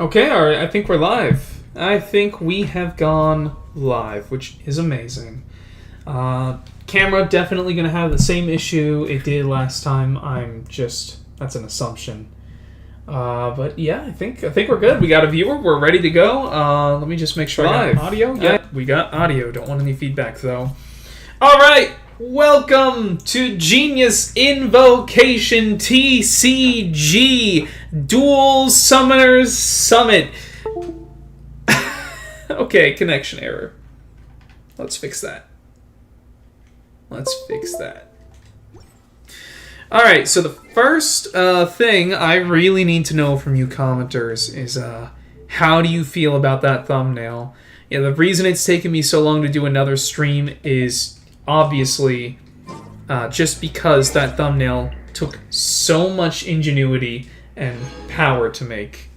Okay, alright, I think we're live. I think we have gone live, which is amazing. Camera definitely going to have the same issue it did last time. That's an assumption. But yeah, I think we're good. We got a viewer. We're ready to go. Let me just make sure I got audio. Yeah, we got audio. Don't want any feedback though. All right, welcome to Genius Invocation TCG Duel Summoners Summit. Okay, connection error. Let's fix that. Alright, so the first thing I really need to know from you commenters is how do you feel about that thumbnail? Yeah, the reason it's taken me so long to do another stream is obviously just because that thumbnail took so much ingenuity and power to make.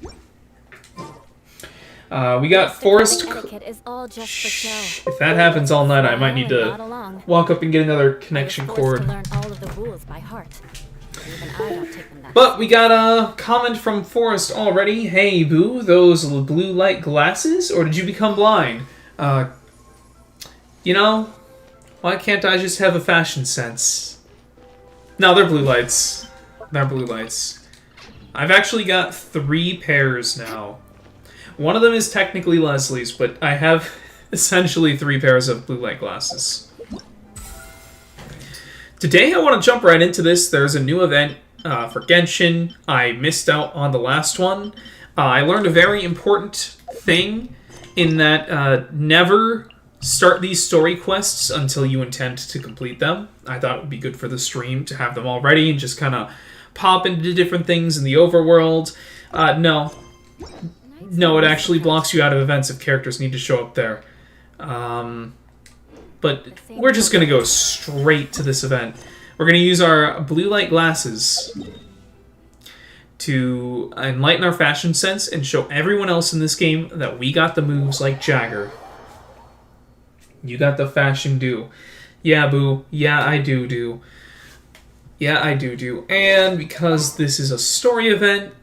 We got Forest. If that happens all night, I might need to walk up and get another connection cord. But we got a comment from Forest already. Hey, Boo, those blue light glasses? Or did you become blind? You know, why can't I just have a fashion sense? No, they're blue lights. I've actually got 3 pairs now. One of them is technically Leslie's, but I have essentially 3 pairs of blue light glasses. Today I want to jump right into this. There's a new event for Genshin. I missed out on the last one. I learned a very important thing in that never start these story quests until you intend to complete them. I thought it would be good for the stream to have them all ready and just kind of pop into different things in the overworld. No, it actually blocks you out of events if characters need to show up there. But we're just going to go straight to this event. We're going to use our blue light glasses to enlighten our fashion sense and show everyone else in this game that we got the moves like Jagger. You got the fashion do. Yeah, Boo. Yeah, I do. Yeah, I do. And because this is a story event,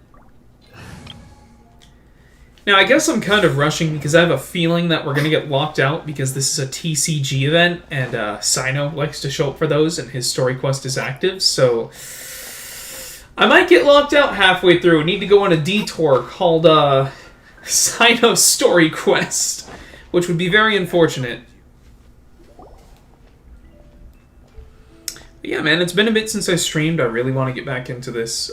now, I guess I'm kind of rushing because I have a feeling that we're going to get locked out because this is a TCG event and Sino likes to show up for those and his story quest is active, so I might get locked out halfway through. I need to go on a detour called Sino Story Quest, which would be very unfortunate. But yeah, man, it's been a bit since I streamed. I really want to get back into this,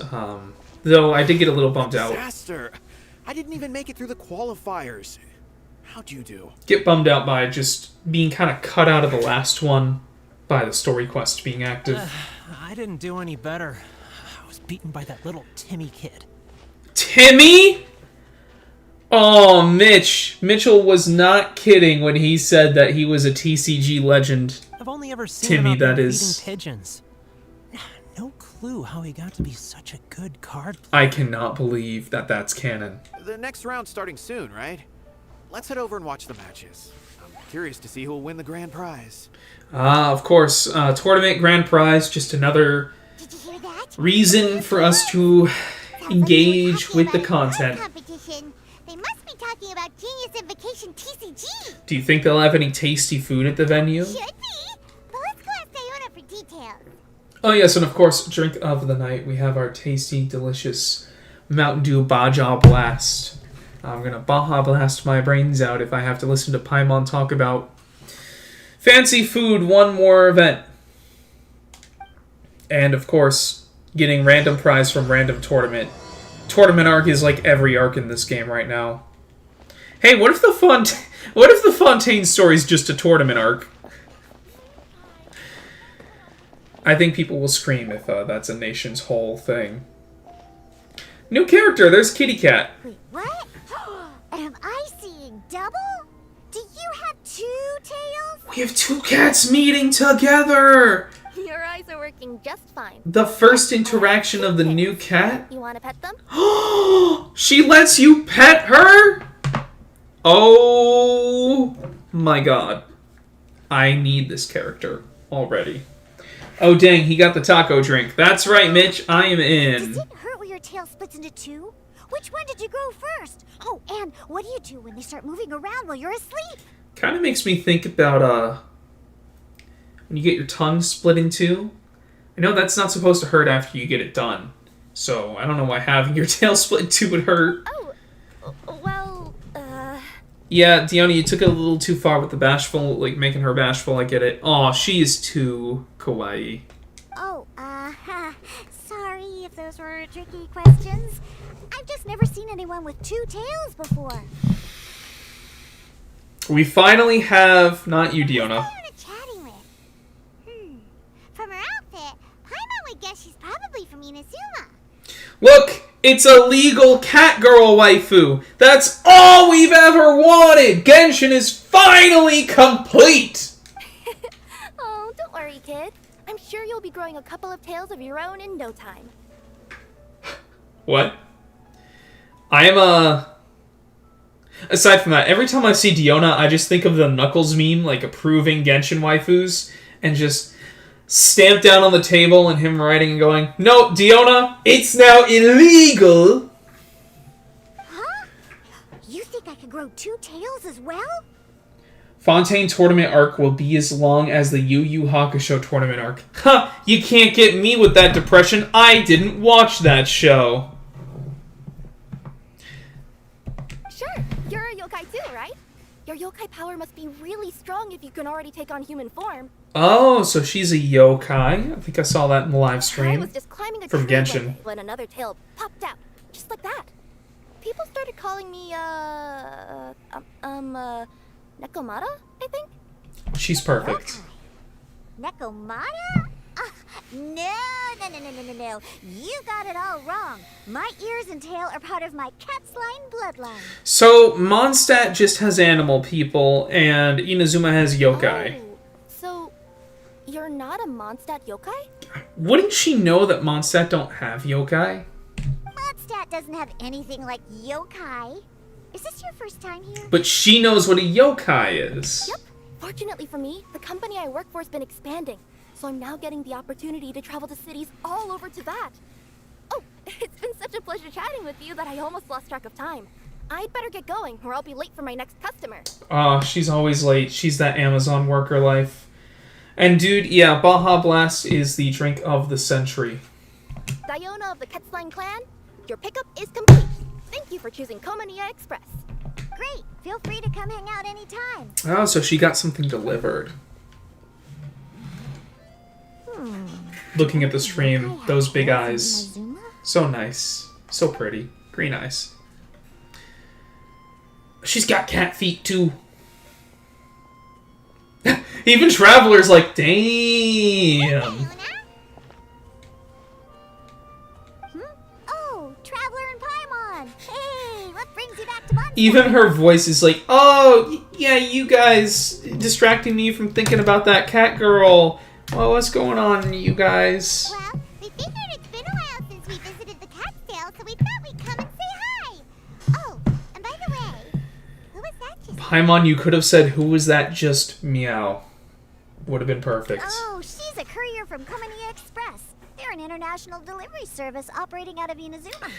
though I did get a little bummed out. Disaster. I didn't even make it through the qualifiers. How'd you do? Get bummed out by just being kind of cut out of the last one by the story quest being active. I didn't do any better. I was beaten by that little Timmy kid. Timmy? Oh, Mitch. Mitchell was not kidding when he said that he was a TCG legend. I've only ever seen Timmy, him out that there is. feeding pigeons. No clue how he got to be such a good card player. I cannot believe that that's canon. The next round's starting soon, right? Let's head over and watch the matches. I'm curious to see who will win the grand prize. Of course, tournament grand prize, just another reason for us to engage with the content. They must be talking about Genius Invocation TCG. Do you think they'll have any tasty food at the venue? Should be. But let's go ask Sayona for details. Oh yes, and of course, drink of the night. We have our tasty, delicious Mountain Dew Baja Blast. I'm gonna Baja Blast my brains out if I have to listen to Paimon talk about fancy food one more event. And of course, getting random prize from random tournament. Tournament arc is like every arc in this game right now. Hey, what if the Fontaine story is just a tournament arc? I think people will scream if that's a nation's whole thing. New character, there's Kitty Cat. Wait, what? Am I seeing double? Do you have 2 tails? We have 2 cats meeting together! Your eyes are working just fine. The first interaction of the new cat? You want to pet them? She lets you pet her? Oh my god. I need this character already. Oh dang, he got the taco drink. That's right, Mitch, I am in. Does it hurt when your tail splits into 2? Which one did you grow first? Oh, and what do you do when they start moving around while you're asleep? Kind of makes me think about, when you get your tongue split in two. I know that's not supposed to hurt after you get it done. So, I don't know why having your tail split in two would hurt. Oh, well, Yeah, Deanna, you took it a little too far with the bashful, like, making her bashful, I get it. Aw, she is too kawaii. Oh, sorry if those were tricky questions. I've just never seen anyone with two tails before. We finally have... Not you, Deanna. Who are chatting with? From her outfit, Paimon would guess she's probably from Inazuma. Look! It's a legal cat girl waifu! That's all we've ever wanted! Genshin is finally complete! oh, don't worry, kid. I'm sure you'll be growing a couple of tails of your own in no time. What? I am, aside from that, every time I see Diona, I just think of the Knuckles meme, like, approving Genshin waifus, and just stamp down on the table and him writing and going, "No, Diona, it's now illegal!" Huh? You think I could grow two tails as well? Fontaine tournament arc will be as long as the Yu Yu Hakusho tournament arc. Ha! You can't get me with that depression. I didn't watch that show. Sure, you're a yokai too, right? Your yokai power must be really strong if you can already take on human form. Oh, so she's a yokai. I think I saw that in the live I stream was just climbing a from tree one Genshin. day when another tail popped out, just like that. People started calling me, Nekomata, I think? She's perfect. Nekomata? No. You got it all wrong. My ears and tail are part of my cat's line bloodline. So, Mondstadt just has animal people, and Inazuma has yokai. Oh, so you're not a Mondstadt yokai? Wouldn't she know that Mondstadt don't have yokai? Mondstadt doesn't have anything like yokai. Is this your first time here? But she knows what a yokai is. Yep. Fortunately for me, the company I work for has been expanding, so I'm now getting the opportunity to travel to cities all over Tibet. Oh, it's been such a pleasure chatting with you that I almost lost track of time. I'd better get going, or I'll be late for my next customer. She's always late. She's that Amazon worker life. And dude, yeah, Baja Blast is the drink of the century. Diona of the Quetzline clan, your pickup is complete. Thank you for choosing Komania Express. Great. Feel free to come hang out anytime. Oh, so she got something delivered. Looking at the stream, those big eyes. So nice. So pretty. Green eyes. She's got cat feet, too. Even Traveler's like, damn. Oh, Traveler and Paimon. Hey, what brings you back to Mondstadt? Even her voice is like, oh, yeah, you guys distracting me from thinking about that cat girl. Well, what's going on, you guys? Well, we figured it's been a while since we visited the cat sale, so we thought we'd come and say hi. Oh, and by the way, who was that just... Paimon, you could have said, who was that just meow? Would have been perfect. Oh, she's a courier from Komania Express. They're an international delivery service operating out of Inazuma.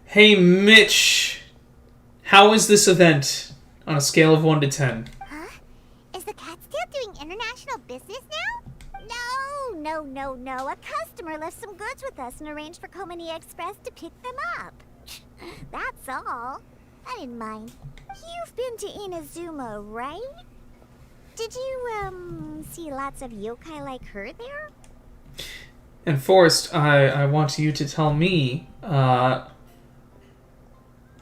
Hey, Mitch. How is this event on a scale of 1 to 10? Huh? Is the cat still doing international business now? No. A customer left some goods with us and arranged for Komania Express to pick them up. That's all. I didn't mind. You've been to Inazuma, right? Did you, see lots of yokai like her there? And Forrest, I want you to tell me,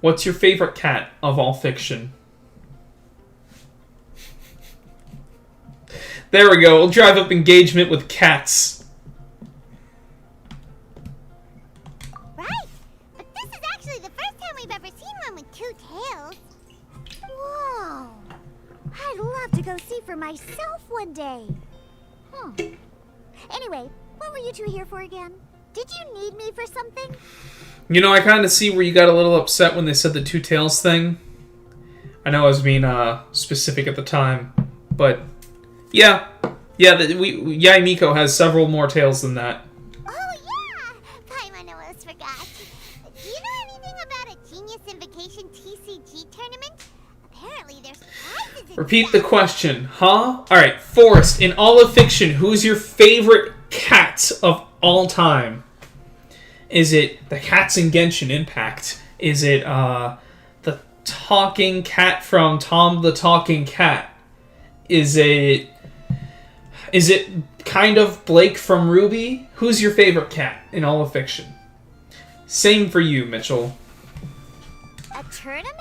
what's your favorite cat of all fiction? There we go. We'll drive up engagement with cats. Right. But this is actually the first time we've ever seen one with two tails. Whoa. I'd love to go see for myself one day. Anyway, what were you two here for again? Did you need me for something? You know, I kind of see where you got a little upset when they said the two tails thing. I know I was being specific at the time, but yeah, Yai Miko has several more tails than that. Oh yeah, Paimon almost forgot. Do you know anything about a tournament? Apparently there's prizes in Repeat the question, huh? Alright, Forrest, in all of fiction, who's your favorite cat of all time? Is it the cats in Genshin Impact? Is it, the talking cat from Tom the Talking Cat? Is it kind of Blake from Ruby? Who's your favorite cat in all of fiction? Same for you, Mitchell. A tournament?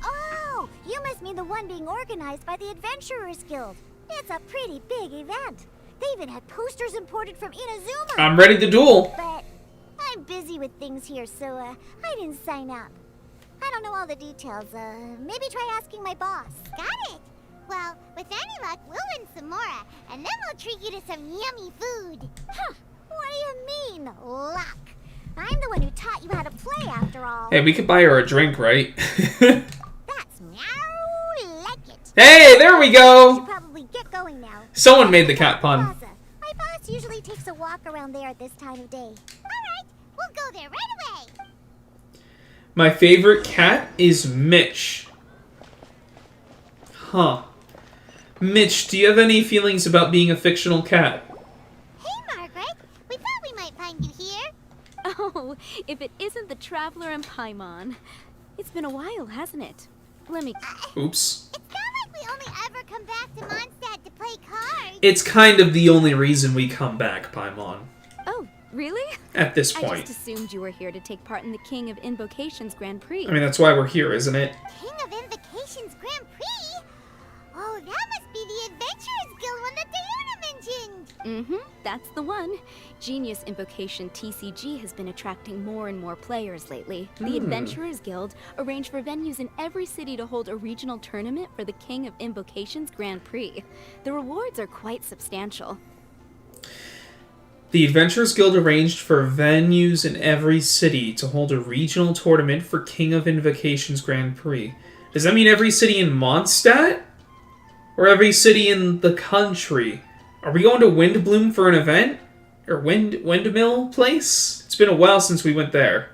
Oh, you must mean the one being organized by the Adventurers Guild. It's a pretty big event. They even had posters imported from Inazuma. I'm ready to duel. But I'm busy with things here, so I didn't sign up. I don't know all the details. Maybe try asking my boss. Got it. Well, with any luck, we'll win some more, and then we'll treat you to some yummy food. Huh, what do you mean, luck? I'm the one who taught you how to play, after all. Hey, we could buy her a drink, right? That's meow like it. Hey, there we Should go! probably get going now. Someone made the cat pun. Plaza. My boss usually takes a walk around there at this time of day. All right, we'll go there right away. My favorite cat is Mitch. Huh. Mitch, do you have any feelings about being a fictional cat? Hey, Margaret. We thought we might find you here. Oh, if it isn't the Traveler and Paimon. It's been a while, hasn't it? Let me... Oops. It's not like we only ever come back to Mondstadt to play cards. It's kind of the only reason we come back, Paimon. Oh, really? At this I point. just assumed you were here to take part in the King of Invocations Grand Prix. I mean, that's why we're here, isn't it? King of Invocations Grand Prix? Oh, that must be the Adventurers Guild one that Diana mentioned. Mm-hmm, that's the one. Genius Invocation TCG has been attracting more and more players lately. The Adventurers Guild arranged for venues in every city to hold a regional tournament for the King of Invocations Grand Prix. The rewards are quite substantial. The Adventurers Guild arranged for venues in every city to hold a regional tournament for King of Invocations Grand Prix. Does that mean every city in Mondstadt? Or every city in the country? Are we going to Windbloom for an event? Or Windmill Place? It's been a while since we went there.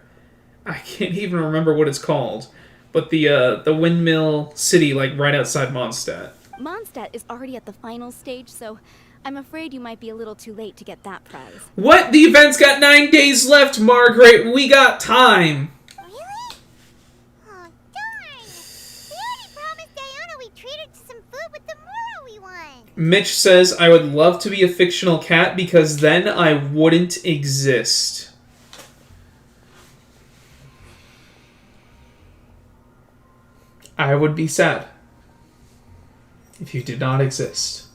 I can't even remember what it's called. But the Windmill City, like, right outside Mondstadt. Mondstadt is already at the final stage, so I'm afraid you might be a little too late to get that prize. What? The event's got 9 days left, Margaret! We got time! Really? Oh, darn. We already promised Diana we'd treat her to some food with the Mora we won. Mitch says, I would love to be a fictional cat because then I wouldn't exist. I would be sad if you did not exist.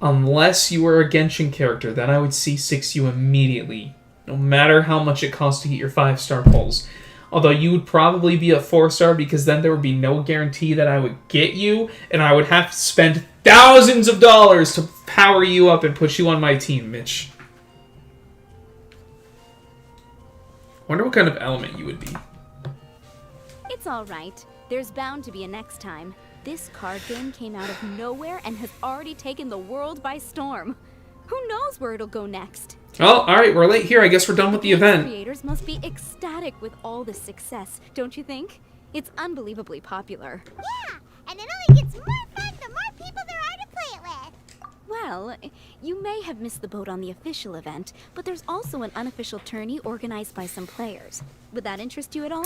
Unless you were a Genshin character, then I would C6 you immediately, no matter how much it costs to get your 5-star pulls. Although you would probably be a 4-star because then there would be no guarantee that I would get you, and I would have to spend thousands of dollars to power you up and put you on my team, Mitch. Wonder what kind of element you would be. It's alright. There's bound to be a next time. This card game came out of nowhere and has already taken the world by storm. Who knows where it'll go next? Oh, alright, we're late here. I guess we're done with the event. Creators must be ecstatic with all this success, don't you think? It's unbelievably popular. Yeah, and it only gets more fun the more people there are to play it with. Well, you may have missed the boat on the official event, but there's also an unofficial tourney organized by some players. Would that interest you at all?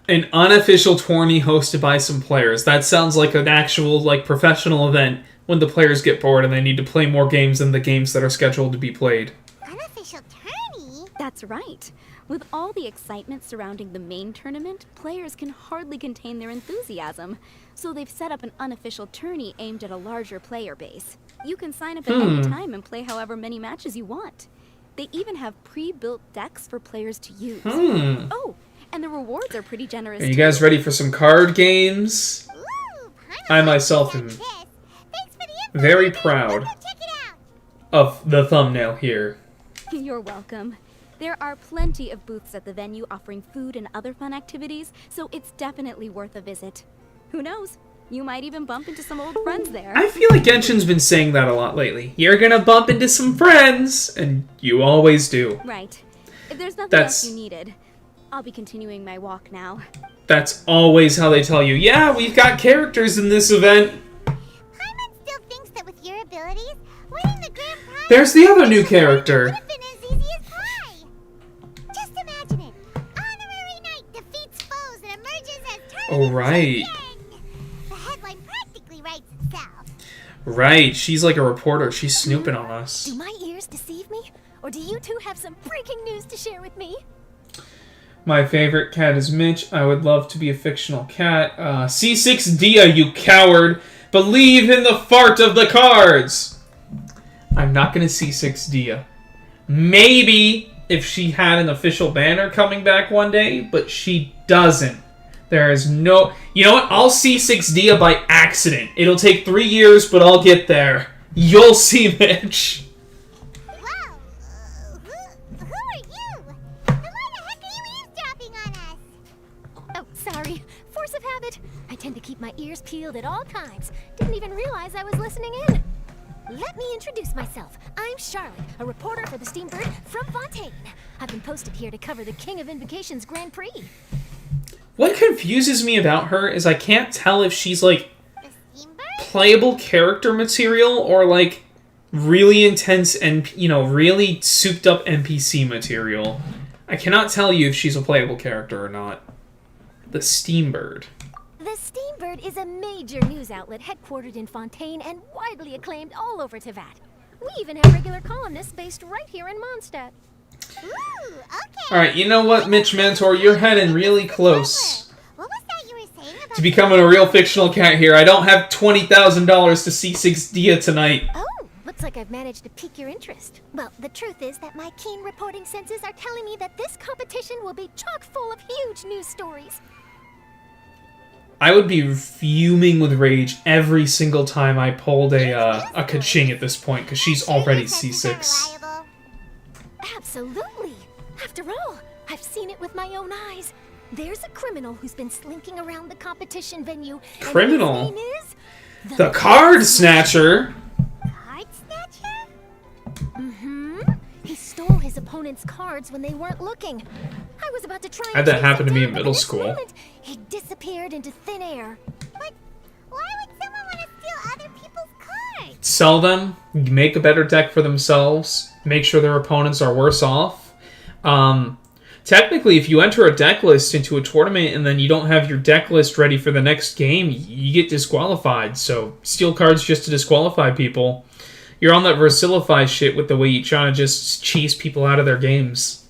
An unofficial tourney hosted by some players. That sounds like an actual, like, professional event when the players get bored and they need to play more games than the games that are scheduled to be played. Unofficial tourney? That's right. With all the excitement surrounding the main tournament, players can hardly contain their enthusiasm. So they've set up an unofficial tourney aimed at a larger player base. You can sign up at any time and play however many matches you want. They even have pre-built decks for players to use. Oh, and the rewards are pretty generous. Are you guys ready for some card games? Ooh, I myself am Thanks for the info, very Margaret. proud We'll go check it out. of the thumbnail here. You're welcome. There are plenty of booths at the venue offering food and other fun activities, so it's definitely worth a visit. Who knows? You might even bump into some old friends there. I feel like Genshin's been saying that a lot lately. You're gonna bump into some friends, and you always do. Right. If there's nothing That's- else you needed, I'll be continuing my walk now. That's always how they tell you. Yeah, we've got characters in this event. Paimon still thinks that with your abilities, winning the grand prize... There's the other new character. ...would have been as easy as pie. Just imagine it. Honorary Knight defeats foes and emerges as Oh, right. The headline practically writes itself. Right, she's like a reporter. She's snooping on us. Do my ears deceive me? Or do you two have some breaking news to share with me? My favorite cat is Mitch. I would love to be a fictional cat. C6 Dia, you coward! Believe in the fart of the cards! I'm not gonna C6 Dia. Maybe if she had an official banner coming back one day, but she doesn't. There is no... You know what? I'll C6 Dia by accident. It'll take 3 years, but I'll get there. You'll see, Mitch. Wow. Who are you? And why the heck are you eavesdropping on us? Oh, sorry. Force of habit. I tend to keep my ears peeled at all times. Didn't even realize I was listening in. Let me introduce myself. I'm Charlotte, a reporter for the Steambird from Fontaine. I've been posted here to cover the King of Invocations Grand Prix. What confuses me about her is I can't tell if she's, like, The Steambird? playable character material or, like, really intense and, you know, really souped up NPC material. I cannot tell you if she's a playable character or not. The Steambird. The Steambird is a major news outlet headquartered in Fontaine and widely acclaimed all over Teyvat. We even have regular columnists based right here in Mondstadt. Ooh, okay. Alright, you know what, Mitch Mentor? You're heading really close What was that you were saying about... to becoming a real fictional cat here. I don't have $20,000 to C6 Dia tonight. Oh, looks like I've managed to pique your interest. Well, the truth is that my keen reporting senses are telling me that this competition will be chock full of huge news stories. I would be fuming with rage every single time I pulled a ka-ching at this point, because she's already C6. Reliable. Absolutely. After all, I've seen it with my own eyes. There's a criminal who's been slinking around the competition venue. and Criminal? his name is... The Card Snatcher? Card snatcher? Mm-hmm. He stole his opponent's cards when they weren't looking. I was about to try and Had that chase happen to him me down, in but middle this school. moment, he disappeared into thin air. But why would someone want to steal other people's cards? Sell them, make a better deck for themselves, make sure their opponents are worse off. Technically, if you enter a deck list into a tournament and then you don't have your deck list ready for the next game, you get disqualified. So, steal cards just to disqualify people. You're on that Versilify shit with the way you try to just cheese people out of their games.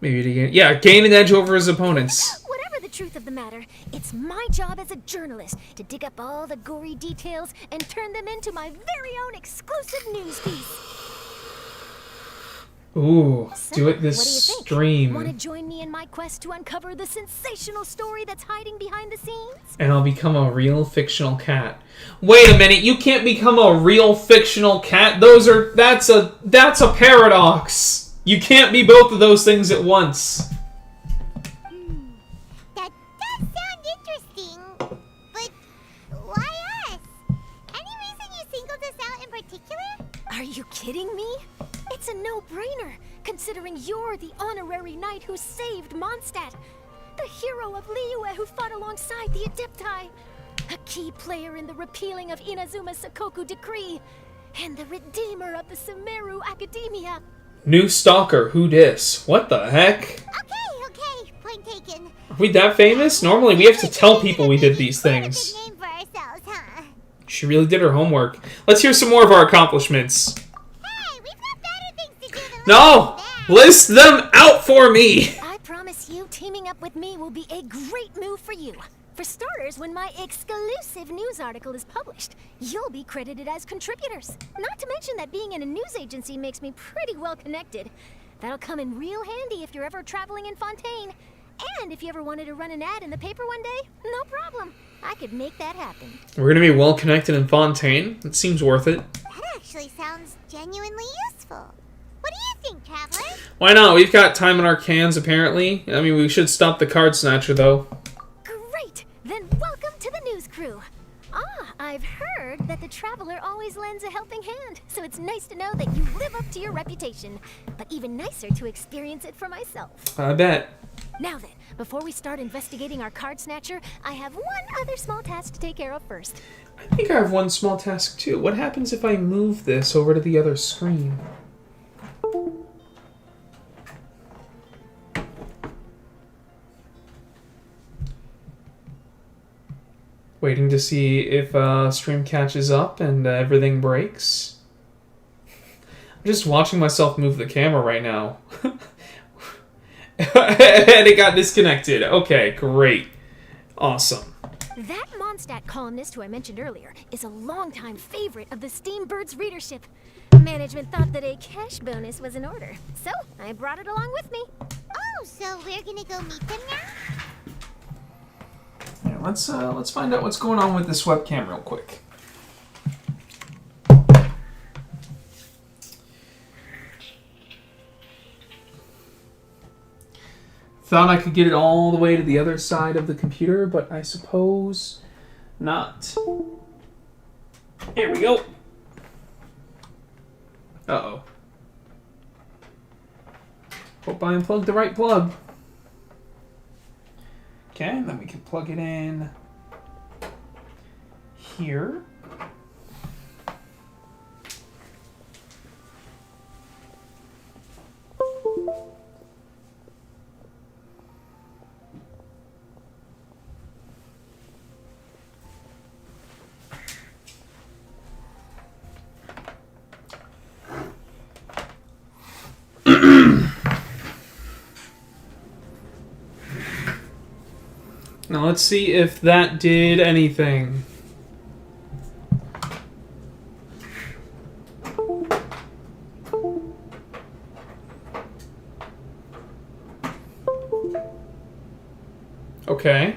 Maybe to gain an edge over his opponents. Whatever the truth of the matter, it's my job as a journalist to dig up all the gory details and turn them into my very own exclusive news piece. Ooh, So, do it what this do you think? stream. Want to join me in my quest to uncover the sensational story that's hiding behind the scenes? And I'll become a real fictional cat. Wait a minute, you can't become a real fictional cat. That's a paradox. You can't be both of those things at once. That does sound interesting, but why us? Any reason you singled us out in particular? Are you kidding me? It's a no-brainer, considering you're the honorary knight who saved Mondstadt, the hero of Liyue who fought alongside the Adepti, a key player in the repealing of Inazuma's Sakoku decree, and the redeemer of the Sumeru Academia. New stalker, who dis? What the heck? Okay, point taken. Are we that famous? Normally we have to tell people we did these things. Good name for ourselves, huh? She really did her homework. Let's hear some more of our accomplishments. Hey, we've got better things to do than No! that. List them out for me! I promise you, teaming up with me will be a great move for you. For starters, when my exclusive news article is published, you'll be credited as contributors. Not to mention that being in a news agency makes me pretty well connected. That'll come in real handy if you're ever traveling in Fontaine. And if you ever wanted to run an ad in the paper one day, no problem. I could make that happen. We're gonna be well connected in Fontaine. It seems worth it. That actually sounds genuinely useful. What do you think, Traveler? Why not? We've got time in our cans, apparently. I mean, we should stop the Card Snatcher, though. Great! Then welcome to the news crew. Ah, I've heard that the traveler always lends a helping hand, so it's nice to know that you live up to your reputation. But even nicer to experience it for myself. I bet. Now then, before we start investigating our card snatcher, I have one other small task to take care of first. I think I have one small task too. What happens if I move this over to the other screen? Waiting to see if stream catches up and everything breaks. I'm just watching myself move the camera right now. And it got disconnected. Okay, great. Awesome. That Mondstadt columnist who I mentioned earlier is a longtime favorite of the Steambird's readership. Management thought that a cash bonus was in order, so I brought it along with me. Oh, so we're gonna go meet them now? Yeah, let's find out what's going on with this webcam real quick. Thought I could get it all the way to the other side of the computer, but I suppose not. Here we go. Uh-oh. Hope I unplugged the right plug. Okay, and then we can plug it in here. Now let's see if that did anything. Okay.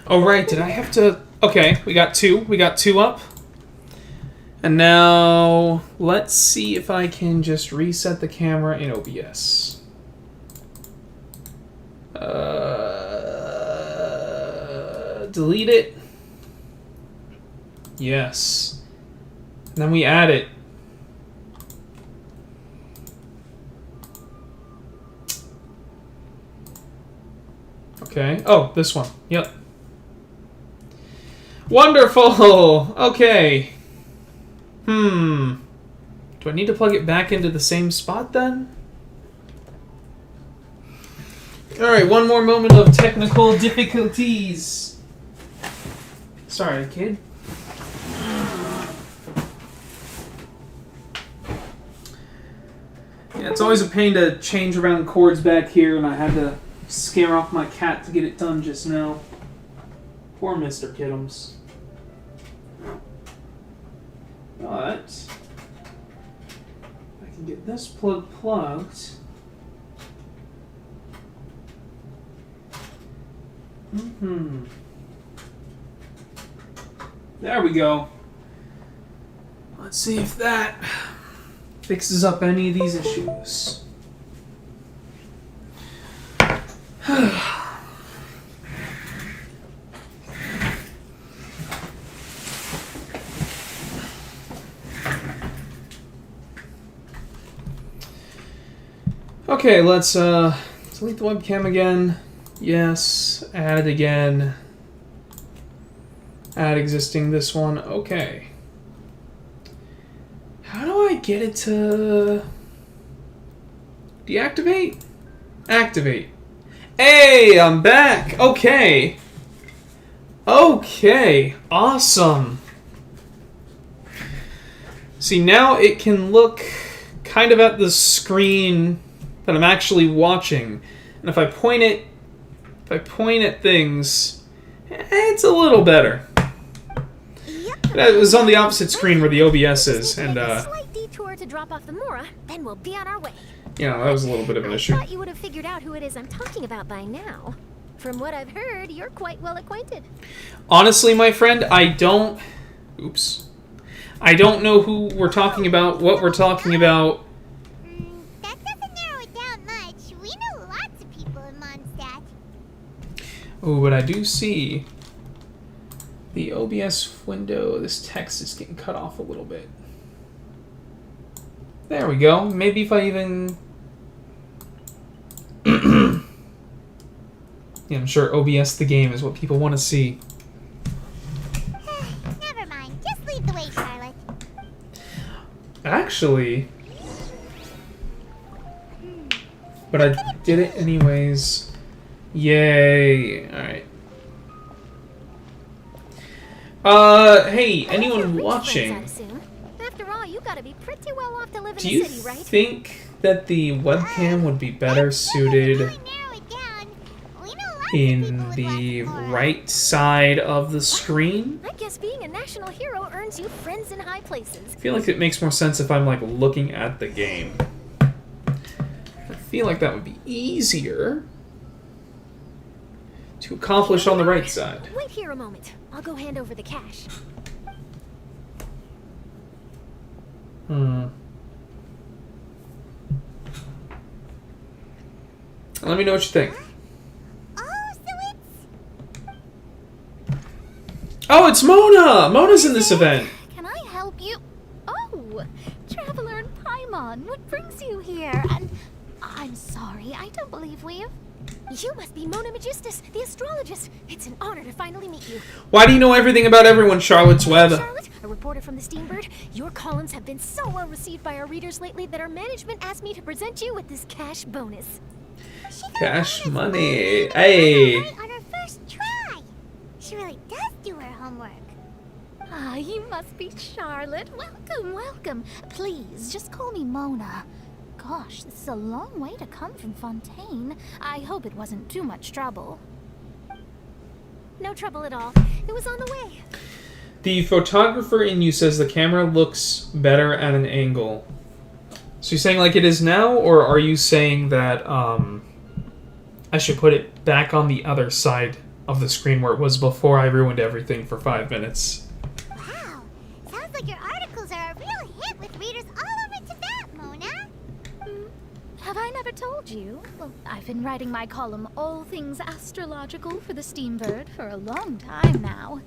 Oh right, did I have to... Okay, we got two. We got two up. And now let's see if I can just reset the camera in OBS. Delete it. Yes. And then we add it. Okay. Oh, this one. Yep. Wonderful! Okay. Do I need to plug it back into the same spot then? Alright, one more moment of technical difficulties. Sorry, kid. Yeah, it's always a pain to change around cords back here, and I had to scare off my cat to get it done just now. Poor Mr. Kiddums. But I can get this plug plugged. There we go. Let's see if that fixes up any of these issues. Okay, let's delete the webcam again. Yes, add it again. Add existing this one. Okay. How do I get it to deactivate? Activate. Hey, I'm back. Okay. Okay. Awesome. See, now it can look kind of at the screen that I'm actually watching. And if I point at things, it's a little better. It was on the opposite screen where the OBS is, and a slight detour to drop off the Mora, then we'll be on our way. Yeah, that was a little bit of an issue. I thought you would have figured out who it is I'm talking about by now. From what I've heard, you're quite well acquainted. Honestly, my friend, I don't know who we're talking about, what we're talking about. That doesn't narrow it down much. We know lots of people in Mondstadt. Oh, but I do see The OBS window, this text is getting cut off a little bit. There we go. Maybe if I even... Yeah, I'm sure OBS the game is what people want to see. Never mind. Just lead the way, Charlotte. Actually... But I did it anyways. Yay. Alright. Hey, anyone watching? After all, you gotta be pretty well off to live Do in you the city, right? think that the webcam would be better suited Narrow it down. We know lots of people in would the watch more. right side of the screen? I guess being a national hero earns you friends in high places. I feel like it makes more sense if I'm like looking at the game. I feel like that would be easier to accomplish on the right side. Wait here a moment. I'll go hand over the cash. Let me know what you think. Oh, so it's... Oh, it's Mona! Mona's in this event. Can I help you? Oh, Traveler and Paimon, what brings you here? And I'm sorry, I don't believe we've... You must be Mona Magistus, the astrologist. It's an honor to finally meet you. Why do you know everything about everyone, Charlotte's Web? Charlotte, a reporter from the Steambird. Your columns have been so well received by our readers lately that our management asked me to present you with this cash bonus. Cash money. Hey. Right on her first try. She really does do her homework. Ah, you must be Charlotte. Welcome, welcome. Please, just call me Mona. Gosh, this is a long way to come from Fontaine. I hope it wasn't too much trouble. No trouble at all. It was on the way. The photographer in you says the camera looks better at an angle. So you're saying like it is now, or are you saying that I should put it back on the other side of the screen where it was before I ruined everything for 5 minutes? Wow. Sounds like your articles are a real hit with readers all over Tibet, Mona. Have I never told you? Well, I've been writing my column, All Things Astrological, for the Steambird for a long time now.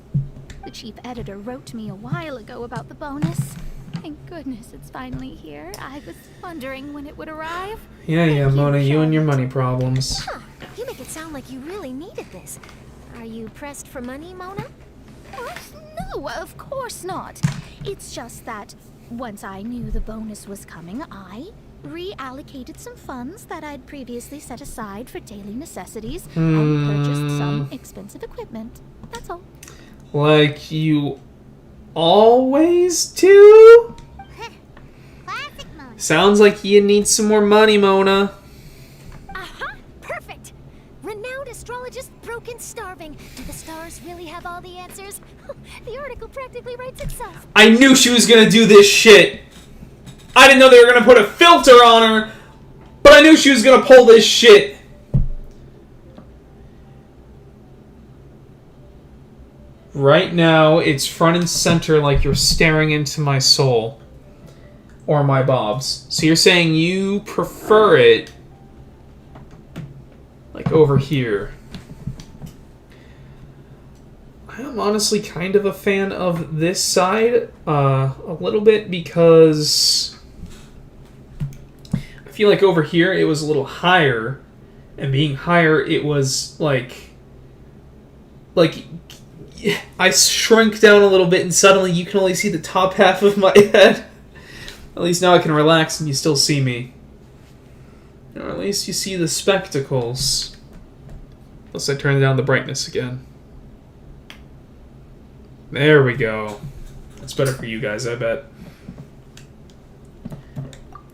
The chief editor wrote to me a while ago about the bonus. Thank goodness it's finally here. I was wondering when it would arrive. Yeah, Mona, you and your money problems. Huh. You make it sound like you really needed this. Are you pressed for money, Mona? What? No, of course not. It's just that once I knew the bonus was coming, I reallocated some funds that I'd previously set aside for daily necessities and purchased some expensive equipment. That's all. Like you always do? Classic Mona. Sounds like you need some more money, Mona. Aha! Perfect! Renowned astrologist broken starving. Do the stars really have all the answers? The article practically writes itself. I knew she was gonna do this shit. I didn't know they were gonna put a filter on her, but I knew she was gonna pull this shit. Right now, it's front and center like you're staring into my soul. Or my bobs. So you're saying you prefer it like over here. I'm honestly kind of a fan of this side a little bit because I feel like over here it was a little higher, and being higher it was like I shrunk down a little bit and suddenly you can only see the top half of my head. At least now I can relax and you still see me. Or at least you see the spectacles. Unless I turn down the brightness again. There we go. That's better for you guys, I bet.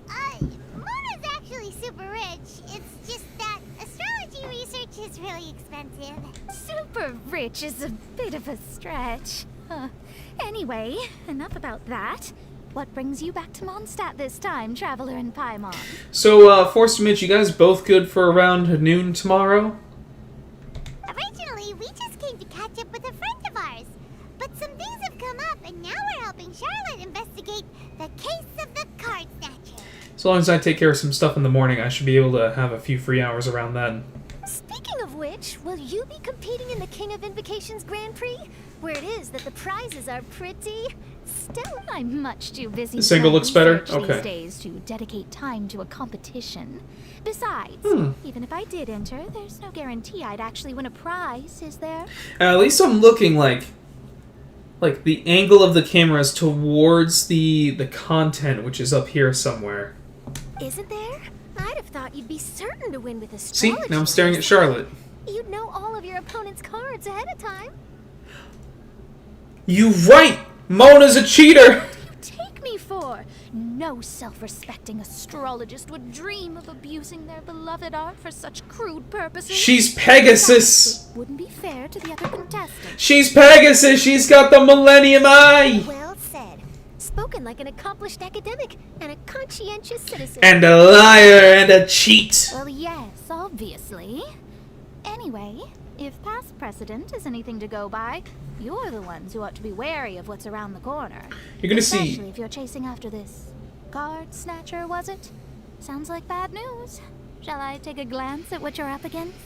Mona's actually super rich. It's just that astrology research is really expensive. Super rich is a bit of a stretch. Anyway, enough about that. What brings you back to Mondstadt this time, Traveler and Paimon? So, Forced to admit, you guys both good for around noon tomorrow? Originally, we just came to catch up with a friend of ours. But some things have come up, and now we're helping Charlotte investigate the case of the card snatcher. As long as I take care of some stuff in the morning, I should be able to have a few free hours around then. Speaking of which, Which, will you be competing in the King of Invocations Grand Prix? Where it is that the prizes are pretty stellar. I'm much too busy The single trying looks better? research Okay. these days to dedicate time to a competition. Besides, even if I did enter, there's no guarantee I'd actually win a prize, is there? At least I'm looking like the angle of the camera is towards the content, which is up here somewhere. Isn't there? I'd have thought you'd be certain to win with See, astrology. now I'm staring at Charlotte. You'd know all of your opponent's cards ahead of time. You right! Mona's a cheater! You take me for? No self-respecting astrologist would dream of abusing their beloved art for such crude purposes. She's Pegasus! It wouldn't be fair to the other contestants. She's Pegasus! She's got the Millennium Eye! Well said. Spoken like an accomplished academic and a conscientious citizen. And a liar and a cheat! Well, yes, obviously. Anyway, if past precedent is anything to go by, you're the ones who ought to be wary of what's around the corner. You're gonna Especially see. if you're chasing after this card snatcher, was it? Sounds like bad news. Shall I take a glance at what you're up against?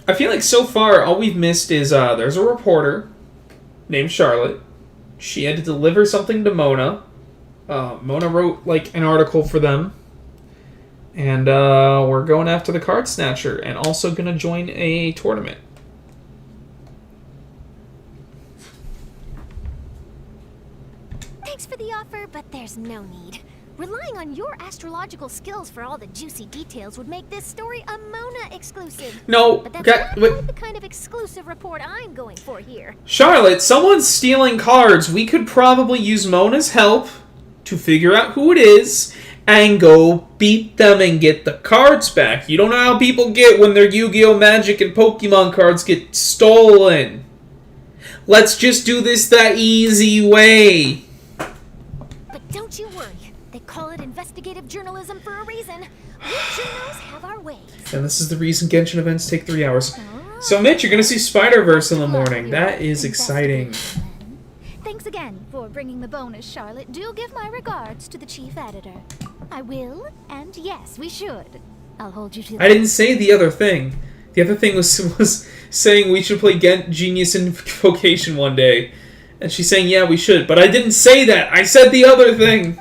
I feel like so far all we've missed is there's a reporter named Charlotte. She had to deliver something to Mona. Mona wrote like an article for them. And we're going after the card snatcher and also gonna join a tournament. Thanks for the offer, but there's no need. Relying on your astrological skills for all the juicy details would make this story a Mona exclusive. No, But that's okay, not wait. quite the kind of exclusive report I'm going for here. Charlotte, someone's stealing cards. We could probably use Mona's help to figure out who it is and go beat them and get the cards back. You don't know how people get when their Yu-Gi-Oh! Magic and Pokemon cards get stolen. Let's just do this the easy way. But don't you worry. They call it investigative journalism for a reason. We journos have our ways. And this is the reason Genshin events take 3 hours. So, Mitch, you're going to see Spider-Verse in the morning. That is exciting. Thanks again for bringing the bonus, Charlotte. Do give my regards to the chief editor. I will, and yes, we should. I'll hold you to that. I didn't say the other thing. The other thing was saying we should play Genius Invocation one day. And she's saying, yeah, we should. But I didn't say that. I said the other thing.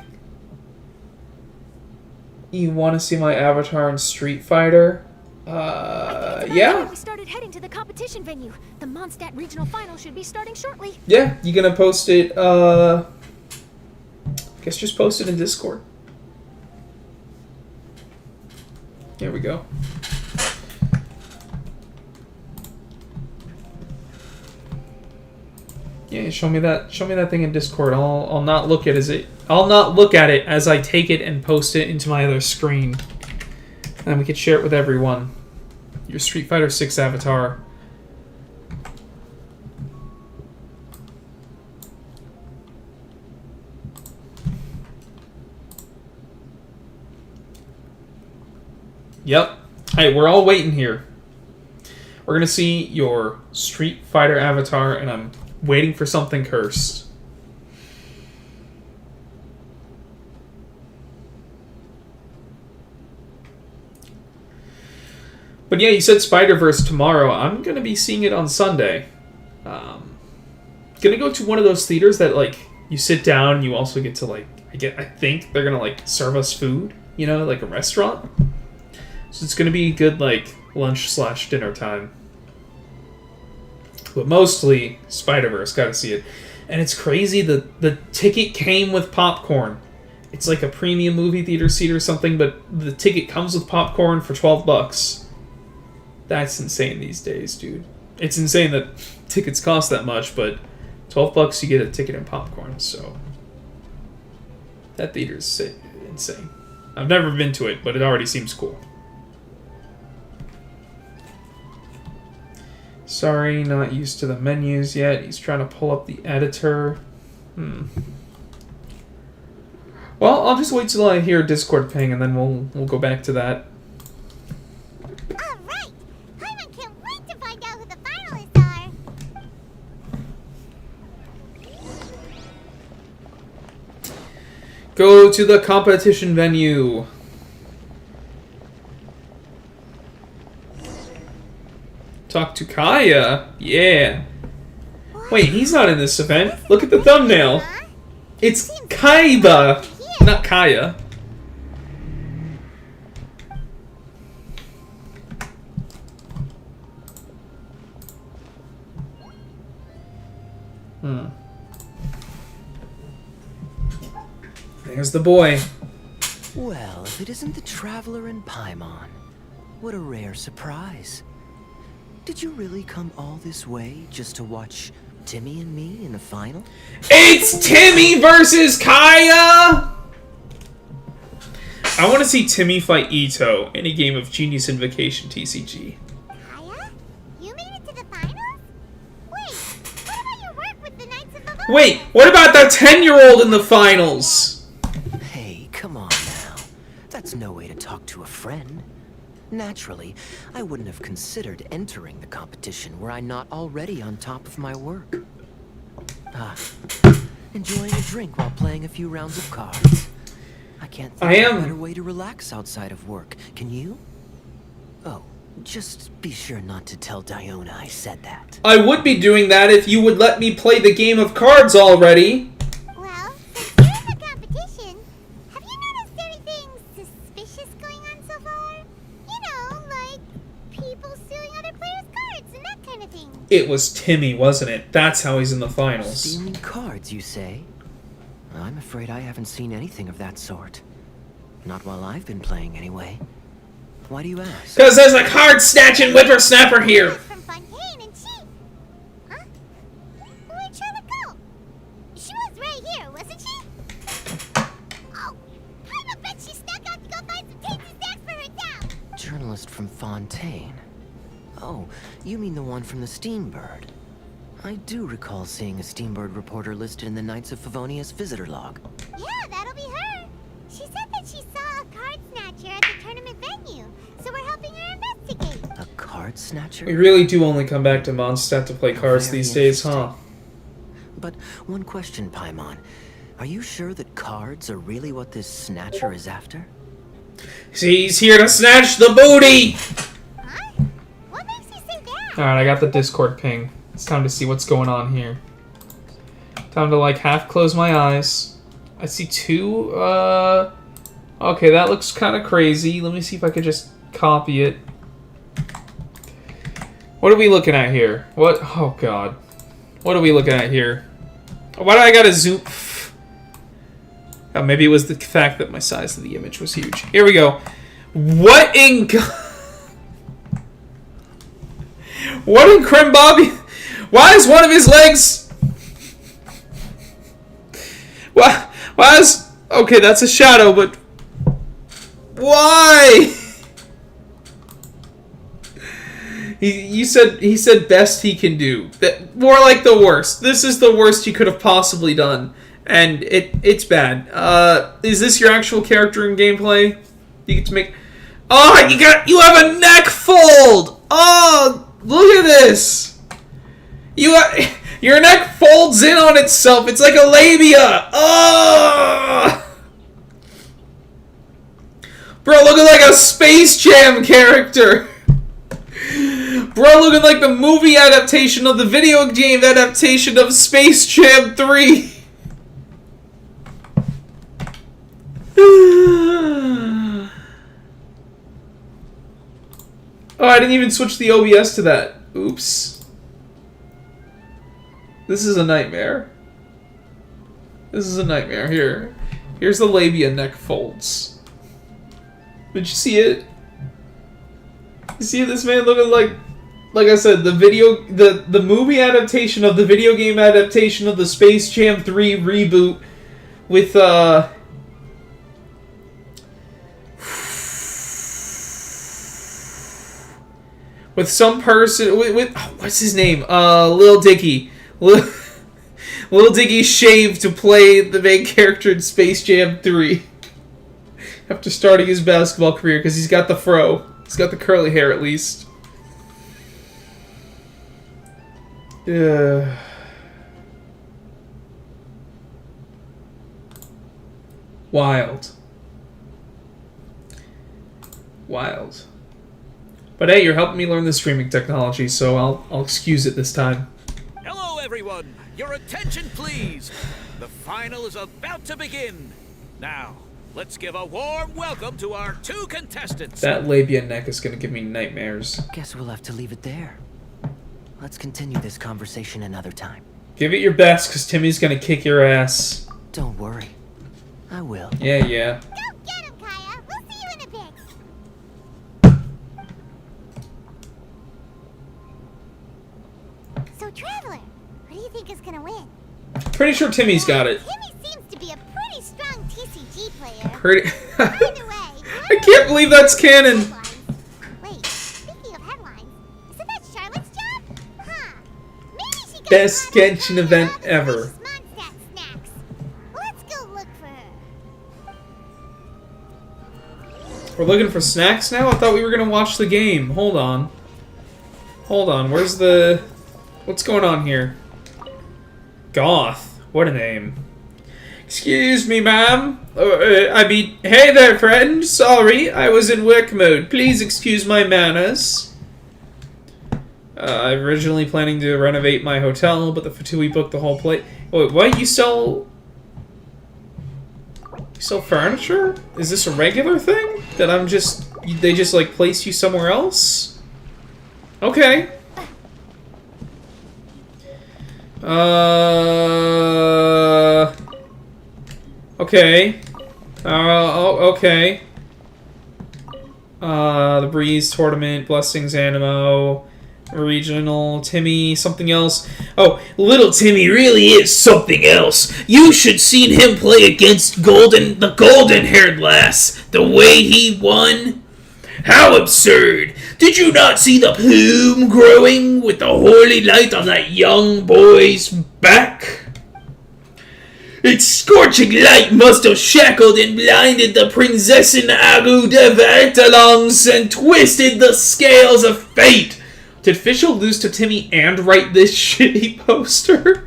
You want to see my avatar in Street Fighter? Yeah. We started heading to the competition venue. The Mondstadt regional final should be starting shortly. Yeah, you gonna post it, guess just post it in Discord. There we go. Yeah, show me that thing in Discord. I'll not look at it as I take it and post it into my other screen. And then we can share it with everyone. Your Street Fighter 6 avatar. Yep. Hey, we're all waiting here. We're gonna see your Street Fighter avatar, and I'm waiting for something cursed. But yeah, you said Spider-Verse tomorrow. I'm gonna be seeing it on Sunday. Gonna go to one of those theaters that, like, you sit down, you also get to, like, I think they're gonna, like, serve us food, you know, like a restaurant. So it's gonna be good, like, lunch/dinner time. But mostly Spider-Verse, gotta see it. And it's crazy, the ticket came with popcorn. It's like a premium movie theater seat or something, but the ticket comes with popcorn for $12. That's insane these days, dude. It's insane that tickets cost that much, but $12 you get a ticket and popcorn, so that theater's insane. I've never been to it, but it already seems cool. Sorry, not used to the menus yet. He's trying to pull up the editor. Well, I'll just wait till I hear Discord ping, and then we'll go back to that. Alright! Paimon can't wait to find out who the finalists are! Go to the competition venue. Talk to Kaya. Yeah. Wait, he's not in this event. Look at the thumbnail. It's Kaiba, not Kaya. There's the boy. Well, if it isn't the Traveler in Paimon, what a rare surprise. Did you really come all this way just to watch Timmy and me in the final? It's Timmy versus Kaya! I want to see Timmy fight Ito in a game of Genius Invocation TCG. Kaya? You made it to the finals? Wait, what about your work with the Knights of the Wait, what about that 10-year-old in the finals? Hey, come on now. That's no way to talk to a friend. Naturally, I wouldn't have considered entering the competition were I not already on top of my work. Enjoying a drink while playing a few rounds of cards. I can't think of a better way to relax outside of work. Can you? Oh, just be sure not to tell Diona I said that. I would be doing that if you would let me play the game of cards already. Well, since you're in the competition, have you noticed anything suspicious going on so far? You know, like people stealing other players' cards and that kind of thing. It was Timmy, wasn't it? That's how he's in the finals. Stealing cards, you say? I'm afraid I haven't seen anything of that sort. Not while I've been playing, anyway. Why do you ask? Because there's a card-snatching whippersnapper here! From Fontaine and she... Huh? Where'd Charlotte go? She was right here, wasn't she? Oh, I bet she snuck out to go find some tasty snacks for herself. Journalist from Fontaine. Oh, you mean the one from the Steambird. I do recall seeing a Steambird reporter listed in the Knights of Favonius visitor log. Yeah, that'll be her. She said that she saw a card snatcher at the tournament venue, so we're helping her investigate. A card snatcher? We really do only come back to Mondstadt to play cards Very these days, huh? But one question, Paimon. Are you sure that cards are really what this snatcher is after? He's here to snatch the booty! Huh? What makes you say that? Alright, I got the Discord ping. It's time to see what's going on here. Time to, like, half close my eyes. I see two, okay, that looks kind of crazy. Let me see if I could just copy it. What are we looking at here? What? Oh, God. What are we looking at here? Why do I gotta zoom? Oh, maybe it was the fact that my size of the image was huge. Here we go. What in... What in Creme Bobby? Why is one of his legs... Why is... Okay, that's a shadow, but... Why? He said best he can do. More like the worst. This is the worst he could have possibly done. And it's bad. Is this your actual character in gameplay? You get to make... Oh, you have a neck fold! Oh, look at this! Your neck folds in on itself. It's like a labia. Oh! Bro, looking like a Space Jam character. Bro, looking like the movie adaptation of the video game adaptation of Space Jam 3. Oh, I didn't even switch the OBS to that. Oops. This is a nightmare. This is a nightmare. Here's the labia neck folds. Did you see it? You see this man looking like I said, the movie adaptation of the video game adaptation of the Space Jam 3 reboot with with some person with what's his name? Lil Dicky. Lil Dicky shaved to play the main character in Space Jam 3 after starting his basketball career because he's got the fro. He's got the curly hair at least. Wild. Wild. But hey, you're helping me learn the streaming technology, so I'll excuse it this time. Hello, everyone. Your attention, please. The final is about to begin. Now, let's give a warm welcome to our 2 contestants. That labia neck is gonna give me nightmares. Guess we'll have to leave it there. Let's continue this conversation another time. Give it your best, because Timmy's gonna kick your ass. Don't worry. I will. Yeah, yeah. Go get him, Kaya. We'll see you in a bit. So, Traveler, who do you think is gonna win? Pretty sure Timmy's got it. Timmy seems to be a pretty strong TCG player. Pretty. By the way, I can't believe that's canon. headlines. Wait, speaking of headlines, isn't that Charlotte's job? Huh. Maybe she got Best caught up Genshin in event all the ever. Mondstadt snacks. Let's go look for her. We're looking for snacks now? I thought we were gonna watch the game. Hold on. Hold on. Where's the... What's going on here? Goth. What a name. Excuse me, ma'am. Hey there, friend. Sorry, I was in work mode. Please excuse my manners. I'm originally planning to renovate my hotel, but the Fatui booked the whole place. Wait, what? You sell furniture? Is this a regular thing? That I'm just... They just, like, place you somewhere else? Okay. Okay. Okay. The Breeze Tournament, Blessings Animo, Regional, Timmy, something else. Oh, little Timmy really is something else. You should seen him play against the golden-haired lass. The way he won. How absurd! Did you not see the plume growing with the holy light on that young boy's back? Its scorching light must have shackled and blinded the Prinzessin Agu de Vertalongs and twisted the scales of fate. Did Fischl lose to Timmy and write this shitty poster?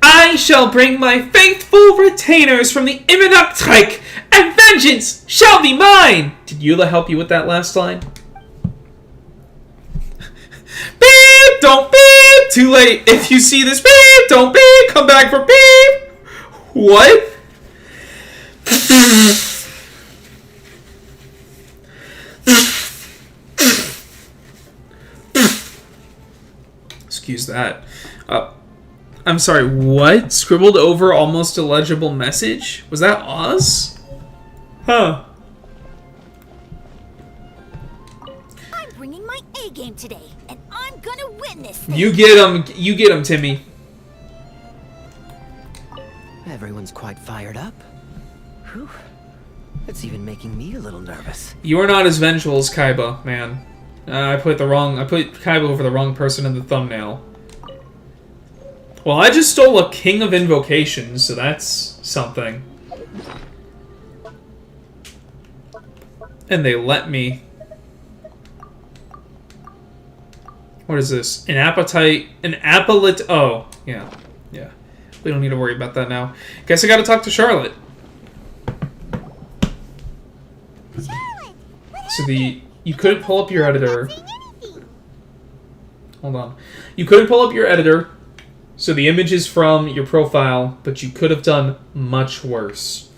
I shall bring my faithful retainers from the Immunoctrike, and vengeance shall be mine! Did Eula help you with that last line? Beep! Don't beep! Too late. If you see this, beep! Don't beep! Come back for beep! What? Excuse that. I'm sorry, what? Scribbled over almost illegible message? Was that Oz? Huh. I'm bringing my A game today, and I'm gonna win this thing. You get him, Timmy. Everyone's quite fired up. Whew. It's even making me a little nervous. You are not as vengeful as Kaiba, man. I put Kaiba over the wrong person in the thumbnail. Well, I just stole a King of Invocations, so that's something. And they let me. What is this? An appetite... An appellate... Oh, yeah. Yeah. We don't need to worry about that now. Guess I gotta talk to Charlotte. Charlotte! So you couldn't pull up your editor. Hold on. You couldn't pull up your editor, so the image is from your profile, but you could have done much worse.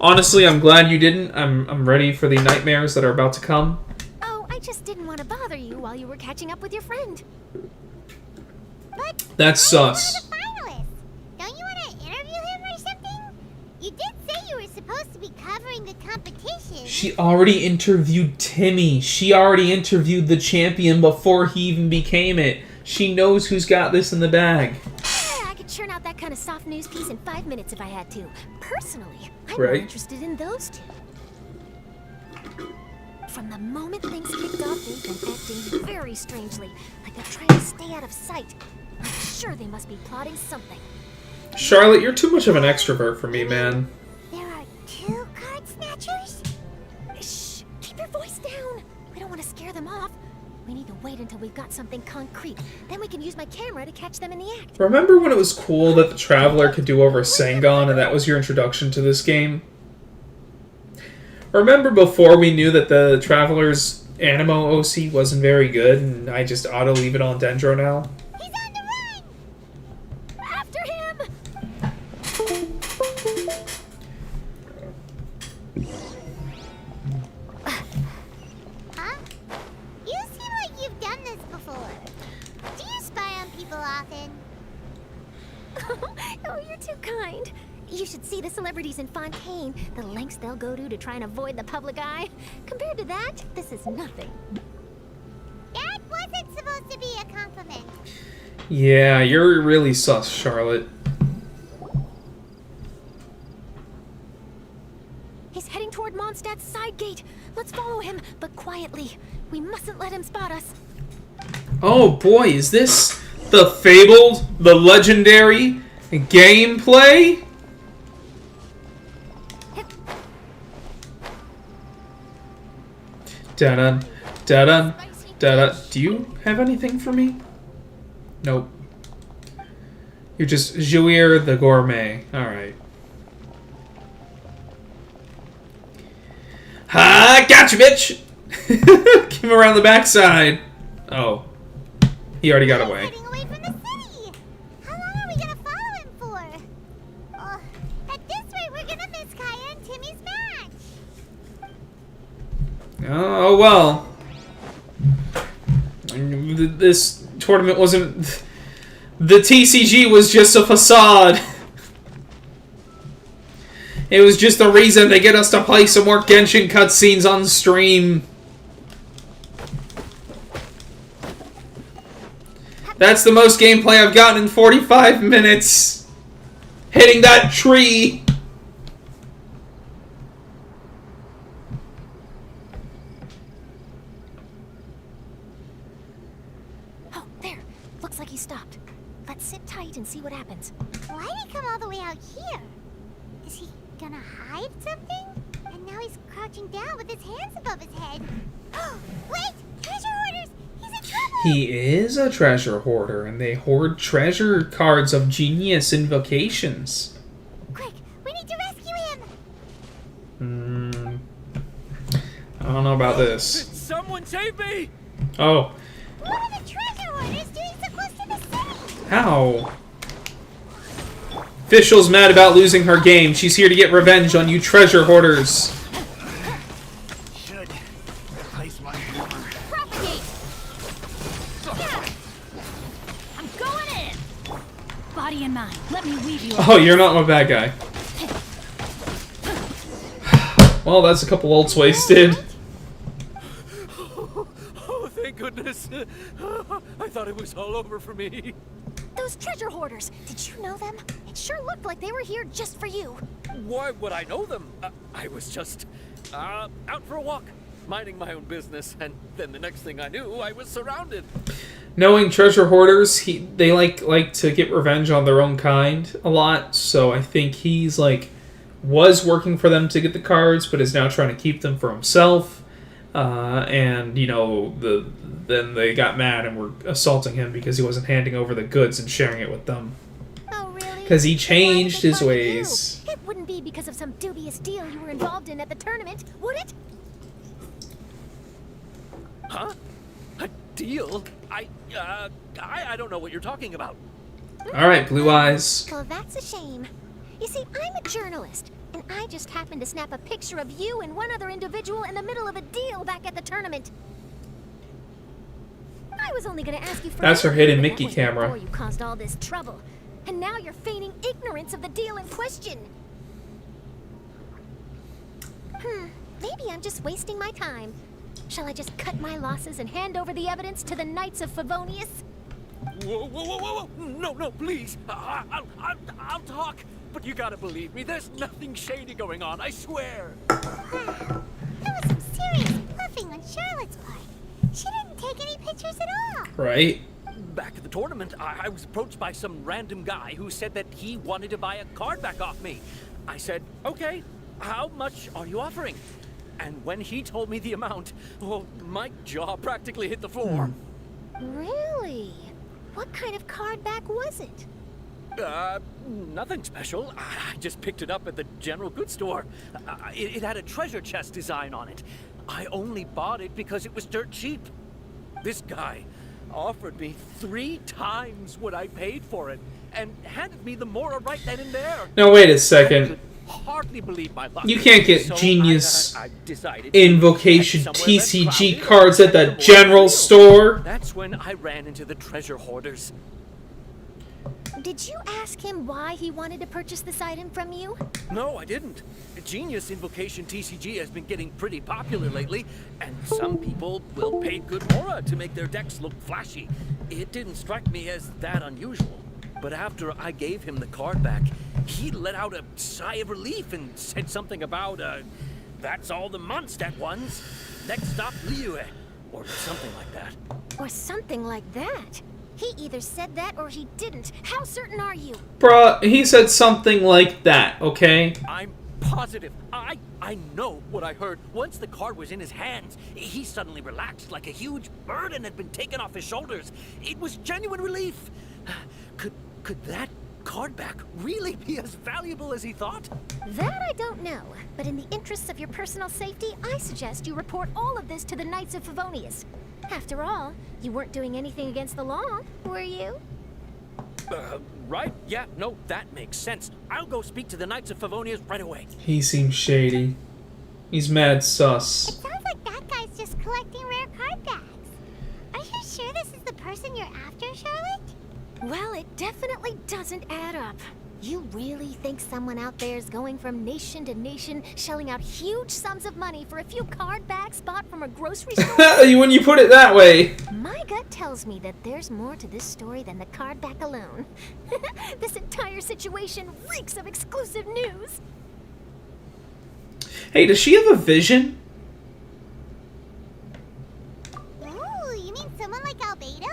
Honestly, I'm glad you didn't. I'm ready for the nightmares that are about to come. Oh, I just didn't want to bother you while you were catching up with your friend. But That's sus. one of the finalists. Don't you want to interview him or something? You did say you were supposed to be covering the competition. She already interviewed Timmy. She already interviewed the champion before he even became it. She knows who's got this in the bag. Yeah, I could churn out that kind of soft news piece in 5 minutes if I had to. Personally, I'm more Right. interested in those two. From the moment things kicked off, they've been acting very strangely, like they're trying to stay out of sight. I'm sure they must be plotting something. Charlotte, you're too much of an extrovert for me, man. There are 2 card snatchers? Shh! Keep your voice down! We don't want to scare them off. We need to wait until we've got something concrete. Then we can use my camera to catch them in the act. Remember when it was cool that the Traveler could do over Sengon and that was your introduction to this game? Remember before we knew that the Traveler's Animo OC wasn't very good, and I just auto leave it on Dendro now? He's on the run! After him! Huh? You seem like you've done this before. Do you spy on people often? Oh, you're too kind. You should see the celebrities in Fontaine, the lengths they'll go to try and avoid the public eye. Compared to that, this is nothing. That wasn't supposed to be a compliment. Yeah, you're really sus, Charlotte. He's heading toward Mondstadt's side gate. Let's follow him, but quietly. We mustn't let him spot us. Oh boy, is this the fabled, the legendary gameplay? Da-dun, da-dun, da-dun. Do you have anything for me? Nope. You're just Jouir the Gourmet. Alright. Ha! Gotcha, bitch! Came around the backside. Oh. He already got away. Heading away from the city. How long are we gonna follow him for? At this rate, we're gonna miss Kaya and Timmy's match. Oh well. This tournament wasn't. The TCG was just a facade. It was just the reason to get us to play some more Genshin cutscenes on stream. That's the most gameplay I've gotten in 45 minutes. Hitting that tree. Oh, there. Looks like he stopped. Let's sit tight and see what happens. Why'd he come all the way out here? Is he gonna hide something? And now he's crouching down with his hands above his head. Wait! Treasure hoarders! He's in trouble! He is a treasure hoarder, and they hoard treasure cards of genius invocations. Quick! We need to rescue him! I don't know about this. Someone save me! Oh. What are the treasure hoarders doing so close to the city? How? Official's mad about losing her game. She's here to get revenge on you treasure hoarders. Should replace my hammer. Propagate! I'm going in! Body and mind, let me weave you. Oh, you're not my bad guy. Well, that's a couple ults wasted. Oh, thank goodness. I thought it was all over for me. Those treasure hoarders, did you know them? It sure looked like they were here just for you. Why would I know them? I was just out for a walk, minding my own business, and then the next thing I knew, I was surrounded. Knowing treasure hoarders, they like to get revenge on their own kind a lot. So I think he's was working for them to get the cards, but is now trying to keep them for himself. And then they got mad and were assaulting him because he wasn't handing over the goods and sharing it with them. Oh, really? Because he changed his Why did they ways. find you? It wouldn't be because of some dubious deal you were involved in at the tournament, would it? Huh? A deal? I don't know what you're talking about. Alright, Blue Eyes. Well, that's a shame. You see, I'm a journalist, and I just happened to snap a picture of you and one other individual in the middle of a deal back at the tournament. I was only going to ask you for That's her hidden Mickey that was camera. before you caused all this trouble, and now you're feigning ignorance of the deal in question. Maybe I'm just wasting my time. Shall I just cut my losses and hand over the evidence to the Knights of Favonius? Whoa. No, please. I'll talk. But you gotta believe me, there's nothing shady going on, I swear. Wow. There was some serious bluffing on Charlotte's part. She didn't take any pictures at all. Right? Back at the tournament, I was approached by some random guy who said that he wanted to buy a card back off me. I said, okay, how much are you offering? And when he told me the amount, well, my jaw practically hit the floor. Really? What kind of card back was it? Nothing special. I just picked it up at the general goods store. It had a treasure chest design on it. I only bought it because it was dirt cheap. This guy offered me 3 times what I paid for it and handed me the Mora right then and there. Now wait a second. Hardly believe my luck. You can't get So Genius I decided Invocation to head somewhere less TCG crowded cards at the and avoid general the store. That's when I ran into the treasure hoarders. Did you ask him why he wanted to purchase this item from you? No, I didn't. Genius Invocation TCG has been getting pretty popular lately, and some people will pay good Mora to make their decks look flashy. It didn't strike me as that unusual. But after I gave him the card back, he let out a sigh of relief and said something about, that's all the Mondstadt ones. Next stop, Liyue, or something like that. Or something like that? He either said that or he didn't. How certain are you? Bruh, he said something like that, okay? I'm positive. I know what I heard. Once the card was in his hands, he suddenly relaxed like a huge burden had been taken off his shoulders. It was genuine relief. Could that card back really be as valuable as he thought? That I don't know. But in the interests of your personal safety, I suggest you report all of this to the Knights of Favonius. After all, you weren't doing anything against the law, were you? Right? Yeah, no, that makes sense. I'll go speak to the Knights of Favonius right away. He seems shady. He's mad It sus. sounds like that guy's just collecting rare card backs. Are you sure this is the person you're after, Charlotte? Well, it definitely doesn't add up. You really think someone out there is going from nation to nation, shelling out huge sums of money for a few card backs bought from a grocery store? When you put it that way. My gut tells me that there's more to this story than the card back alone. This entire situation reeks of exclusive news. Hey, does she have a vision? Ooh, you mean someone like Albedo?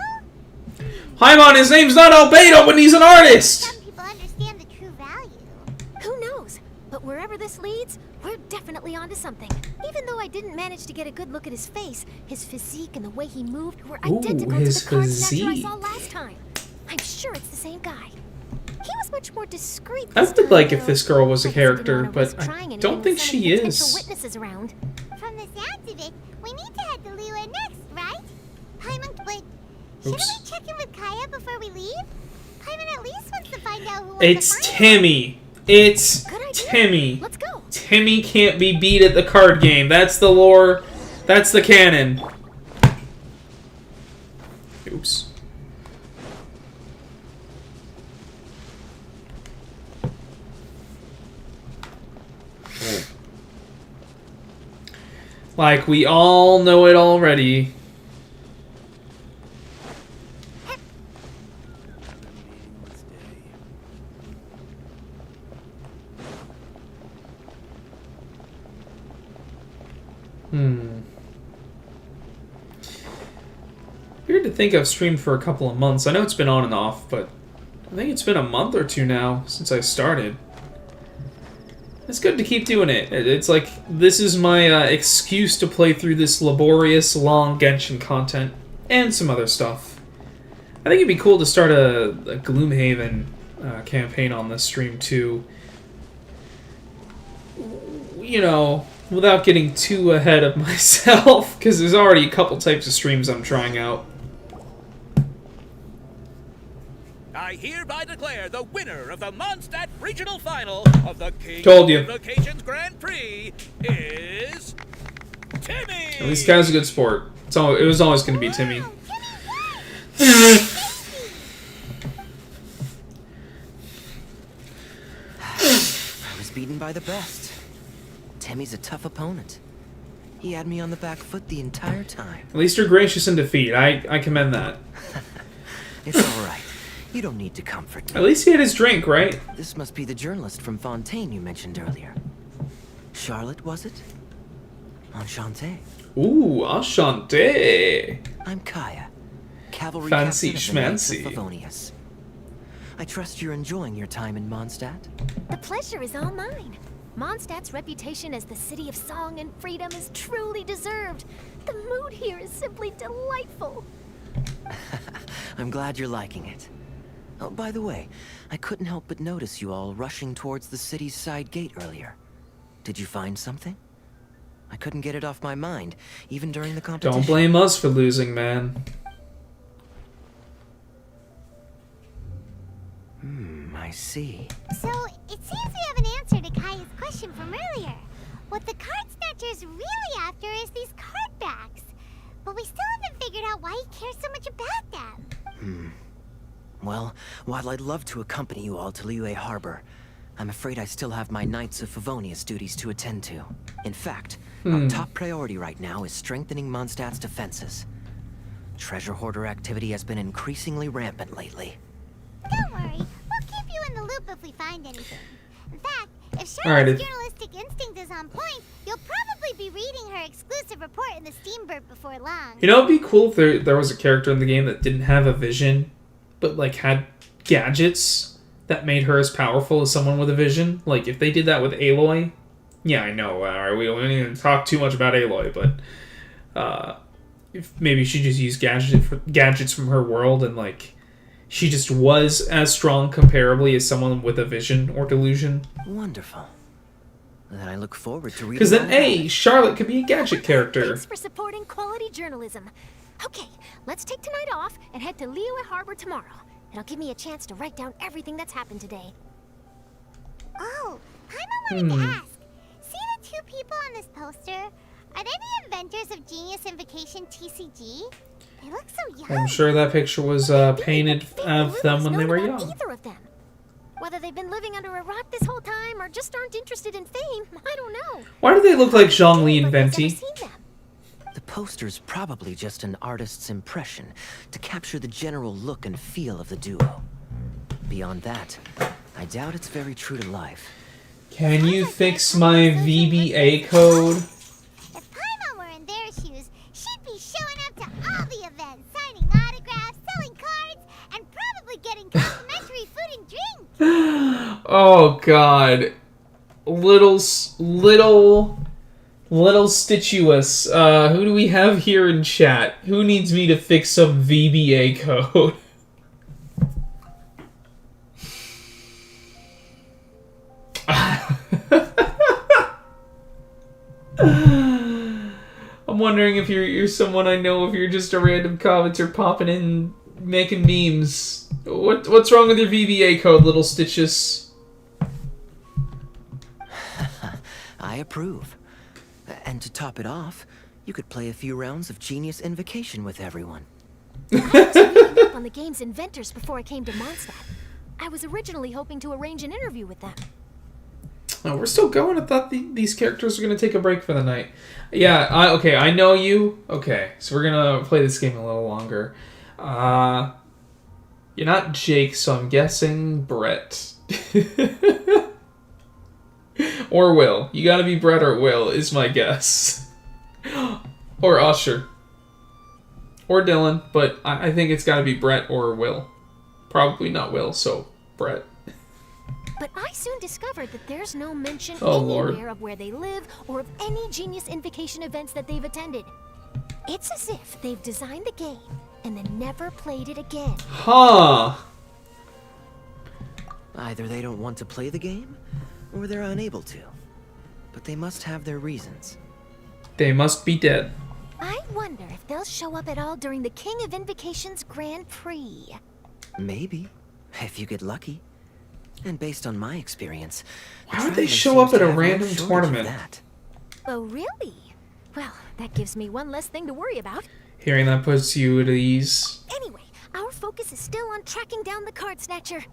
Paimon, his name's not Albedo when he's an artist! Some people understand the true value. Who knows? But wherever this leads, we're definitely onto something. Even though I didn't manage to get a good look at his face, his physique and the way he moved were identical to his the card snatcher I physique. saw last time. I'm sure it's the same guy. He was much more discreet. I this would time, like if though. this girl was a I guess he didn't character, wanna but risk I trying anything don't with think so she many potential is. witnesses around. From the sounds of it, we need to head to Liyue next, right? Paimon, but shouldn't Oops. we check in with Kaya before we leave? Paimon at least wants to find out who won It's the final. Timmy. It's Good idea. Timmy. Let's go. Timmy can't be beat at the card game. That's the lore. That's the canon. Oops. Like, we all know it already. Weird to think I've streamed for a couple of months. I know it's been on and off, but I think it's been a month or two now since I started. It's good to keep doing it. It's like, this is my excuse to play through this laborious, long Genshin content, and some other stuff. I think it'd be cool to start a Gloomhaven campaign on this stream, too. You know, without getting too ahead of myself, because there's already a couple types of streams I'm trying out. I hereby declare the winner of the Mondstadt Regional Final of the King Told you. of Invocations Grand Prix is Timmy! At least guy's a good sport. It was always going to be Timmy. I was beaten by the best. Timmy's a tough opponent. He had me on the back foot the entire time. At least you're gracious in defeat. I commend that. It's all right. You don't need to comfort me. At least he had his drink, right? This must be the journalist from Fontaine you mentioned earlier. Charlotte, was it? Enchanté. Ooh, enchanté. I'm Kaya, cavalry Fancy captain of the Knights of schmancy. Favonius. I trust you're enjoying your time in Mondstadt. The pleasure is all mine. Mondstadt's reputation as the city of song and freedom is truly deserved. The mood here is simply delightful. I'm glad you're liking it. Oh, by the way, I couldn't help but notice you all rushing towards the city's side gate earlier. Did you find something? I couldn't get it off my mind, even during the competition. Don't blame us for losing, man. I see. So, it seems we have an answer to Kaya's question from earlier. What the card snatcher's really after is these card backs. But we still haven't figured out why he cares so much about them. Well, while I'd love to accompany you all to Liyue Harbor, I'm afraid I still have my Knights of Favonius duties to attend to. In fact, our top priority right now is strengthening Mondstadt's defenses. Treasure hoarder activity has been increasingly rampant lately. Don't worry, we'll keep you in the loop if we find anything. In fact, if Charlotte's journalistic instinct is on point, you'll probably be reading her exclusive report in the Steambird before long. You know, it'd be cool if there was a character in the game that didn't have a vision, but like had gadgets that made her as powerful as someone with a vision. Like if they did that with Aloy. Yeah, I know. We don't even talk too much about Aloy, but if maybe she just used gadgets from her world, and like she just was as strong comparably as someone with a vision or delusion. Wonderful. Then I look forward to reading. Because then, Charlotte could be a gadget character. Thanks for supporting quality journalism. Okay, let's take tonight off and head to Liyue Harbor tomorrow. It'll give me a chance to write down everything that's happened today. Oh, Paimon wanted to ask. See the two people on this poster? Are they the inventors of Genius Invocation TCG? They look so young. I'm sure that picture was painted of them when they were young. Either of them. Whether they've been living under a rock this whole time or just aren't interested in fame, I don't know. Why do they look like Zhong-Li and Venti? The poster's probably just an artist's impression to capture the general look and feel of the duo. Beyond that, I doubt it's very true to life. Can you fix my VBA code? If Paimon were in their shoes, she'd be showing up to all the events, signing autographs, selling cards, and probably getting complimentary food and drink. Oh god. Little Stituous. Who do we have here in chat? Who needs me to fix some VBA code? I'm wondering if you're someone I know, if you're just a random commenter popping in, making memes. What's wrong with your VBA code, Little Stitches? I approve. And to top it off, you could play a few rounds of Genius Invocation with everyone. I was reading up on the game's inventors before I came to Mondstadt. I was originally hoping to arrange an interview with them. Oh, we're still going? I thought these characters were going to take a break for the night. Yeah, I know you. Okay, so we're going to play this game a little longer. You're not Jake, so I'm guessing Brett. Or Will. You gotta be Brett or Will, is my guess. Or Usher. Or Dylan, but I think it's gotta be Brett or Will. Probably not Will, so Brett. But I soon discovered that there's no mention Lord. of where they live or of any Genius Invocation events that they've attended. It's as if they've designed the game and then never played it again. Huh. Either they don't want to play the game, or they're unable to. But they must have their reasons. They must be dead. I wonder if they'll show up at all during the King of Invocation's Grand Prix. Maybe, if you get lucky. And based on my experience, why would they show up at a random tournament? Oh, really? Well, that gives me one less thing to worry about. Hearing that puts you at ease. Anyway, our focus is still on tracking down the card snatcher.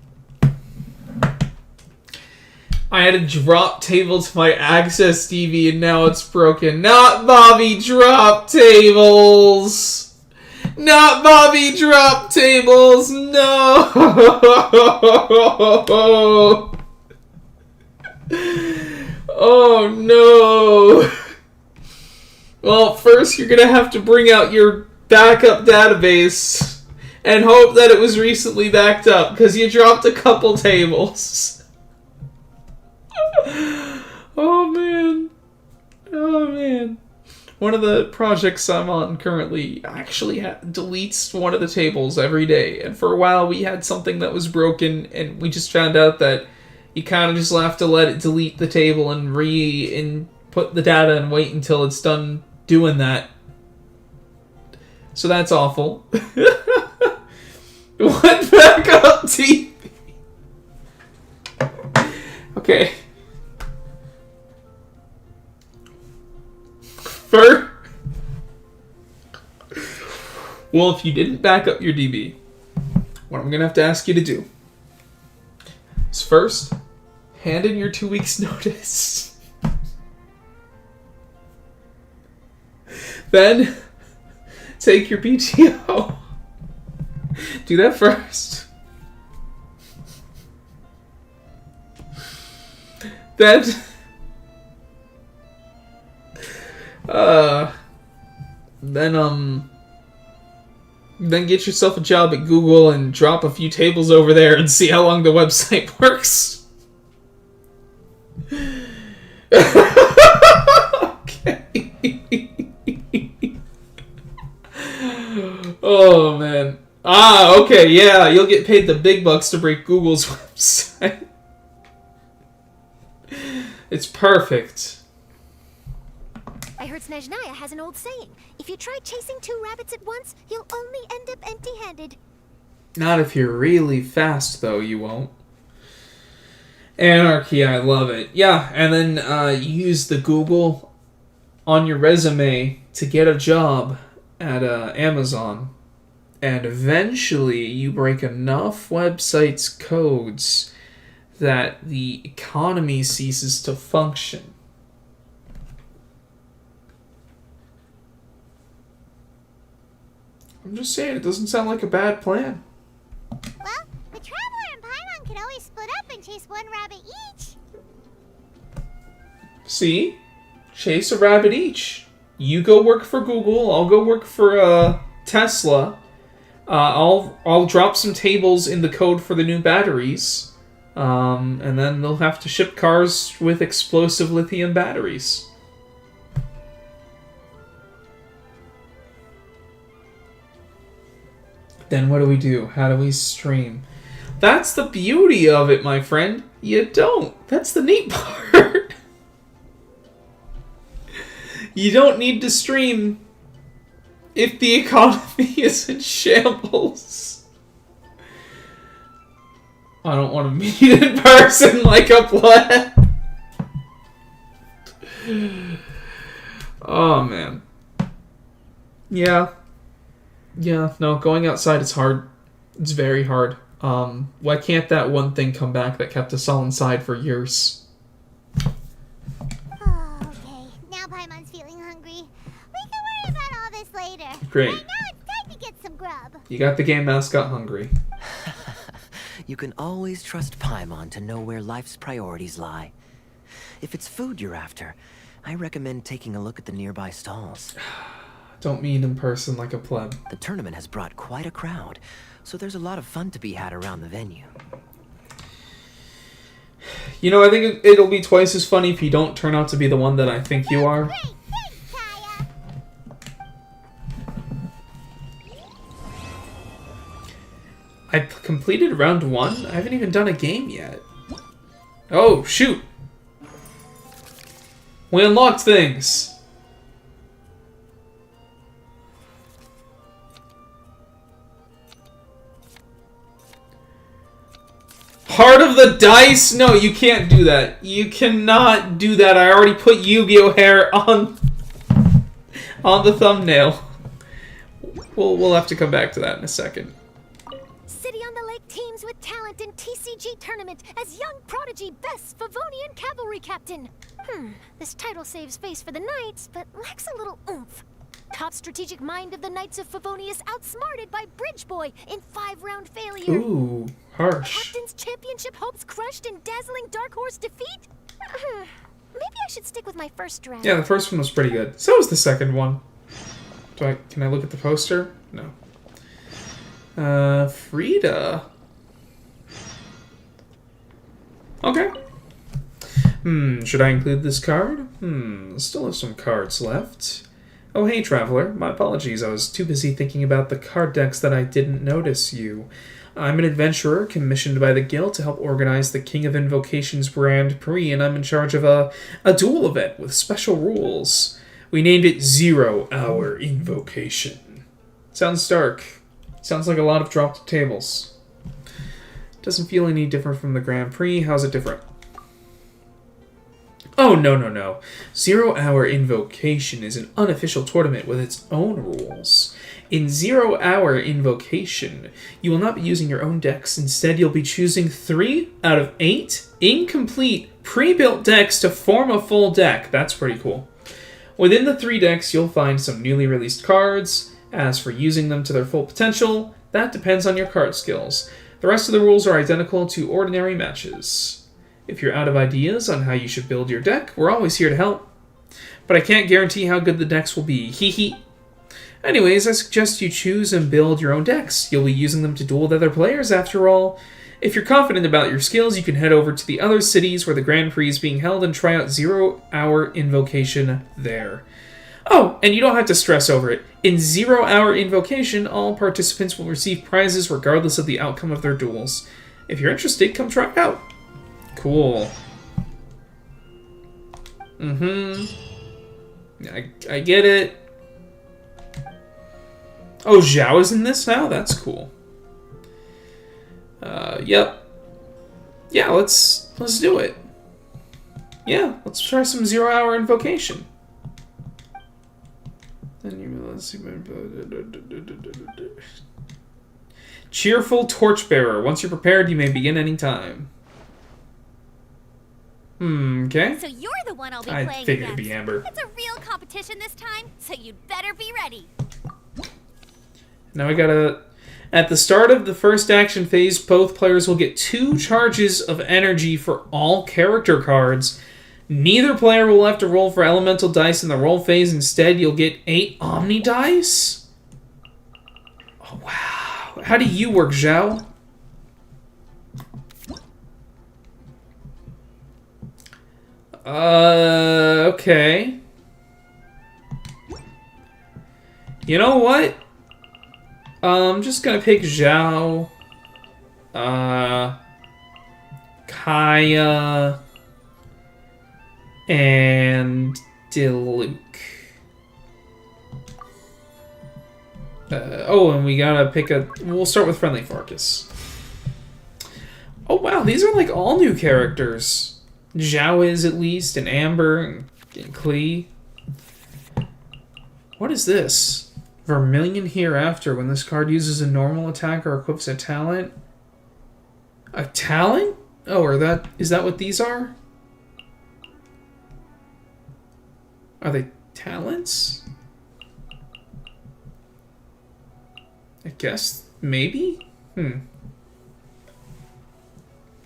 I had to drop table to my Access TV and now it's broken. Not Bobby drop tables! Not Bobby drop tables! No! Oh no! Well, first you're gonna have to bring out your backup database and hope that it was recently backed up, because you dropped a couple tables. Oh man. Oh man. one of the projects I'm on currently actually deletes one of the tables every day. And for a while we had something that was broken, and we just found out that you kind of just have to let it delete the table and re-input the data and wait until it's done doing that. So that's awful. What backup TV? Okay. Well, if you didn't back up your DB, what I'm going to have to ask you to do is first, hand in your 2 weeks notice. Then, take your PTO. Do that first. Then, then get yourself a job at Google and drop a few tables over there and see how long the website works. Okay. Oh, man. Ah, okay, yeah, you'll get paid the big bucks to break Google's website. It's perfect. I heard Snezhnaya has an old saying. If you try chasing 2 rabbits at once, you'll only end up empty-handed. Not if you're really fast, though, you won't. Anarchy, I love it. Yeah, and then use the Google on your resume to get a job at Amazon. And eventually you break enough websites' codes that the economy ceases to function. I'm just saying, it doesn't sound like a bad plan. Well, the Traveler and Paimon can always split up and chase 1 rabbit each. See? Chase a rabbit each. You go work for Google, I'll go work for Tesla. I'll drop some tables in the code for the new batteries. And then they'll have to ship cars with explosive lithium batteries. Then what do? How do we stream? That's the beauty of it, my friend. You don't. That's the neat part. You don't need to stream if the economy is in shambles. I don't want to meet in person like a pleb. Oh, man. Yeah. Yeah, no, going outside is hard. It's very hard. Why can't that one thing come back that kept us all inside for years? Oh, okay. Now Paimon's feeling hungry. We can worry about all this later. Great. Right now it's time to get some grub. You got the game mascot hungry. You can always trust Paimon to know where life's priorities lie. If it's food you're after, I recommend taking a look at the nearby stalls. Don't meet in person like a pleb. The tournament has brought quite a crowd, so there's a lot of fun to be had around the venue. You know, I think it'll be twice as funny if you don't turn out to be the one that I think you are. Great, thanks, Kaya. I've completed round 1. I haven't even done a game yet. Oh, shoot. We unlocked things. Heart of the dice? No, you can't do that. You cannot do that. I already put Yu-Gi-Oh! Hair on the thumbnail. We'll have to come back to that in a second. City on the Lake teams with talent in TCG tournament as young prodigy best Favonian cavalry captain. This title saves face for the Knights, but lacks a little oomph. Top strategic mind of the Knights of Favonius outsmarted by Bridge Boy in 5-round failure. Ooh, harsh. Captain's championship hopes crushed in dazzling Dark Horse defeat? Maybe I should stick with my first draft. Yeah, the first one was pretty good. So was the second one. Can I look at the poster? No. Frida. Okay. Should I include this card? Still have some cards left. Oh, hey, Traveler. My apologies. I was too busy thinking about the card decks that I didn't notice you. I'm an adventurer commissioned by the guild to help organize the King of Invocations Grand Prix, and I'm in charge of a duel event with special rules. We named it 0 Hour Invocation. Sounds dark. Sounds like a lot of dropped tables. Doesn't feel any different from the Grand Prix. How's it different? Oh, no. 0 Hour Invocation is an unofficial tournament with its own rules. In 0 Hour Invocation, you will not be using your own decks. Instead, you'll be choosing 3 out of 8 incomplete, pre-built decks to form a full deck. That's pretty cool. Within the 3 decks, you'll find some newly released cards. As for using them to their full potential, that depends on your card skills. The rest of the rules are identical to ordinary matches. If you're out of ideas on how you should build your deck, we're always here to help. But I can't guarantee how good the decks will be. Hee hee. Anyways, I suggest you choose and build your own decks. You'll be using them to duel with other players after all. If you're confident about your skills, you can head over to the other cities where the Grand Prix is being held and try out 0 Hour Invocation there. Oh, and you don't have to stress over it. In 0 Hour Invocation, all participants will receive prizes regardless of the outcome of their duels. If you're interested, come try it out. Cool. I get it. Oh, Zhao is in this now? That's cool. Yep. Yeah, let's do it. Yeah, let's try some 0 Hour Invocation. Cheerful Torchbearer. Once you're prepared, you may begin any time. Okay. So you're the one I'll be playing against. I figured it'd be Amber. It's a real competition this time, so you'd better be ready. Now we gotta... At the start of the first action phase, both players will get 2 charges of energy for all character cards. Neither player will have to roll for elemental dice in the roll phase. Instead, you'll get 8 Omni dice? Oh, wow. How do you work, Zhao? Okay. You know what? I'm just gonna pick Zhao, Kaya, and Diluc. Oh, and we gotta pick a... We'll start with Friendly Farkas. Oh, wow, these are like all new characters. Zhao is, at least, and Amber, and Klee. What is this? Vermilion Hereafter. When this card uses a normal attack or equips a talent. A talent? Oh, is that what these are? Are they talents? I guess, maybe?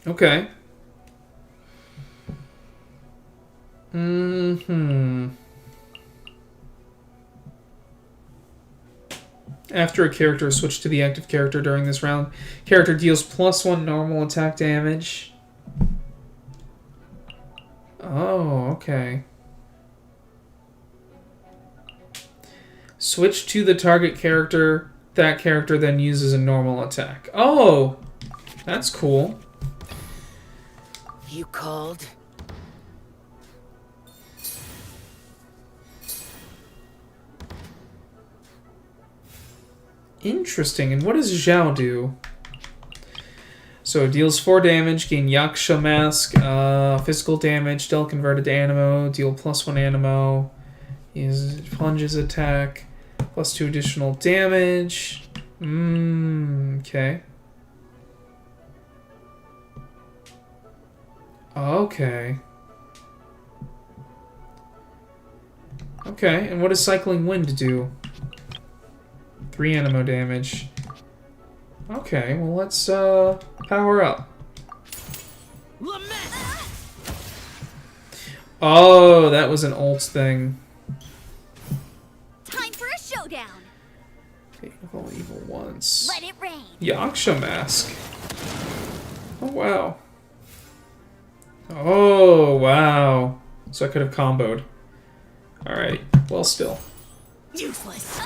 Okay. After a character is switched to the active character during this round, character deals +1 normal attack damage. Oh, okay. Switch to the target character. That character then uses a normal attack. Oh, that's cool. You called? Interesting. And what does Zhao do? So it deals 4 damage, gain Yaksha Mask, physical damage, Del converted to Animo, deal +1 Animo. He uses plunges attack, +2 additional damage. Okay. Okay. Okay, and what does Cycling Wind do? 3 Animo damage. Okay, well let's power up. Oh, that was an ult thing. Time for a showdown. Evil, evil once. Let it rain. Yaksha Mask. Oh wow. Oh wow. So I could have comboed. Alright, well still. Useless.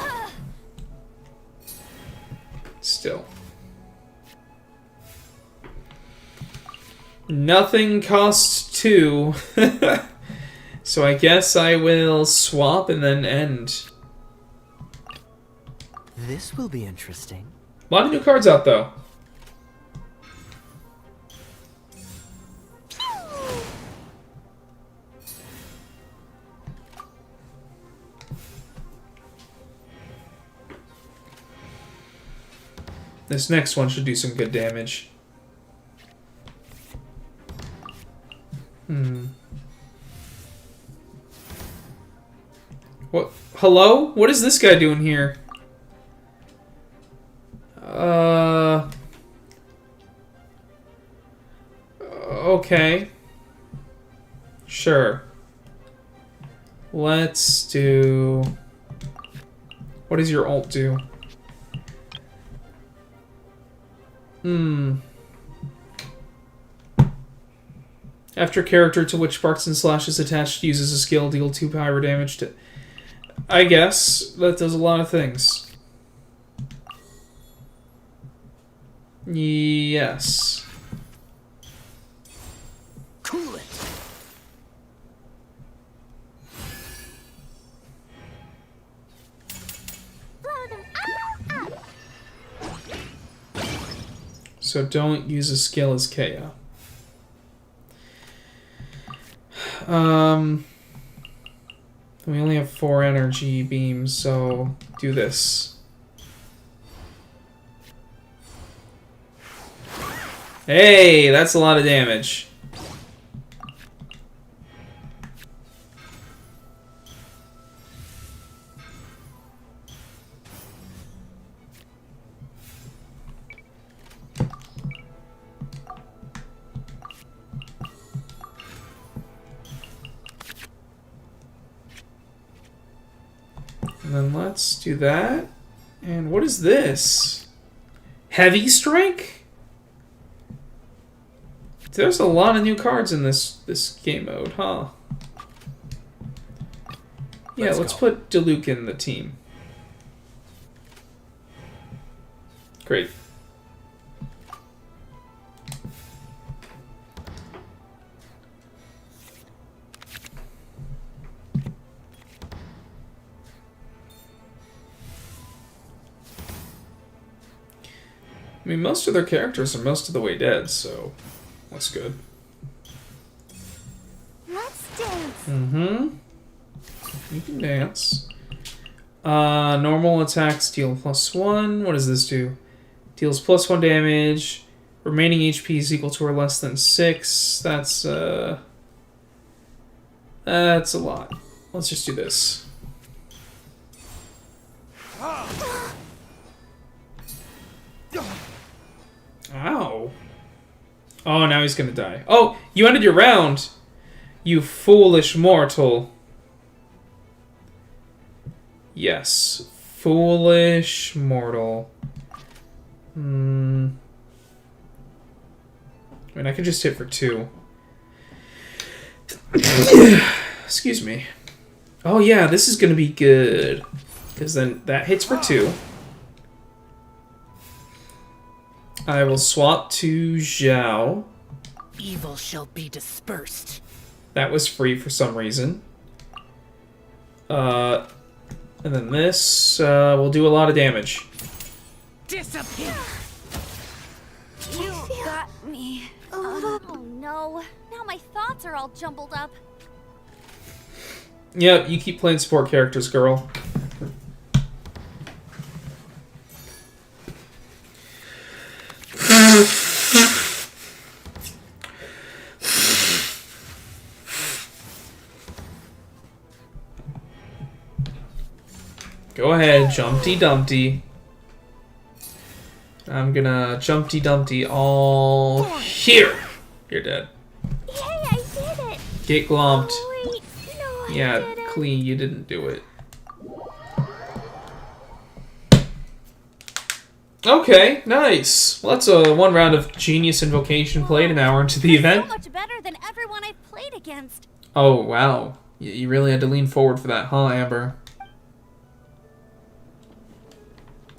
Still. Nothing costs 2. So I guess I will swap and then end. This will be interesting. A lot of new cards out, though. This next one should do some good damage. What? Hello? What is this guy doing here? Okay. Sure. Let's do... What does your ult do? After character to which sparks and slash is attached uses a skill, deal 2 power damage to... I guess that does a lot of things. Yes. Cool it. So don't use a skill as KO. We only have 4 energy beams, so do this. Hey, that's a lot of damage. And then let's do that. And what is this? Heavy Strike? There's a lot of new cards in this game mode, huh? Yeah, let's put Diluc in the team. Great. I mean, most of their characters are most of the way dead, so that's good. Let's dance. Mm-hmm. You can dance. Normal attacks deal +1. What does this do? Deals +1 damage. Remaining HP is equal to or less than 6. That's a lot. Let's just do this. Ow. Oh, now he's gonna die. Oh, you ended your round! You foolish mortal. Yes. Foolish mortal. I mean, I could just hit for 2. Excuse me. Oh, yeah, this is gonna be good. Because then that hits for 2. I will swap to Zhao. Evil shall be dispersed. That was free for some reason. And then this will do a lot of damage. Disappear. You got me. Oh no. Now my thoughts are all jumbled up. Yep, you keep playing support characters, girl. Go ahead, Jumpty Dumpty. I'm gonna Jumpty Dumpty all here. You're dead. Yay, I did it! Get glomped. Oh, wait. No, I Yeah, didn't. clean, you didn't do it. Okay, nice. Well, that's one round of Genius Invocation played, an hour into the event. So much better than everyone I've played against. Oh, wow. You really had to lean forward for that, huh, Amber?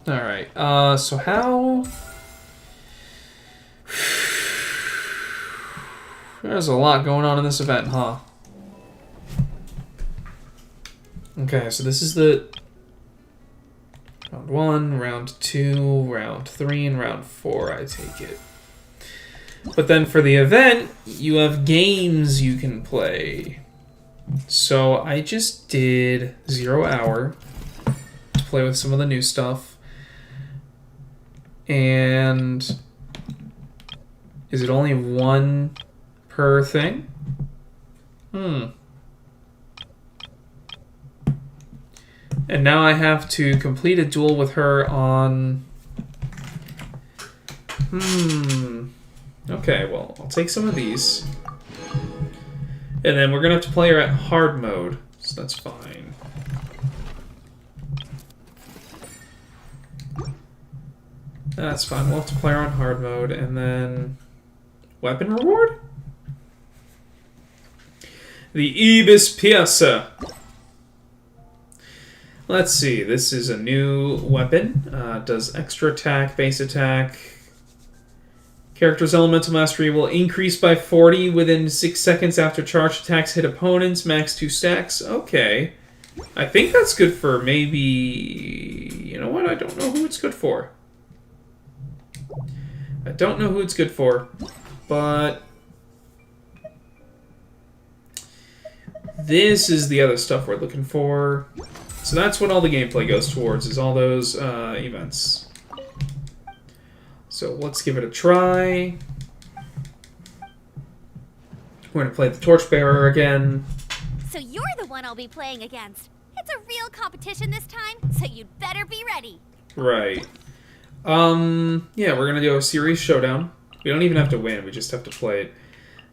Alright, so how... There's a lot going on in this event, huh? Okay, so this is the... Round 1, Round 2, Round 3, and Round 4, I take it. But then for the event, you have games you can play. So I just did 0 hour to play with some of the new stuff. And is it only 1 per thing? And now I have to complete a duel with her on... Okay, well, I'll take some of these. And then we're going to have to play her at hard mode, so that's fine. That's fine, we'll have to play her on hard mode, and then... Weapon reward? The Ibis Piazza. Let's see, this is a new weapon. Does extra attack, base attack. Character's elemental mastery will increase by 40 within 6 seconds after charge attacks hit opponents. Max 2 stacks. Okay. I think that's good for maybe... You know what? I don't know who it's good for. I don't know who it's good for. But... this is the other stuff we're looking for. So that's what all the gameplay goes towards, is all those events. So let's give it a try. We're going to play the Torchbearer again. So you're the one I'll be playing against. It's a real competition this time, so you'd better be ready. Right. Yeah, we're going to do a series showdown. We don't even have to win, we just have to play it.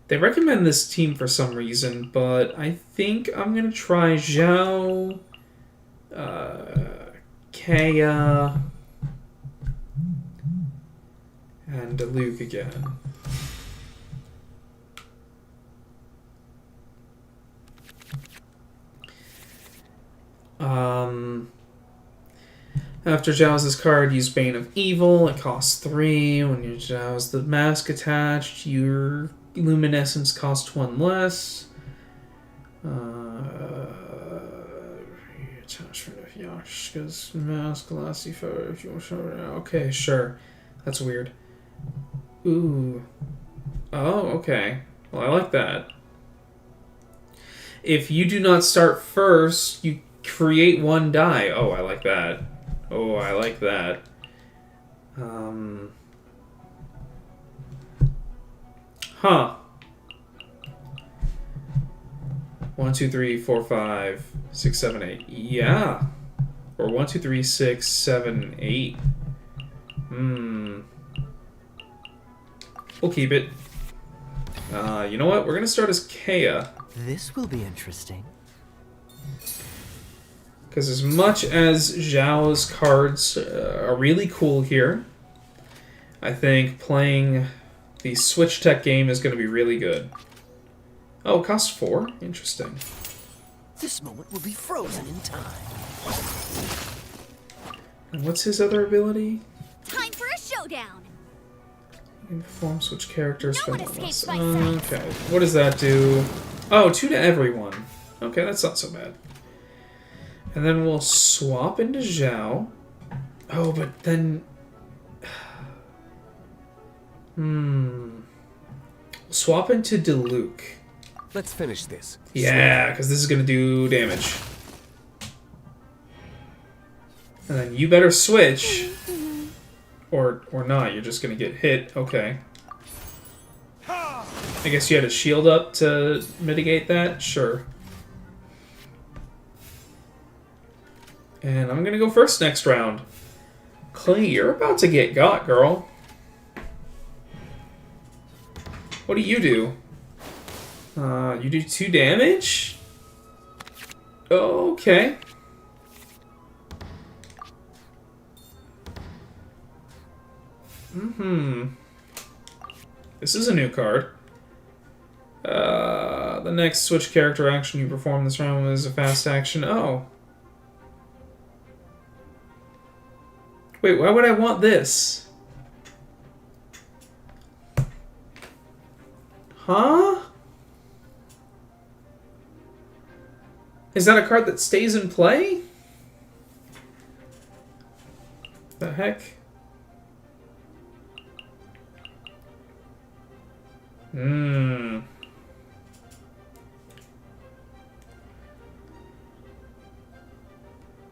They recommend this team for some reason, but I think I'm going to try Zhao... Kaya, and Luke again. After Zhao's this card, use Bane of Evil. It costs 3. When you Zhao's the mask attached, your luminescence costs 1 less. Okay, sure. That's weird. Ooh. Oh, okay. Well, I like that. If you do not start first, you create 1 die. Oh, I like that. Oh, I like that. Huh. 1, 2, 3, 4, 5, 6, 7, 8. Yeah. Or 1, 2, 3, 6, 7, 8. We'll keep it. You know what? We're gonna start as Kaya. This will be interesting. Because as much as Zhao's cards are really cool here, I think playing the Switch Tech game is going to be really good. Oh, it costs 4? Interesting. This moment will be frozen in time. And what's his other ability? Time for a showdown. You can perform switch characters. No one escapes my sight. Okay, what does that do? Oh, 2 to everyone. Okay, that's not so bad. And then we'll swap into Zhao. Oh, but then... Swap into Diluc. Let's finish this. Yeah, because this is going to do damage. And then you better switch. Or not, you're just going to get hit. Okay. I guess you had a shield up to mitigate that? Sure. And I'm going to go first next round. Clay, you're about to get got, girl. What do? You do 2 damage? Okay. This is a new card. The next switch character action you perform this round is a fast action. Oh. Wait, why would I want this? Huh? Is that a card that stays in play? The heck? Hmm.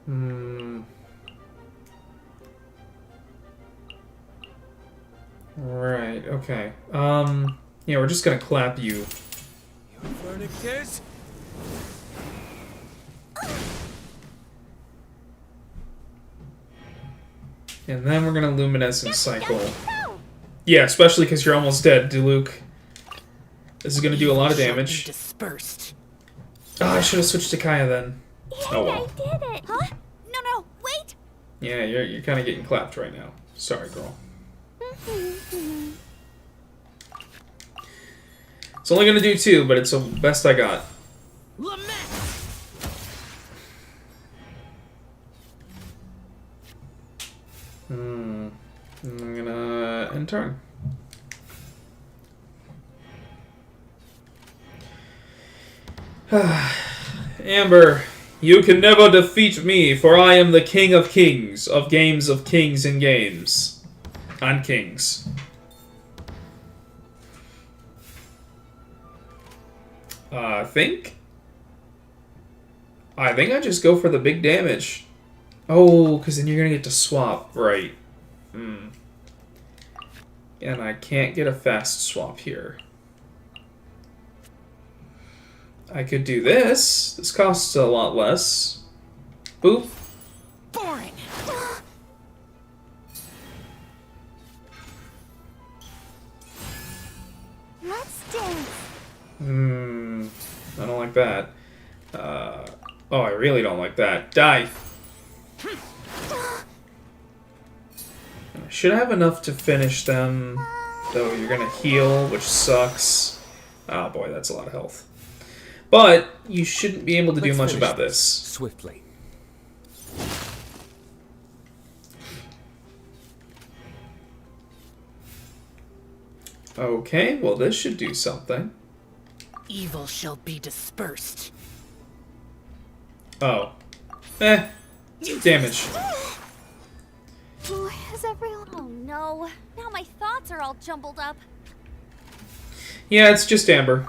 Hmm. Right, okay. Yeah, we're just gonna clap you. Your verdict is? And then we're gonna Luminescence Cycle. Yeah, especially because you're almost dead, Diluc. This is gonna do a lot of damage. Dispersed. Oh, I should have switched to Kaya then. Oh well. I did it! Huh? No, wait! Yeah, you're kind of getting clapped right now. Sorry, girl. It's only gonna do 2, but it's the best I got. I'm gonna end turn. Amber, you can never defeat me, for I am the king of kings, of games and games. And kings. I think I just go for the big damage. Oh, because then you're going to get to swap. Right. And I can't get a fast swap here. I could do this. This costs a lot less. Boop. Boring. Let's dance. I don't like that. Oh, I really don't like that. Die. I should have enough to finish them, though you're gonna heal, which sucks. Oh boy, that's a lot of health. But you shouldn't be able to do much about this. Swiftly. Okay, well this should do something. Evil shall be dispersed. Oh. Damage. Is everyone? Oh no! Now my thoughts are all jumbled up. Yeah, it's just Amber.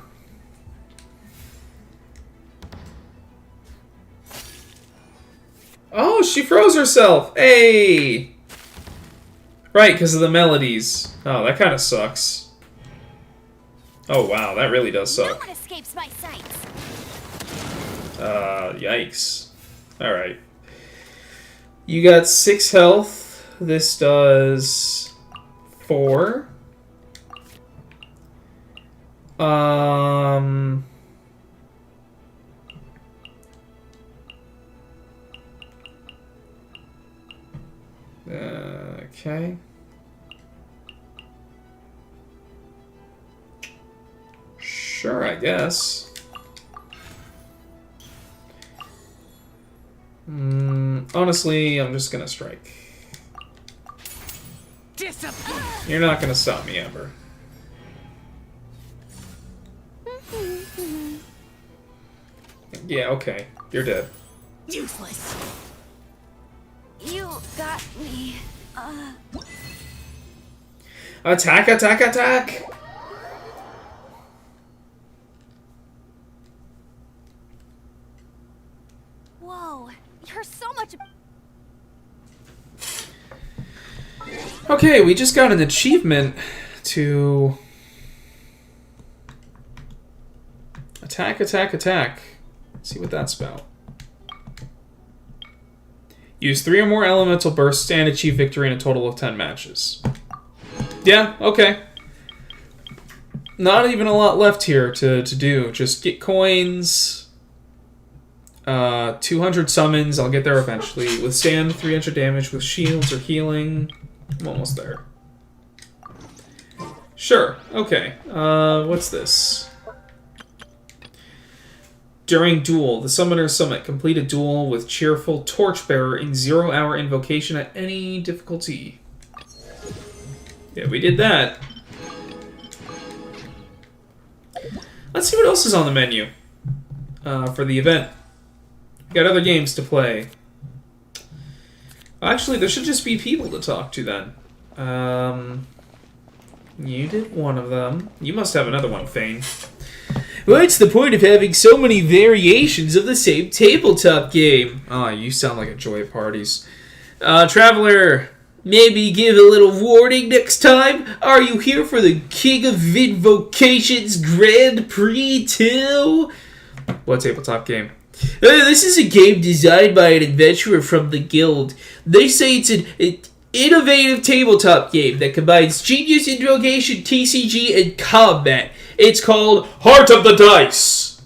Oh, she froze herself! Hey! Right, because of the melodies. Oh, that kind of sucks. Oh wow, that really does suck. No one escapes my sight. Yikes. Alright. You got 6 health. This does 4. Okay. Sure, I guess. Honestly, I'm just gonna strike. You're not gonna stop me, Amber. Yeah, okay. You're dead. Useless. You got me. Attack, attack, attack! Whoa, you're so much. Okay, we just got an achievement to attack, attack, attack. Let's see what that's about. Use 3 or more elemental bursts and achieve victory in a total of 10 matches. Yeah, okay. Not even a lot left here to do. Just get coins. 200 summons. I'll get there eventually. Withstand 300 damage with shields or healing. I'm almost there. Sure. Okay. What's this? During Duel, the Summoner's Summit, complete a duel with cheerful Torchbearer in 0-hour invocation at any difficulty. Yeah, we did that. Let's see what else is on the menu for the event. We got other games to play. Actually, there should just be people to talk to then. You did one of them. You must have another one, Fane. What's the point of having so many variations of the same tabletop game? Oh, you sound like a joy at parties. Traveler, maybe give a little warning next time? Are you here for the King of Invocations Grand Prix 2? What tabletop game? This is a game designed by an adventurer from the guild. They say it's an innovative tabletop game that combines genius invocation, TCG, and combat. It's called Heart of the Dice.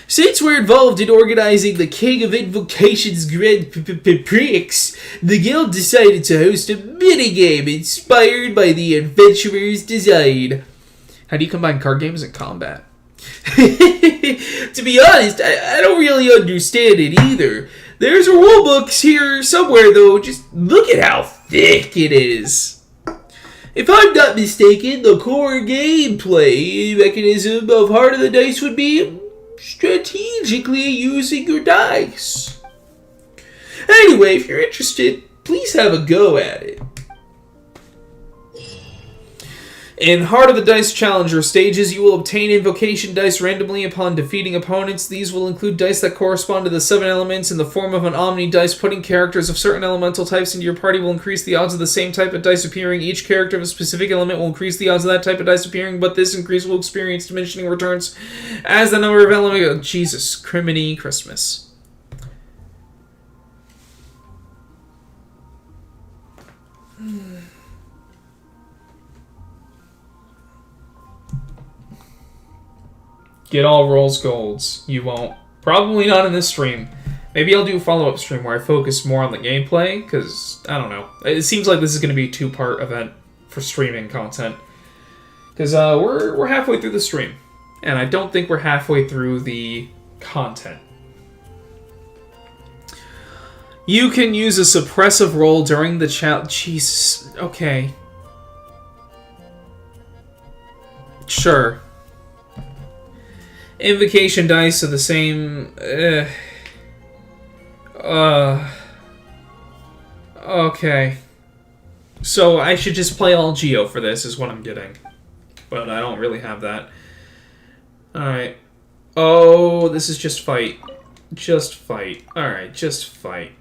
Since we're involved in organizing the King of Invocations Grand Prix, the guild decided to host a minigame inspired by the adventurer's design. How do you combine card games and combat? To be honest, I don't really understand it either. There's a rulebook here somewhere, though. Just look at how thick it is. If I'm not mistaken, the core gameplay mechanism of Heart of the Dice would be strategically using your dice. Anyway, if you're interested, please have a go at it. In Heart of the Dice Challenger stages, you will obtain invocation dice randomly upon defeating opponents. These will include dice that correspond to the 7 elements in the form of an Omni dice. Putting characters of certain elemental types into your party will increase the odds of the same type of dice appearing. Each character of a specific element will increase the odds of that type of dice appearing, but this increase will experience diminishing returns as the number of elements... Oh, Jesus, criminy Christmas. Get all rolls golds. You won't. Probably not in this stream. Maybe I'll do a follow-up stream where I focus more on the gameplay, because, I don't know. It seems like this is going to be a 2-part event for streaming content. Because we're halfway through the stream, and I don't think we're halfway through the content. You can use a suppressive roll during the challenge. Jesus. Okay. Sure. Invocation dice are the same... Okay. So I should just play all Geo for this, is what I'm getting. But I don't really have that. Alright. Oh, this is just fight. Just fight. Alright, just fight.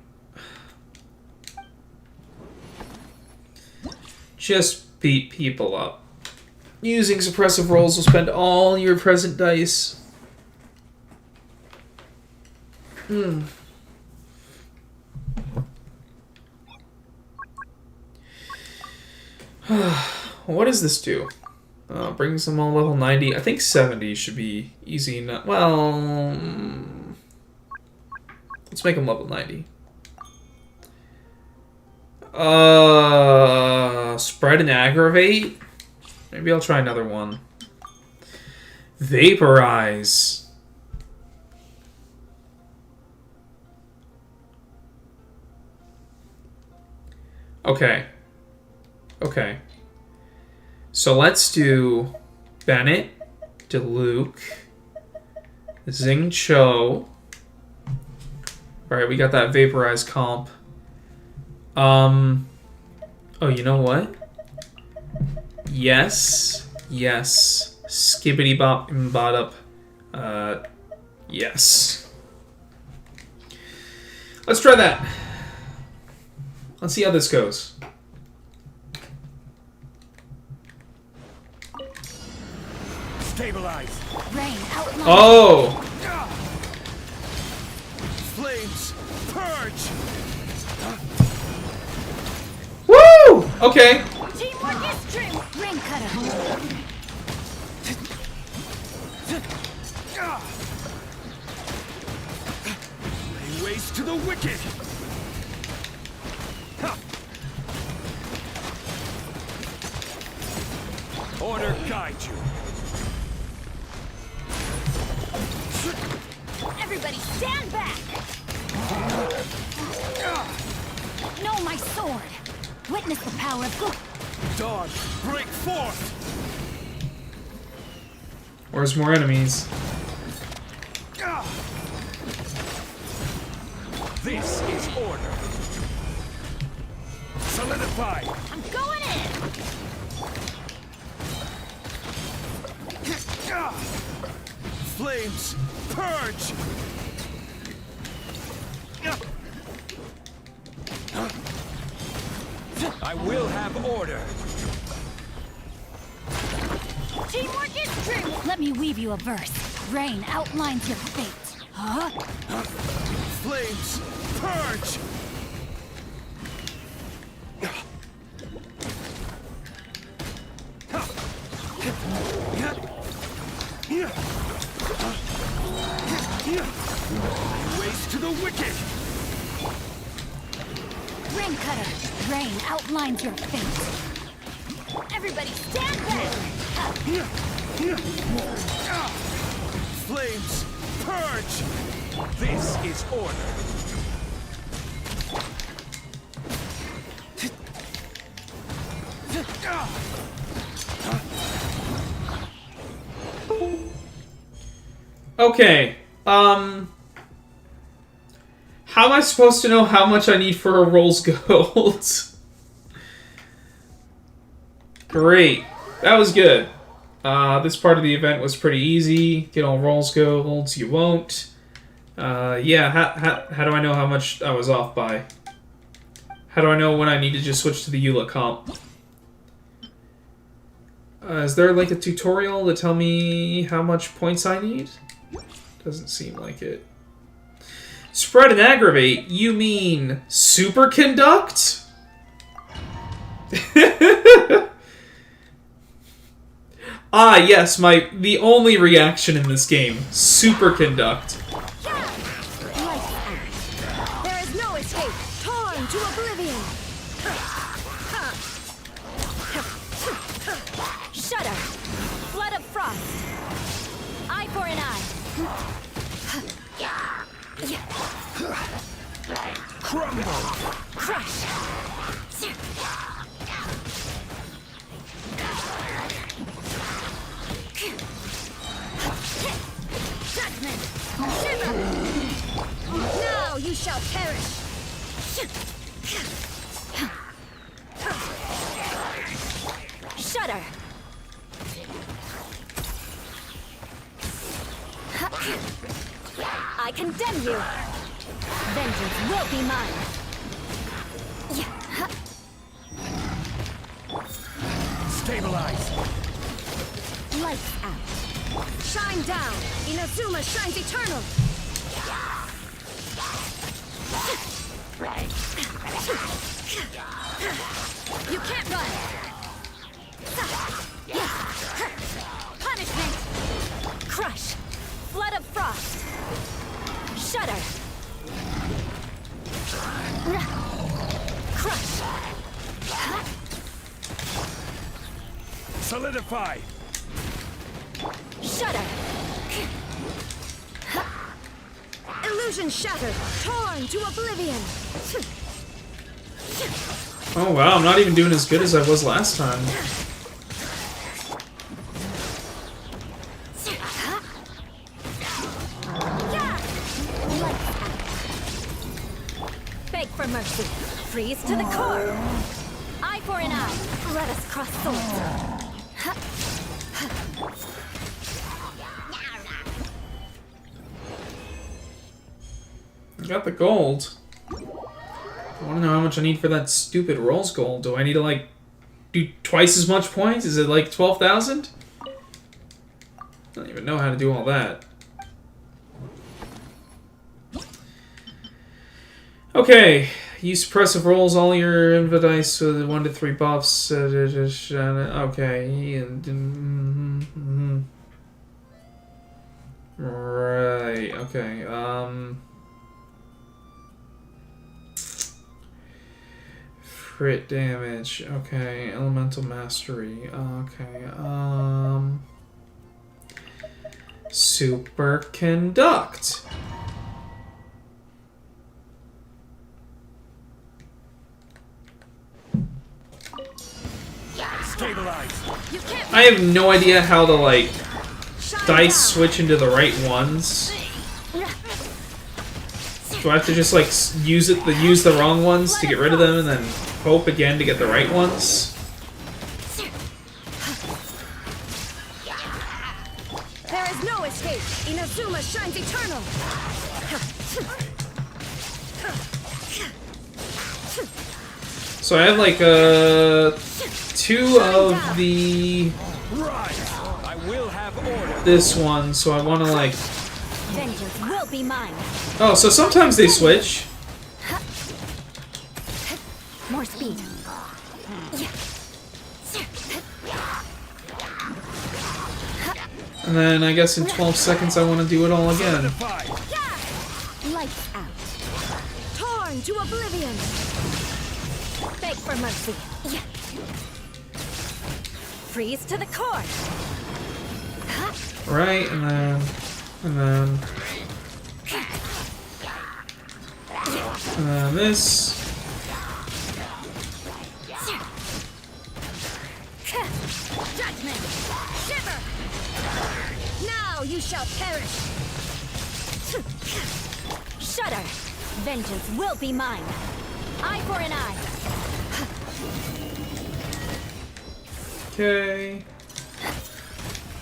Just beat people up. Using suppressive rolls will spend all your present dice. What does this do? Brings them all level 90. I think 70 should be easy enough. Well, let's make them level 90. Spread and aggravate? Maybe I'll try another one. Vaporize. Okay. Okay. So let's do Bennett, DeLuke, Xingqiu. Alright, we got that vaporized comp. Oh, you know what? Yes. Yes. Skibbity bop and bot up. Yes. Let's try that. Let's see how this goes. Stabilize. Rain, outline. Oh! Flames, purge. Woo! Okay. Teamwork is true. Rain cutter. Lay waste to the wicked. Order guide you. Everybody stand back! No, my sword! Witness the power of good. Dawn, break forth! Where's more enemies? This is order. Solidify! I'm going in! Flames, purge! I will have order. Teamwork is true! Let me weave you a verse. Rain outlines your fate. Huh? Flames, purge! Waste to the wicked! Ring cutter. Rain outlines your fate. Everybody stand back! Flames, purge! This is order. Okay, how am I supposed to know how much I need for a Rolls Gold? Great. That was good. This part of the event was pretty easy. Get all Rolls Golds, you won't. Yeah, how do I know how much I was off by? How do I know when I need to just switch to the EULA comp? Is there like a tutorial to tell me how much points I need? Doesn't seem like it. Spread and aggravate? You mean superconduct? Ah, yes, the only reaction in this game. Superconduct. There is no escape. Torn to oblivion. Shudder. Flood of frost. Eye for an eye. Crumble! Crush. Judgment. Shiver. Now you shall perish. Shudder. I condemn you. Vengeance will be mine. Stabilize! Lights out. Shine down. Inazuma shines eternal. You can't run. Punishment. Crush. Flood of frost. Shudder. Crush. Solidify! Shudder. Illusion shattered. Torn to oblivion. Oh wow, I'm not even doing as good as I was last time. Beg for mercy. Freeze to the core. Eye for an eye. Let us cross swords. I got the gold. I want to know how much I need for that stupid Rolls Gold. Do I need to, like, do twice as much points? Is it, like, 12,000? I don't even know how to do all that. Okay. Use suppressive rolls, all your inva dice with 1 to 3 buffs. Okay. Right. Okay. Crit damage. Okay. Elemental mastery. Okay. Superconduct. I have no idea how to, like, dice switch into the right ones. Do I have to just, like, use the wrong ones to get rid of them and then hope again to get the right ones? There is no escape. Inazuma shines eternal. So I have like 2 of the this one, so I want to like. Vengeance will be mine. Oh, so sometimes they switch. More speed. And then I guess in 12 seconds I want to do it all again. Lights out. Torn to oblivion. Beg for mercy. Freeze to the core. Right, and then this. Judgment. Shiver. Now you shall perish. Shudder. Vengeance will be mine. Eye for an eye. Okay.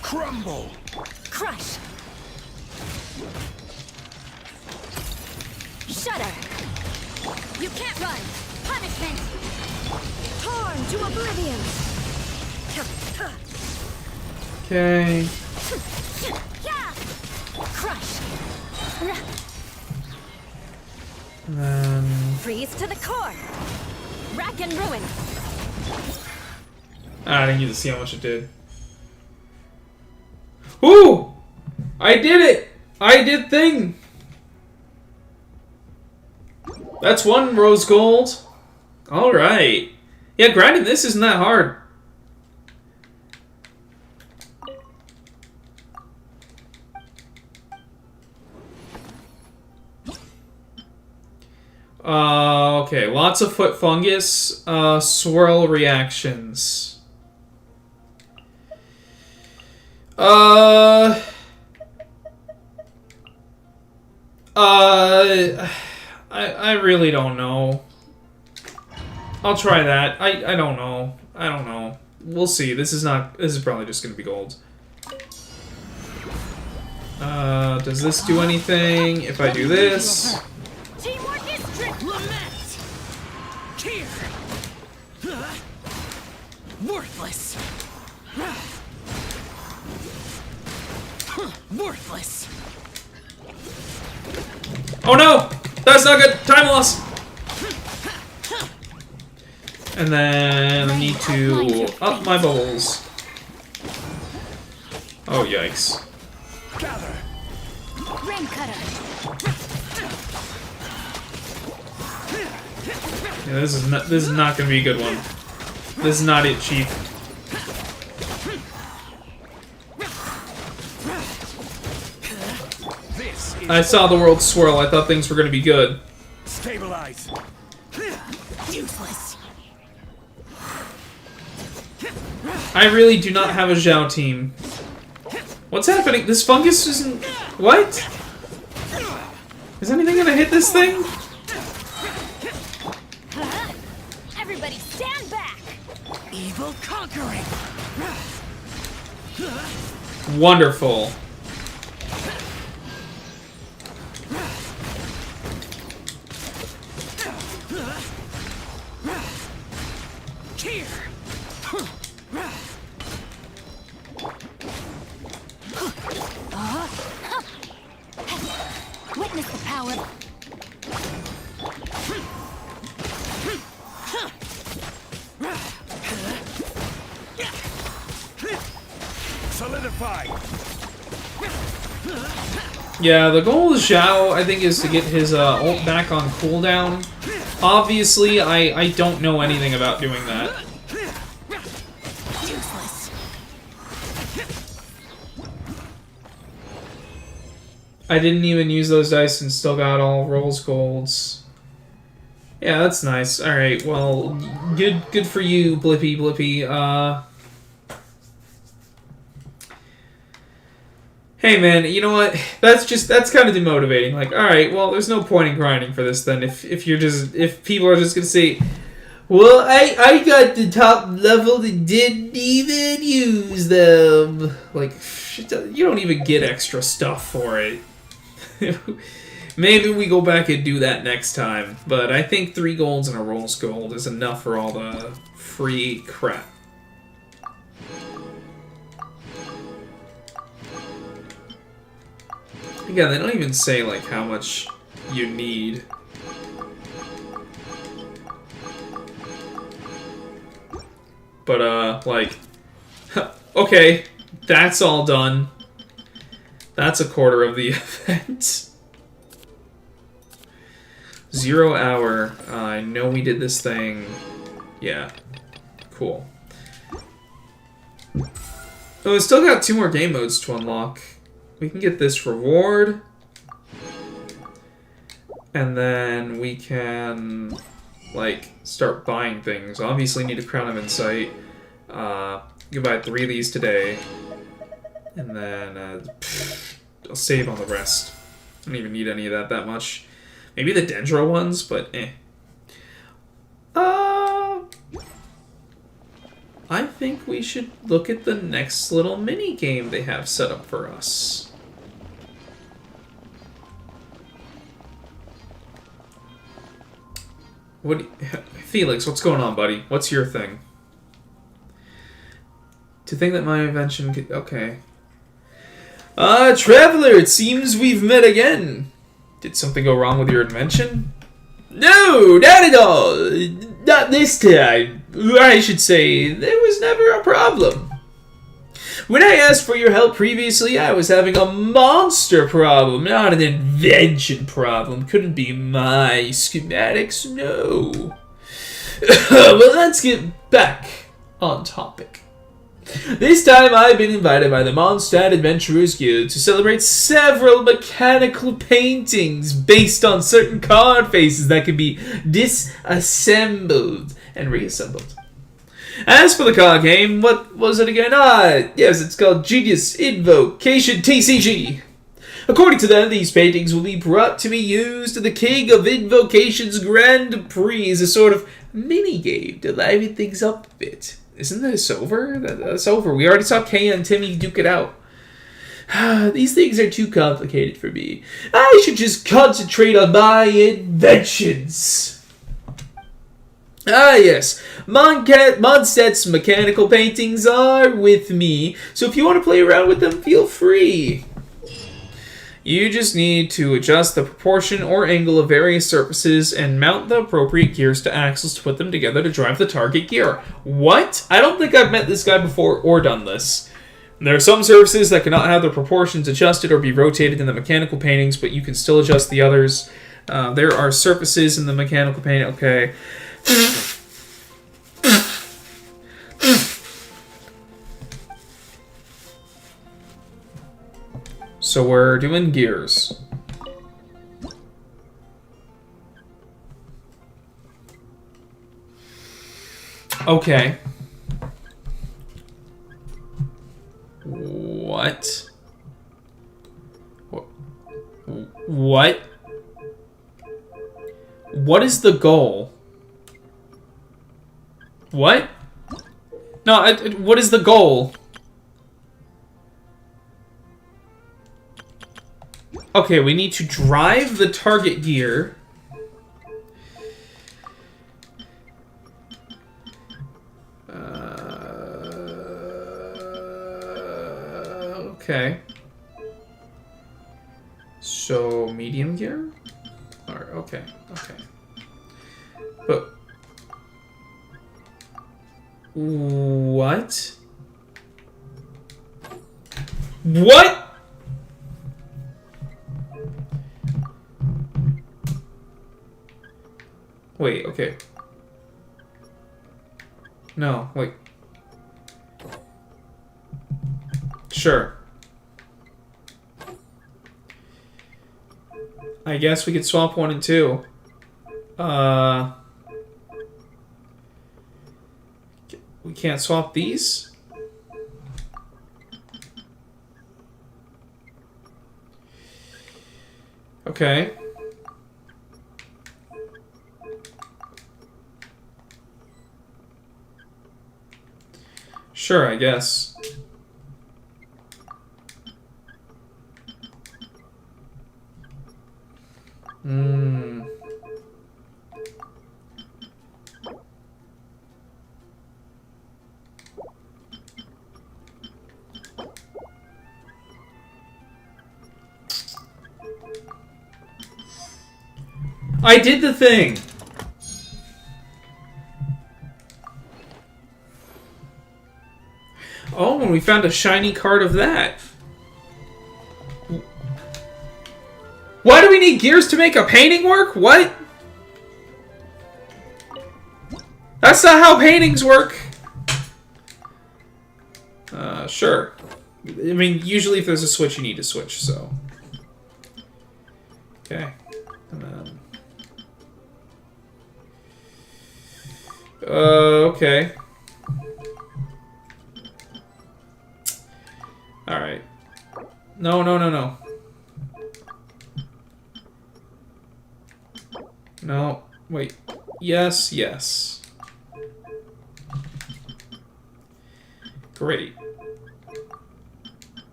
Crumble. Crush. Shudder. You can't run. Punishment. Torn to oblivion. Okay. Crush. And then Freeze to the core. Rack and ruin. I didn't get to see how much it did. Ooh! I did it! I did thing! That's 1 rose gold. Alright. Yeah, grinding this isn't that hard. Okay, lots of foot fungus, swirl reactions. I really don't know. I'll try that. I don't know. I don't know. We'll see. This is probably just gonna be gold. Does this do anything if I do this? Teamwork is strict. Lament. Here. Worthless. Worthless. Oh no! That's not good! Time loss! And then I need to up my bubbles. Oh, yikes. Rain cutter. Yeah, this is not gonna be a good one. This is not it, Chief. I saw the world swirl. I thought things were gonna be good. Stabilize. Useless. I really do not have a Zhao team. What's happening? This fungus isn't... What? Is anything gonna hit this thing? Everybody stand back. Evil conquering. Wonderful. Here. Witness the power. Solidify. Yeah, the goal of Zhao, I think, is to get his ult back on cooldown. Obviously, I don't know anything about doing that. Useless. I didn't even use those dice and still got all rose golds. Yeah, that's nice. Alright, well, good for you, Blippy. Hey man, you know what? That's kind of demotivating. Like, alright, well, there's no point in grinding for this then if people are just gonna say, well, I got the top level that didn't even use them. Like, you don't even get extra stuff for it. Maybe we go back and do that next time. But I think 3 golds and a rose gold is enough for all the free crap. Again, they don't even say, like, how much you need. But, like, okay, that's all done. That's a quarter of the event. 0 hour. I know we did this thing. Yeah. Cool. So we still got 2 more game modes to unlock. We can get this reward. And then we can, like, start buying things. Obviously need a Crown of Insight. You can buy 3 of these today. And then, I'll save on the rest. I don't even need any of that much. Maybe the Dendro ones, but eh. I think we should look at the next little mini game they have set up for us. Felix, what's going on, buddy? What's your thing? To think that my invention could... Okay. Traveler, it seems we've met again. Did something go wrong with your invention? No, not at all. Not this time. I should say, there was never a problem. When I asked for your help previously, I was having a monster problem, not an invention problem. Couldn't be my schematics, no. Well, let's get back on topic. This time I've been invited by the Mondstadt Adventurers Guild to celebrate several mechanical paintings based on certain card faces that can be disassembled and reassembled. As for the card game, what was it again? Yes, it's called Genius Invocation TCG. According to them, these paintings will be brought to be used in the King of Invocation's Grand Prix as a sort of mini-game to liven things up a bit. Isn't this over? That's over. We already saw Kaya and Timmy duke it out. These things are too complicated for me. I should just concentrate on my inventions. Yes. Mondstadt's mechanical paintings are with me, so if you want to play around with them, feel free. You just need to adjust the proportion or angle of various surfaces and mount the appropriate gears to axles to put them together to drive the target gear. What? I don't think I've met this guy before or done this. There are some surfaces that cannot have the proportions adjusted or be rotated in the mechanical paintings, but you can still adjust the others. There are surfaces in the mechanical painting. Okay. So we're doing gears. Okay. What? What? What is the goal? What? No, what is the goal? Okay, we need to drive the target gear. Okay. So, medium gear? Or, okay. But... What? What? Wait, okay. No, wait. Sure. I guess we could swap 1 and 2. We can't swap these? Okay. Sure, I guess. I did the thing! Oh, and we found a shiny card of that. Why do we need gears to make a painting work? What? That's not how paintings work! Sure. I mean, usually if there's a switch, you need to switch, so... Okay. And then... okay. Alright. No, no, no, no. No. Wait. Yes, yes. Great.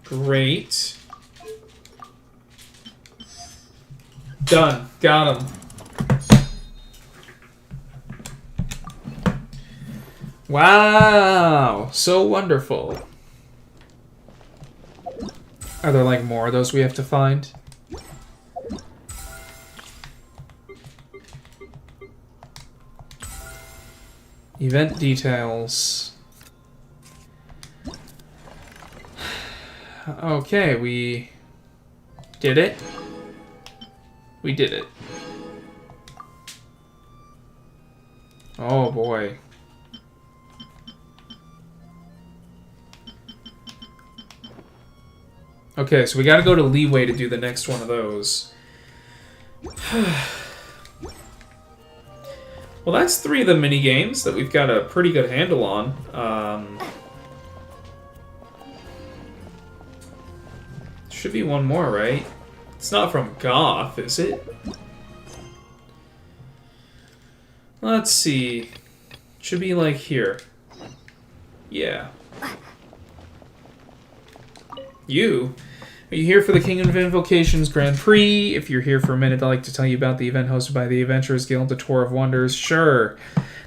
Great. Done. Got him. Wow. So wonderful. Are there like more of those we have to find? Event details. Okay, we did it. We did it. Oh boy. Okay, so we gotta go to Leeway to do the next one of those. Well, that's 3 of the mini-games that we've got a pretty good handle on. Should be one more, right? It's not from Goth, is it? Let's see. Should be like here. Yeah. You? Are you here for the King of Invocations Grand Prix? If you're here for a minute, I'd like to tell you about the event hosted by the Adventurers Guild, the Tour of Wonders. Sure.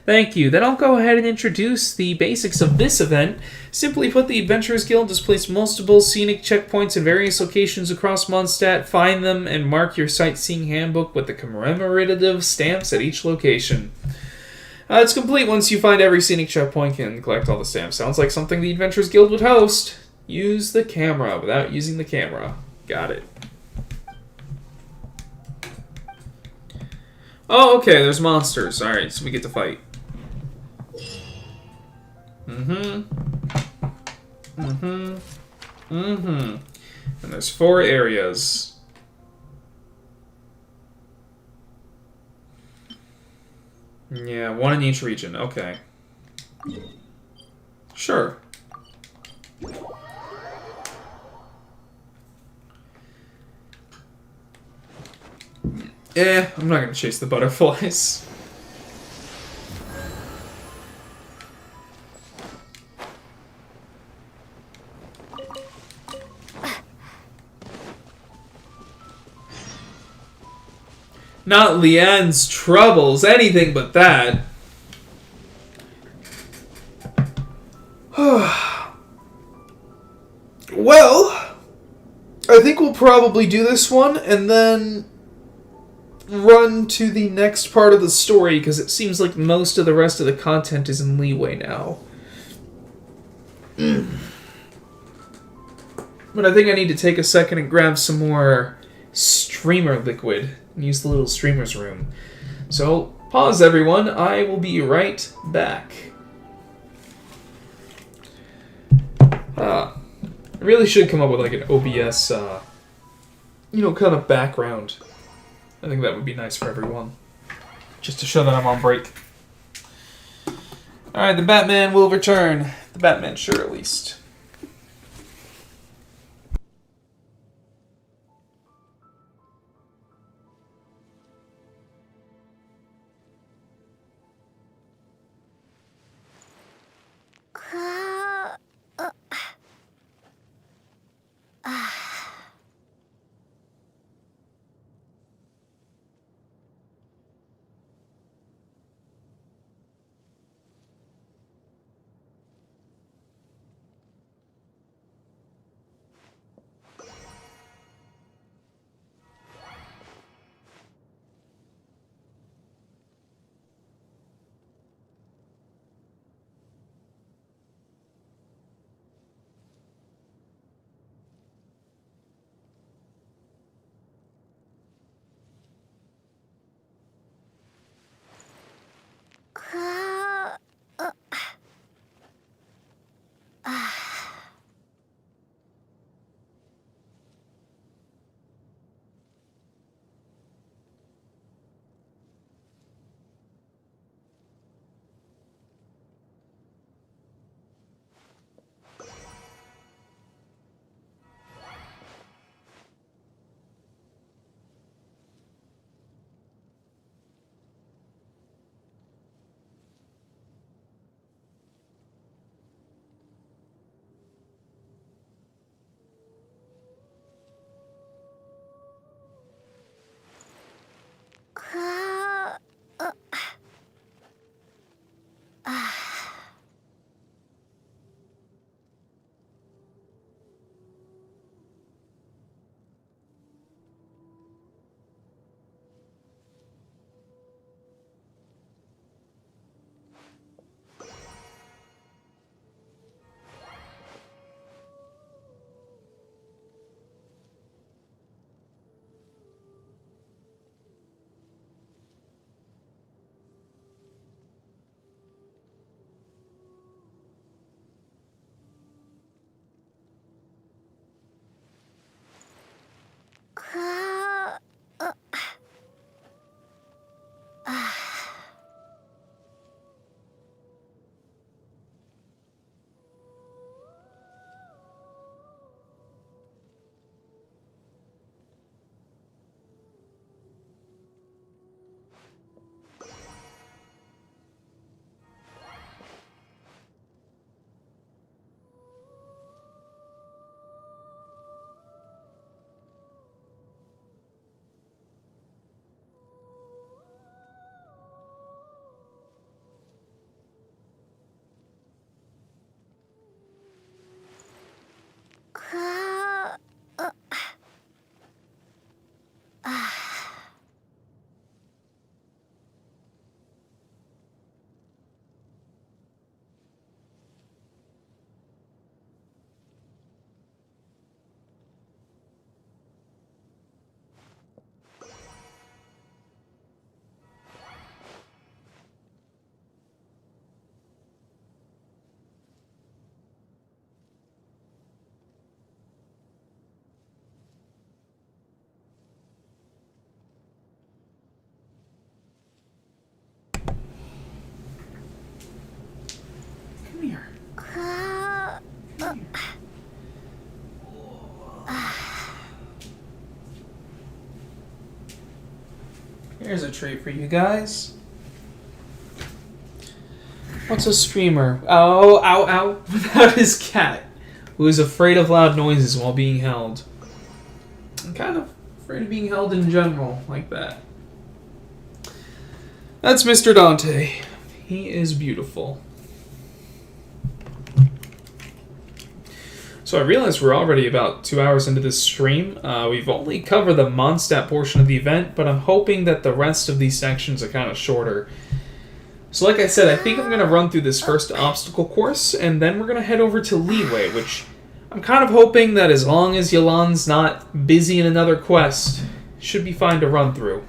Thank you. Then I'll go ahead and introduce the basics of this event. Simply put, the Adventurers Guild displays multiple scenic checkpoints in various locations across Mondstadt. Find them and mark your sightseeing handbook with the commemorative stamps at each location. It's complete once you find every scenic checkpoint and collect all the stamps. Sounds like something the Adventurers Guild would host. Use the camera without using the camera. Got it. Oh, okay, there's monsters. Alright, so we get to fight. And there's 4 areas. Yeah, 1 in each region. Okay. Sure. I'm not gonna chase the butterflies. Not Leanne's troubles, anything but that. Well, I think we'll probably do this one and then run to the next part of the story, because it seems like most of the rest of the content is in Leeway now. But I think I need to take a second and grab some more streamer liquid and use the little streamer's room. So, pause everyone, I will be right back. I really should come up with like an OBS, kind of background. I think that would be nice for everyone. just to show that I'm on break. Alright, the Batman will return. The Batman shirt, at least. Here's a treat for you guys. What's a streamer? Oh, ow, ow. Without his cat, who is afraid of loud noises while being held. I'm kind of afraid of being held in general, like that. That's Mr. Dante. He is beautiful. So I realize we're already about 2 hours into this stream. We've only covered the Mondstadt portion of the event, but I'm hoping that the rest of these sections are kind of shorter. So like I said, I think I'm going to run through this first obstacle course, and then we're going to head over to Leeway, which I'm kind of hoping that as long as Yolan's not busy in another quest, should be fine to run through.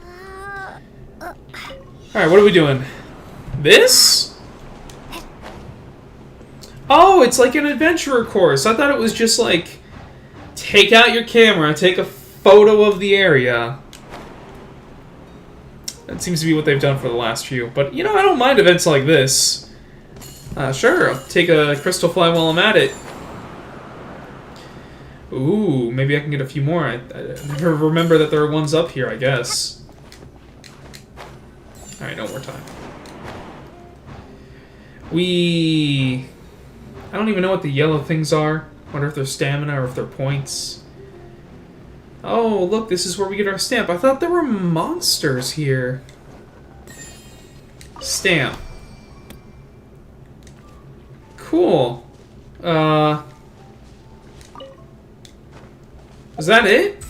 Alright, what are we doing? This? Oh, it's like an adventurer course. I thought it was just like, take out your camera, take a photo of the area, That seems to be what they've done for the last few. But, you know, I don't mind events like this. Sure, I'll take a crystal fly while I'm at it. Ooh, maybe I can get a few more. I never remember that there are ones up here, I guess. Alright, no more time. I don't even know what the yellow things are. Wonder if they're stamina or if they're points. Oh, look, this is where we get our stamp. I thought there were monsters here. Stamp. Cool. Was that it?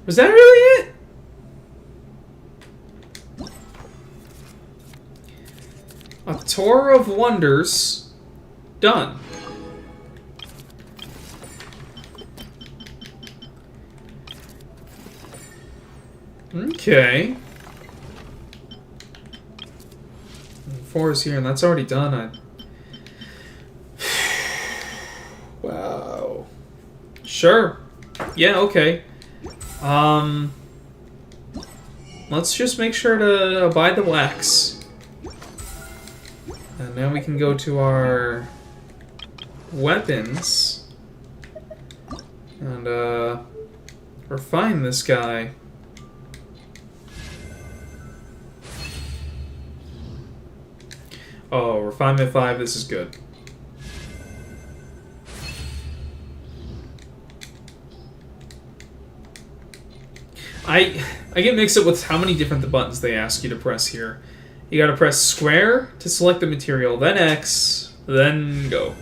Was that really it? A Tour of Wonders. Done. Okay. 4 is here, and that's already done. Wow. Sure. Yeah, okay. Let's just make sure to abide the wax. And now we can go to our weapons and refine this guy. Oh, refinement 5, this is good. I get mixed up with how many different buttons they ask you to press here. You gotta press square to select the material, then X, then go.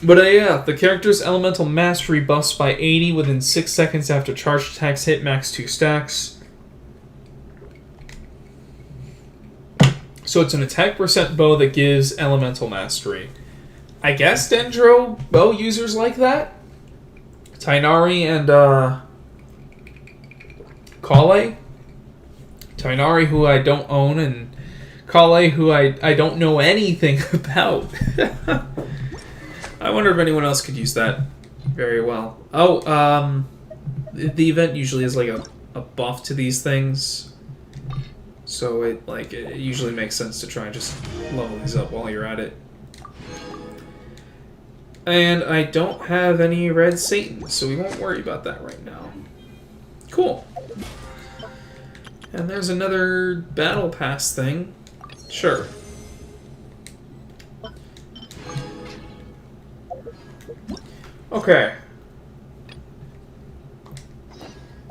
But yeah, the character's elemental mastery buffs by 80 within 6 seconds after charged attacks hit max 2 stacks. So it's an attack percent bow that gives elemental mastery. I guess Dendro bow users like that? Tainari and Kale? Tainari, who I don't own, and Kale, who I don't know anything about. I wonder if anyone else could use that very well. Oh, the event usually has like a buff to these things. So it usually makes sense to try and just level these up while you're at it. And I don't have any red Satan, so we won't worry about that right now. Cool. And there's another battle pass thing. Sure. Okay.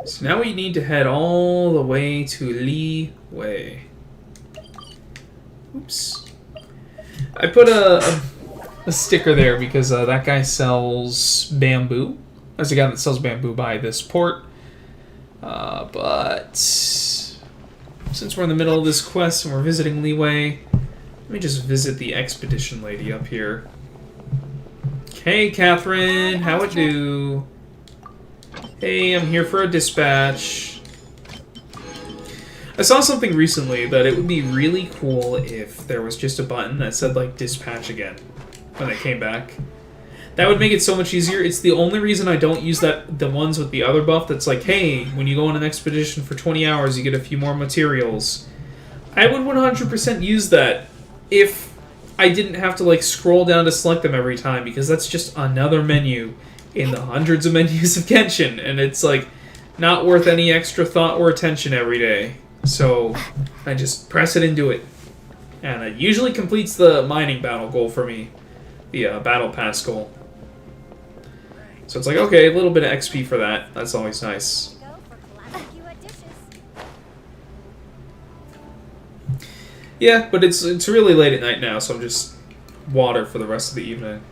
So now we need to head all the way to Li Wei. Oops. I put a sticker there because that guy sells bamboo. There's a guy that sells bamboo by this port. But since we're in the middle of this quest and we're visiting Li Wei, let me just visit the expedition lady up here. Hey, Catherine, how it do? Hey, I'm here for a dispatch. I saw something recently that it would be really cool if there was just a button that said, like, dispatch again when they came back. That would make it so much easier. It's the only reason I don't use the ones with the other buff that's like, hey, when you go on an expedition for 20 hours, you get a few more materials. I would 100% use that if I didn't have to, like, scroll down to select them every time, because that's just another menu in the hundreds of menus of Genshin, and it's, like, not worth any extra thought or attention every day. So I just press it and do it. And it usually completes the mining battle goal for me, the battle pass goal. So it's like, okay, a little bit of XP for that. That's always nice. Yeah, but it's really late at night now, so I'm just water for the rest of the evening.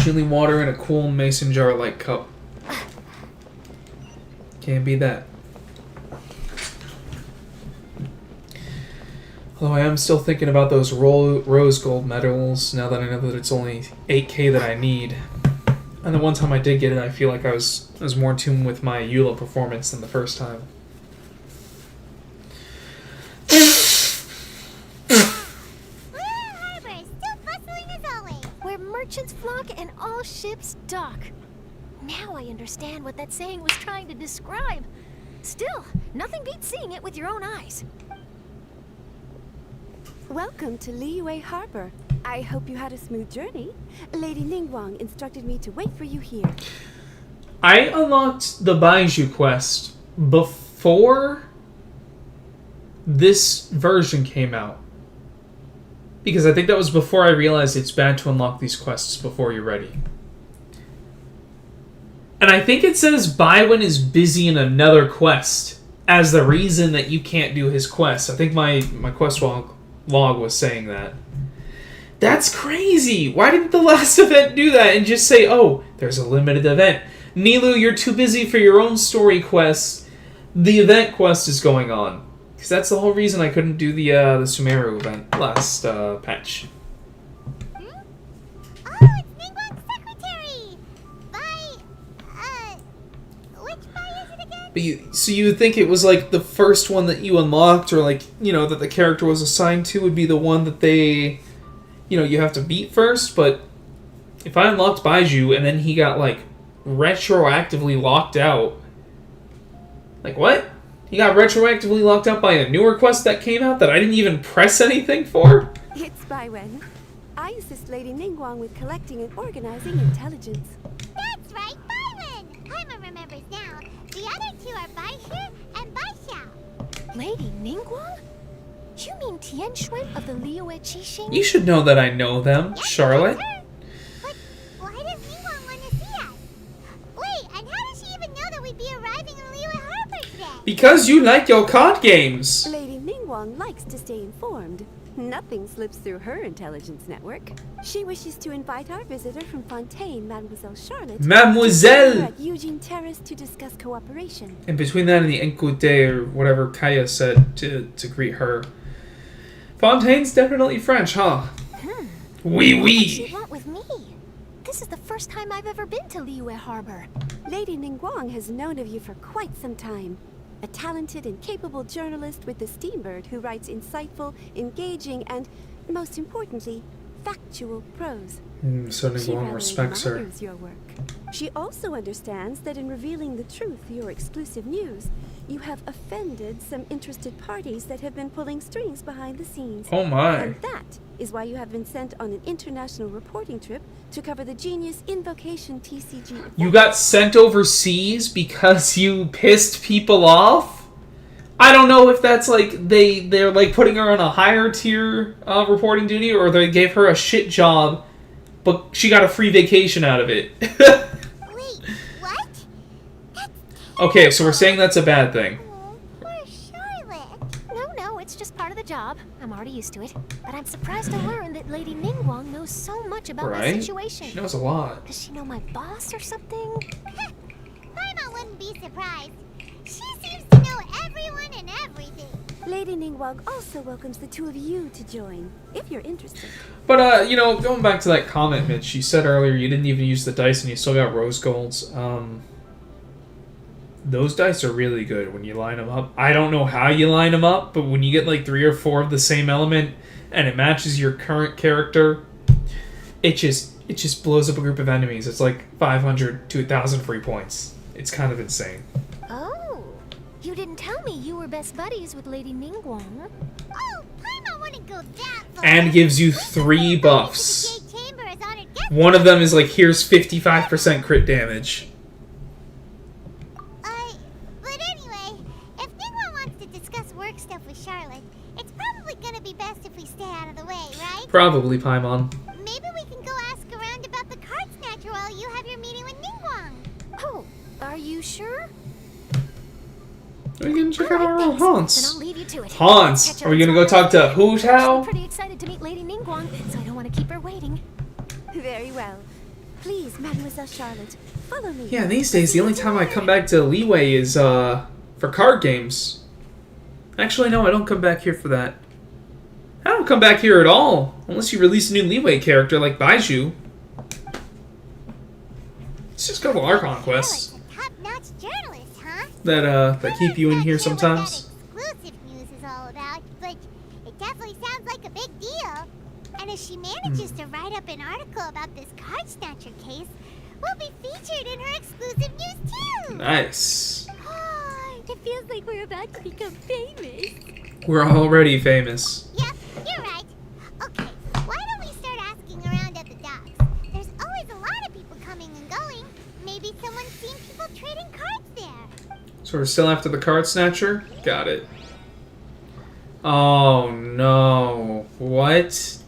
Chilly water in a cool mason jar-like cup. Can't beat that. Although I am still thinking about those rose gold medals now that I know that it's only 8k that I need. And the one time I did get it, I feel like I was more in tune with my Eula performance than the first time. Where merchants flock and all ships dock. Now I understand what that saying was trying to describe. Still, nothing beats seeing it with your own eyes. Welcome to Liyue Harbor. I hope you had a smooth journey. Lady Ningguang instructed me to wait for you here. I unlocked the Baiju quest before this version came out. Because I think that was before I realized it's bad to unlock these quests before you're ready. And I think it says Baiwen is busy in another quest as the reason that you can't do his quest. I think my quest log was saying that. That's crazy! Why didn't the last event do that and just say, oh, there's a limited event. Nilou, you're too busy for your own story quest. The event quest is going on. Because that's the whole reason I couldn't do the Sumeru event last patch. Oh, it's Ningguang's secretary! Which Bai is it again? So you would think it was like the first one that you unlocked, or like, you know, that the character was assigned to would be the one that they, you know, you have to beat first, but if I unlocked Baiju and then he got like retroactively locked out. Like what? He got retroactively locked out by a newer quest that came out that I didn't even press anything for? It's Baiwen. I assist Lady Ningguang with collecting and organizing intelligence. That's right, Baiwen! Paimon remembers now. The other two are Baishu and Baishao. Lady Ningguang? You mean Tian Shui of the Liyue Qixing? You should know that I know them, Yep, Charlotte. that's her. But why does Ningguang want to see us? Wait, and how does she even know that we'd be arriving in Liyue Harbor today? Because you like your card games. Lady Ningguang likes to stay informed. Nothing slips through her intelligence network. She wishes to invite our visitor from Fontaine, Mademoiselle Charlotte, Mademoiselle! at Eugene Terrace to discuss cooperation. And between that and the Encouté, or whatever Kaya said to greet her, Fontaine's definitely French, huh? Oui, What does she oui. want with me? This is the first time I've ever been to Liyue Harbor. Lady Ningguang has known of you for quite some time. A talented and capable journalist with the Steambird who writes insightful, engaging, and, most importantly, factual prose. So She Ningguang rather respects her. admires your work. She also understands that in revealing the truth, your exclusive news, you have offended some interested parties that have been pulling strings behind the scenes. Oh my. And that is why you have been sent on an international reporting trip to cover the Genius Invocation TCG event. You got sent overseas because you pissed people off? I don't know if that's like they're like putting her on a higher tier reporting duty, or they gave her a shit job, but she got a free vacation out of it. Wait, what? That's Okay, so we're saying that's a bad thing. terrible. Poor Charlotte. No, it's just part of the job. I'm already used to it. But I'm surprised to learn that Lady Ningguang knows so much about my Right? situation. She knows a lot. Does she know my boss or something? Paimon wouldn't be surprised. She seems to know everyone and everything. Lady Ningguang also welcomes the two of you to join, if you're interested. But, you know, going back to that comment, Mitch, you said earlier you didn't even use the dice and you still got rose golds. Those dice are really good when you line them up. I don't know how you line them up, but when you get like 3 or 4 of the same element and it matches your current character, it just blows up a group of enemies. It's like 500 to 1,000 free points. It's kind of insane. Oh, you didn't tell me you were best buddies with Lady Ningguang. Oh, Paimon wouldn't go that far. And gives you 3 buffs. The Jade Chamber is honored guest. One of them is like, here's 55% crit damage. But anyway, if Ningguang wants to discuss work stuff with Charlotte, it's probably gonna be best if we stay out of the way, right? Probably, Paimon. Maybe we can go ask around about the card snatcher while you have your meeting with Ningguang. Oh, are you sure? We can check out our old Then haunts. I'll leave you to it. Haunts? Catch up Are we gonna go talk to Hu I'm Tao? pretty excited to meet Lady Ningguang, so I don't want to keep her waiting. Very well. Please, Mademoiselle Charlotte, follow me. Yeah, these days the only time I come back to Liyue is for card games. Actually, no, I don't come back here for that. I don't come back here at all, unless you release a new Liyue character like Baiju. Let's just go to Archon quests Charlotte's a top-notch journalist, huh? that keep you in here Not sure sometimes. what that exclusive news is all about, but it definitely sounds like a big deal. And if she manages to write up an article about this card snatcher case, We'll be featured in her exclusive news too! Nice. It feels like we're about to become famous. We're already famous. Yep, you're right. Okay, why don't we start asking around at the docks? There's always a lot of people coming and going. Maybe someone's seen people trading cards there. So we're still after the card snatcher? Got it. Oh no. What?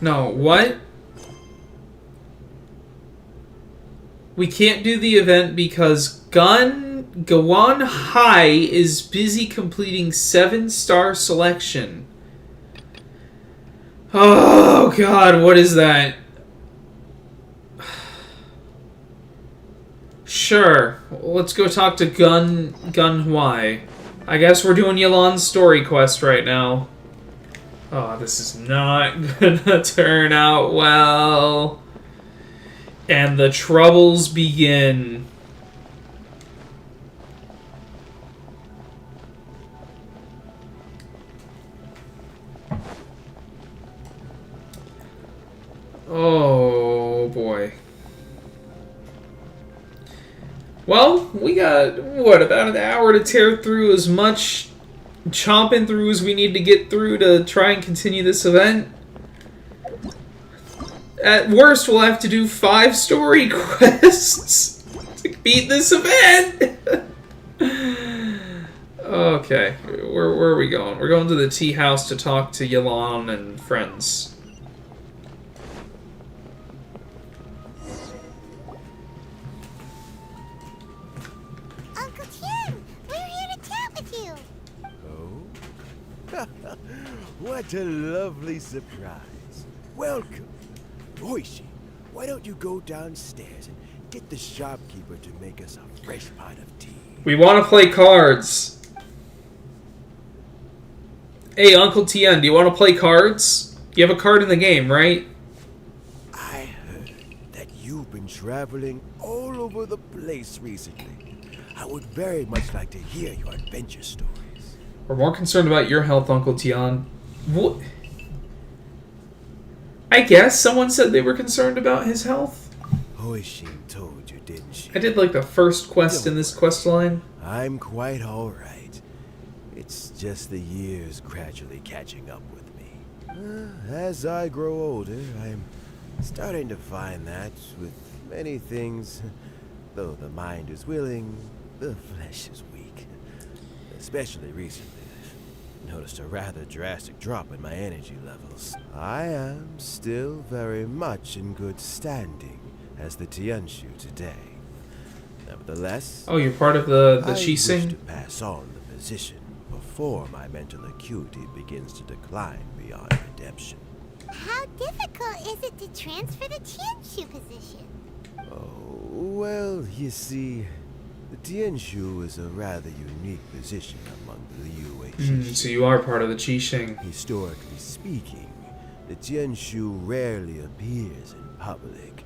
No, what? We can't do the event because Gawan Hai is busy completing 7-star selection. Oh god, what is that? Sure, let's go talk to Gun Huai. I guess we're doing Yelan's story quest right now. Oh, this is not gonna turn out well. And the troubles begin. Oh boy. Well, we got, what, about an hour to tear through as much chomping through as we need to get through to try and continue this event. At worst, we'll have to do 5 story quests to beat this event. Okay, where are we going? We're going to the tea house to talk to Yelan and friends. Uncle Tian, we're here to chat with you. Oh? What a lovely surprise. Welcome. Oishi, why don't you go downstairs and get the shopkeeper to make us a fresh pot of tea? We want to play cards. Hey, Uncle Tian, do you want to play cards? You have a card in the game, right? I heard that you've been traveling all over the place recently. I would very much like to hear your adventure stories. We're more concerned about your health, Uncle Tian. What? I guess someone said they were concerned about his health. Hoishin told you, didn't she? I did like the first quest in this quest line. I'm quite alright. It's just the years gradually catching up with me. As I grow older, I'm starting to find that with many things, though the mind is willing, the flesh is weak. Especially recently. Noticed a rather drastic drop in my energy levels. I am still very much in good standing as the Tianshu today. Nevertheless, oh, you're part of the I wish Qixing? to pass on the position before my mental acuity begins to decline beyond redemption. How difficult is it to transfer the Tianshu position? Oh, well, you see, the Tianshu is a rather unique position among the Liyue Qixing. So you are part of the Qixing. Historically speaking, the Tianshu rarely appears in public.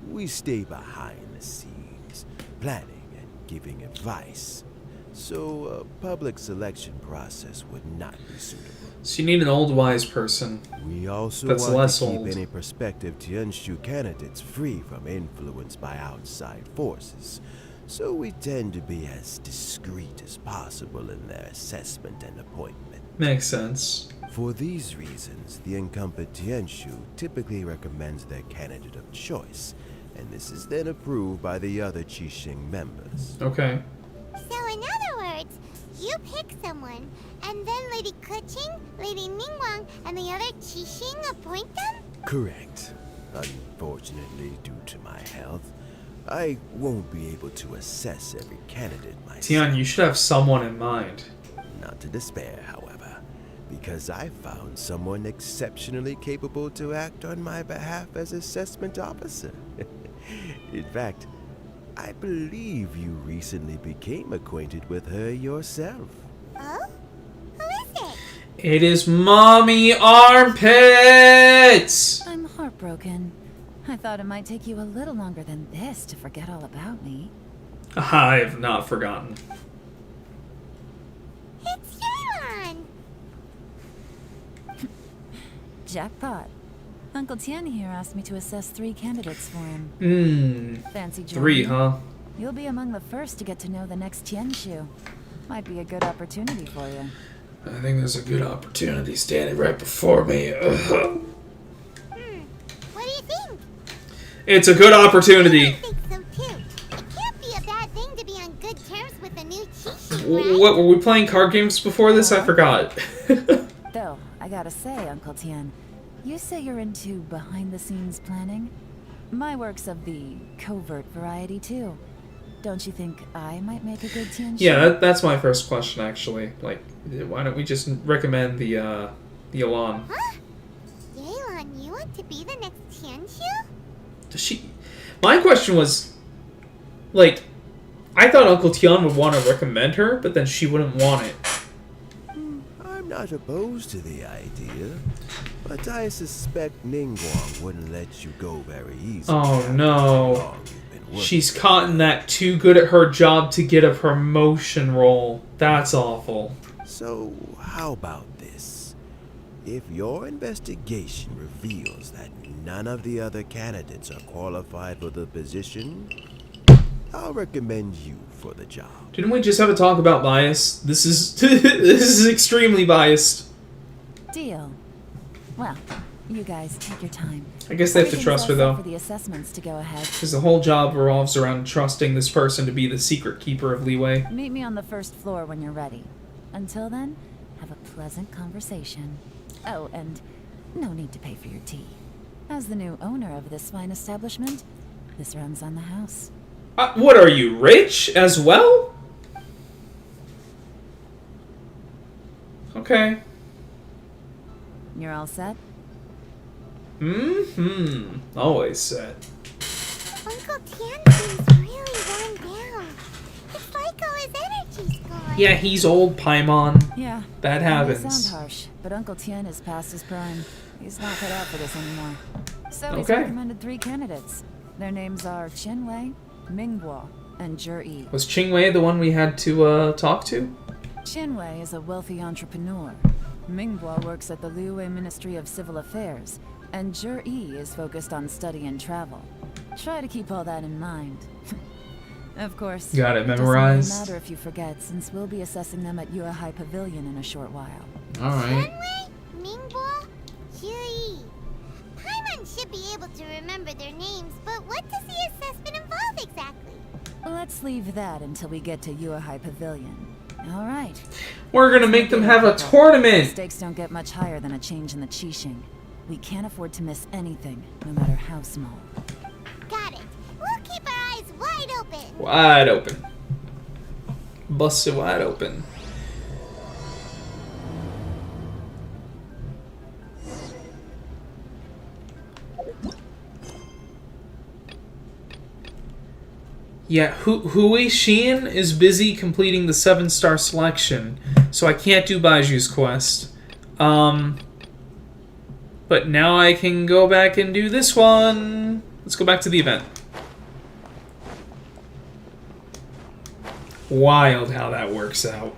We stay behind the scenes, planning and giving advice. So a public selection process would not be suitable. So you need an old wise person. We also that's want less to keep old. any prospective Tianshu candidates free from influence by outside forces. So we tend to be as discreet as possible in their assessment and appointment. Makes sense. For these reasons, the incumbent Tianshu typically recommends their candidate of choice, and this is then approved by the other Qixing members. Okay. So in other words, you pick someone, and then Lady Keqing, Lady Ningguang, and the other Qixing appoint them? Correct. Unfortunately, due to my health, I won't be able to assess every candidate myself. Tian, you should have someone in mind. Not to despair, however, because I found someone exceptionally capable to act on my behalf as assessment officer. In fact, I believe you recently became acquainted with her yourself. Oh? Who is it? It is Mommy Armpits! I'm heartbroken. I thought it might take you a little longer than this to forget all about me. I have not forgotten. It's Yelan! Jackpot. Uncle Tian here asked me to assess 3 candidates for him. Fancy joining? 3, huh? You'll be among the first to get to know the next Tianshu. Might be a good opportunity for you. I think there's a good opportunity standing right before me. What do you think? It's a good opportunity. I think so too. It can't be a bad thing to be on good terms with a new Chi, right? What, were we playing card games before this? I forgot. Though, I gotta say, Uncle Tian, you say you're into behind-the-scenes planning? My work's of the covert variety, too. Don't you think I might make a good Tianshu? Yeah, that's my first question, actually. Like, why don't we just recommend the Elan? Huh? Yelan, you want to be the next Tianshu? Does she... My question was, like, I thought Uncle Tian would want to recommend her, but then she wouldn't want it. I'm not opposed to the idea, but I suspect Ningguang wouldn't let you go very easily. Oh no. She's caught in that too good at her job to get a promotion role. That's awful. So, how about this? If your investigation reveals that none of the other candidates are qualified for the position, I'll recommend you for the job. Didn't we just have a talk about bias? This is this is extremely biased. Deal. Well, you guys take your time. I guess they have to trust her though. For the assessments to go ahead. Because the whole job revolves around trusting this person to be the secret keeper of leeway. Meet me on the first floor when you're ready. Until then, have a pleasant conversation. Oh, and no need to pay for your tea. As the new owner of this fine establishment, this runs on the house. What are you, rich as well? Okay. You're all set? Always set. Uncle Tian seems really worn down. It's like all his energy's gone. Yeah, he's old, Paimon. Yeah. That happens. It sound harsh, but Uncle Tian is past his prime. He's not cut out for this anymore. So he's Okay. recommended 3 candidates. Their names are Qinwei, Mingguo, and Zhi. Was Qingwei the one we had to talk to? Qinwei is a wealthy entrepreneur. Mingguo works at the Liyue Ministry of Civil Affairs, and Zhi is focused on study and travel. Try to keep all that in mind. Of course. Got it Doesn't memorized. really matter if you forget, since we'll be assessing them at Yuehai Pavilion in a short while. Alright. Qinwei, Mingguo, Zhi. Paimon should be able to remember their names, but what does the assessment involve exactly? Let's leave that until we get to Yuehai Pavilion. All right. We're gonna make them have a tournament! Stakes don't get much higher than a change in the Qixing. We can't afford to miss anything, no matter how small. Got it. We'll keep our eyes wide open. Wide open. Busted wide open. Yeah, Hui Xian is busy completing the 7-star selection, so I can't do Baiju's quest. But now I can go back and do this one. Let's go back to the event. Wild how that works out.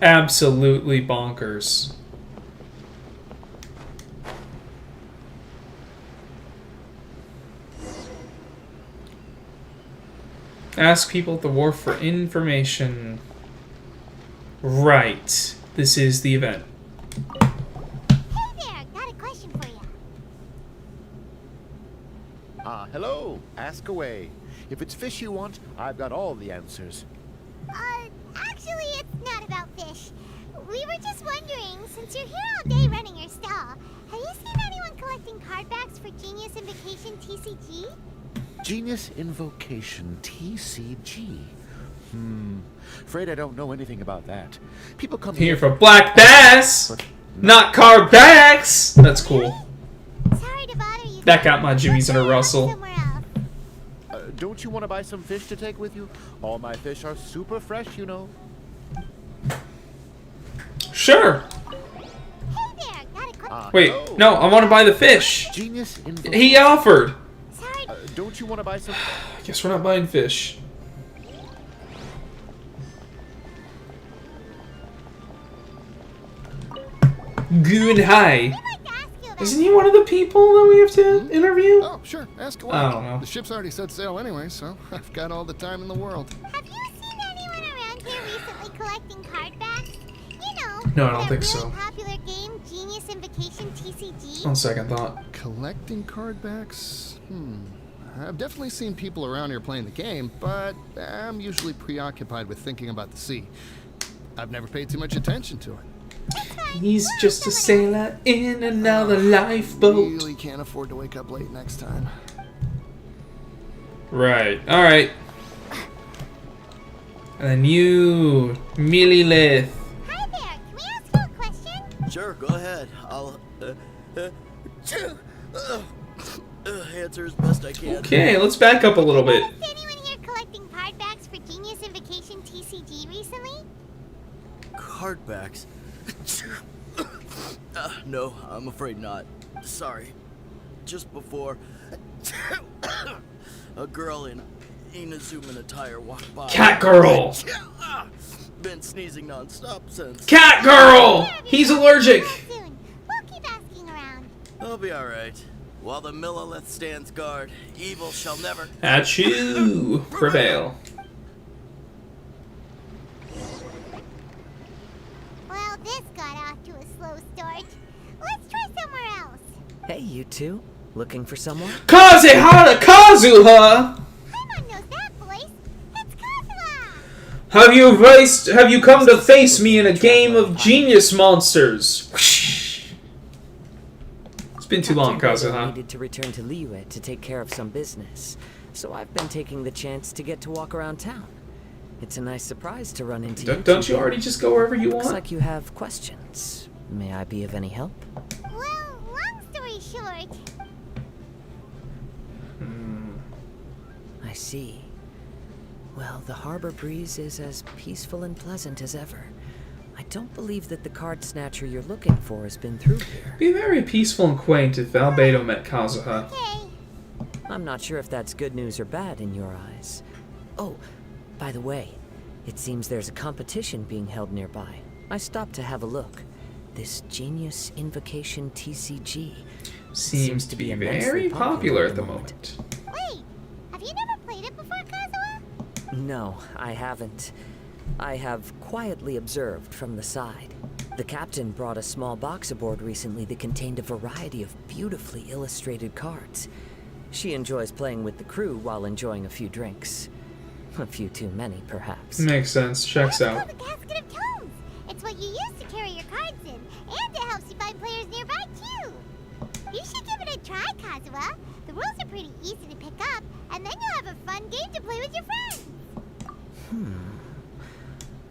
Absolutely bonkers. Ask people at the wharf for information. Right. This is the event. Hey there, got a question for you. Hello. Ask away. If it's fish you want, I've got all the answers. Actually, it's not about fish. We were just wondering, since you're here all day running your stall, have you seen anyone collecting card backs for Genius Invocation TCG? Genius Invocation TCG. Afraid I don't know anything about that. People come Here for Black Bass, not card backs. That's cool. Sorry to bother you. That got my jimmies in a rustle. Don't you want to buy some fish to take with you? All my fish are super fresh, you know. Sure. Hey there, got a question. Wait, no, I want to buy the fish. Genius Invocation. He offered. Don't you want to buy some? Guess we're not buying fish. Good hi. I'd like to ask you Isn't he one of the people that we have to interview? Oh, sure. Ask away. I don't know. The ship's already set sail anyway, so I've got all the time in the world. Have you seen anyone around here recently collecting card backs? You know, No, I don't that think really so. popular game, Genius Invocation TCG? On second thought. Collecting card backs? I've definitely seen people around here playing the game, but I'm usually preoccupied with thinking about the sea. I've never paid too much attention to it. He's just a sailor in another lifeboat. Really can't afford to wake up late next time. Right. Alright. And then you, Millilith. Hi there, can we ask you a question? Sure, go ahead. I'll answer as best I can. Okay, let's back up a little bit. Is anyone here collecting card backs for Genius Invocation TCG recently? Card backs? No, I'm afraid not. Sorry. Just before a girl in Inazuman attire walked by. Cat girl! Been sneezing non-stop since. Cat girl! He's allergic! We'll keep asking around. I'll be alright. While the Millilith stands guard, evil shall never... Achoo! Prevail. Well, this got off to a slow start. Let's try somewhere else. Hey, you two. Looking for someone? Kazehara Kazuha! Paimon knows that voice. It's Kazuha! Have you come to face me in a game of genius monsters? It's been too long, Kazuha. Needed to return to Liyue to take care of some business, so I've been taking the chance to get to walk around town. It's a nice surprise to run into you. Don't you already just go wherever you want? Looks like you have questions. May I be of any help? Well, long story short... I see. Well, the harbor breeze is as peaceful and pleasant as ever. I don't believe that the card snatcher you're looking for has been through here. Be very peaceful and quaint if Albedo met Kazuha. I'm not sure if that's good news or bad in your eyes. Oh, by the way, it seems there's a competition being held nearby. I stopped to have a look. This Genius Invocation TCG seems to be very popular at the moment. Wait, have you never played it before, Kazuha? No, I haven't. I have quietly observed from the side. The captain brought a small box aboard recently that contained a variety of beautifully illustrated cards. She enjoys playing with the crew while enjoying a few drinks. A few too many, perhaps. Makes sense. Checks out. The Casket of Tomes. It's what you use to carry your cards in, and it helps you find players nearby, too. You should give it a try, Kazuha. The rules are pretty easy to pick up, and then you'll have a fun game to play with your friends.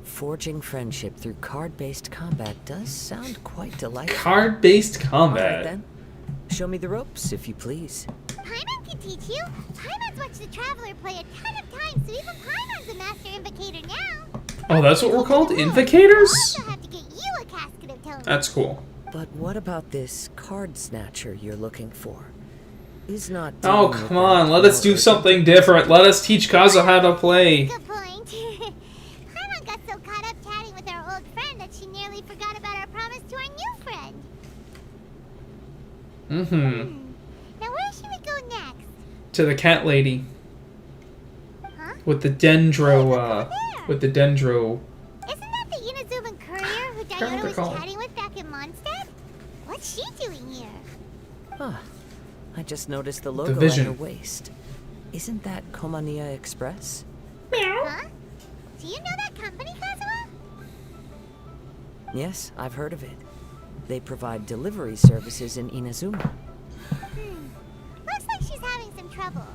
Forging friendship through card-based combat does sound quite delightful. Card-based All right, combat. then. Show me the ropes, if you please. Paimon can teach you. Paimon's watched the Traveler play a ton of times, so even Paimon's a master invocator now. Oh, that's what we're called? Invocators? I'll also have to get you a Casket of Tomes. That's cool. But what about this card snatcher you're looking for? Is not. Oh, come on. Let us do something different. Let us teach Kazuha how to play. Good point. Paimon got so caught up chatting with our old friend that she nearly forgot about our promise to our new friend. Now where should we go next? To the cat lady. Huh? With the dendro, with the dendro. Isn't that the Inazuman courier who Diana was chatting with back in Mondstadt? What's she doing here? Huh. I just noticed the logo Vision. at her waist. Isn't that Komania Express? Huh? Do you know that company, Kazuha? Yes, I've heard of it. They provide delivery services in Inazuma. Looks like she's having some trouble.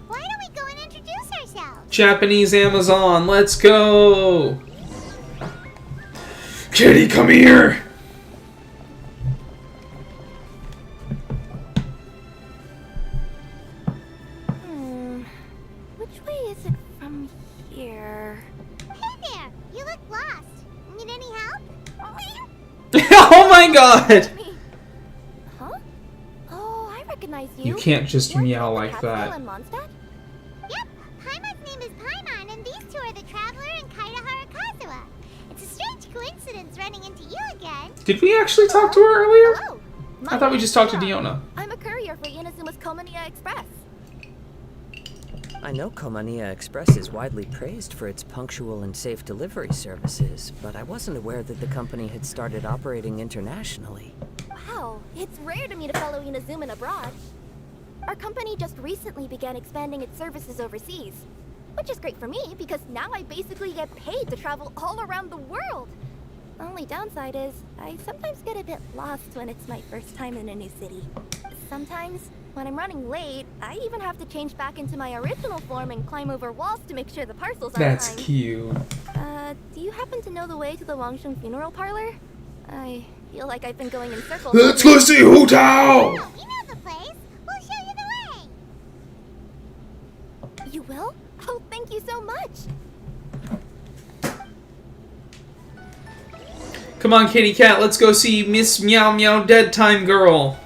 Why don't we go and introduce ourselves? Japanese Amazon, let's go! Kitty, come here! Which way is it from here? Hey there, you look lost. Need any help? Oh my god! Huh? Oh, I recognize you. You can't just meow like that. Yep, Paimon's name is Paimon, and these two are the Traveler and Kaitahara Kazuha. It's a strange coincidence running into you again. Did we actually talk to her earlier? Oh, I thought we just talked to Diona. I'm a courier for Inazuma's Komaniya Express. I know Komaniya Express is widely praised for its punctual and safe delivery services, but I wasn't aware that the company had started operating internationally. Wow, it's rare to meet a fellow Inazuman abroad. Our company just recently began expanding its services overseas, which is great for me because now I basically get paid to travel all around the world. Only downside is I sometimes get a bit lost when it's my first time in a new city. Sometimes, when I'm running late, I even have to change back into my original form and climb over walls to make sure the parcel's on time. That's cute. Do you happen to know the way to the Wangsheng funeral parlor? I feel like I've been going in circles. Let's go see Hu Tao! We know the place. We'll show you the way. You will? Oh, thank you so much. Come on, kitty cat, let's go see Miss Meow Meow Dead Time Girl.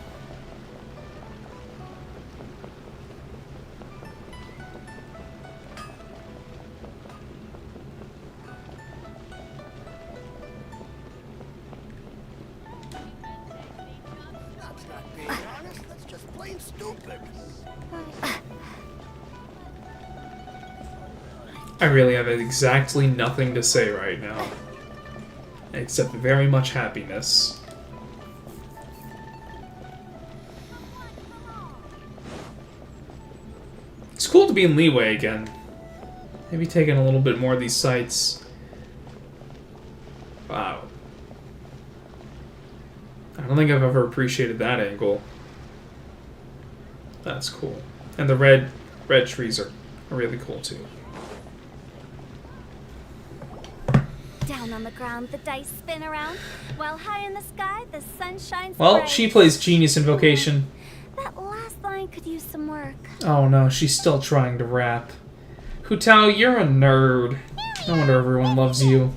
I really have exactly nothing to say right now. Except very much happiness. It's cool to be in Leeway again. Maybe taking a little bit more of these sites. Wow. I don't think I've ever appreciated that angle. That's cool. And the red trees are really cool too. Down on the ground, the dice spin around, while high in the sky, the sun shines Well, bright. she plays Genius Invocation. That last line could use some work. Oh no, she's still trying to rap. Hu Tao, you're a nerd. No wonder everyone loves you.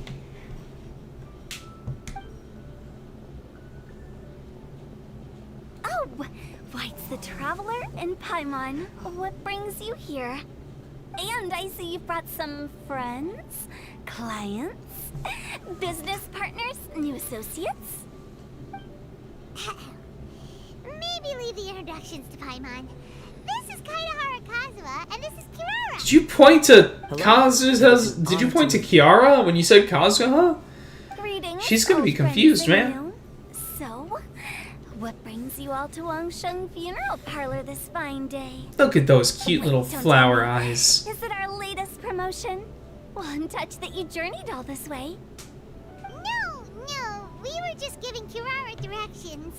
Oh, why, it's the Traveler in Paimon. What brings you here? And I see you've brought some friends, clients, business partners, new associates. Maybe leave the introductions to Paimon. This is Kaedahara Kazuha, and this is Kirara. Did you point to Kazuha's? Did you point to Kiara when you said Kazuha? Greetings, She's gonna be old friends confused, and man. new. So, what brings you all to Wangsheng Funeral Parlor this fine day? Look at those cute little Wait, don't flower tell me. eyes. Is it our latest promotion? Well, I'm touched that you journeyed all this way. No, we were just giving Kirara directions.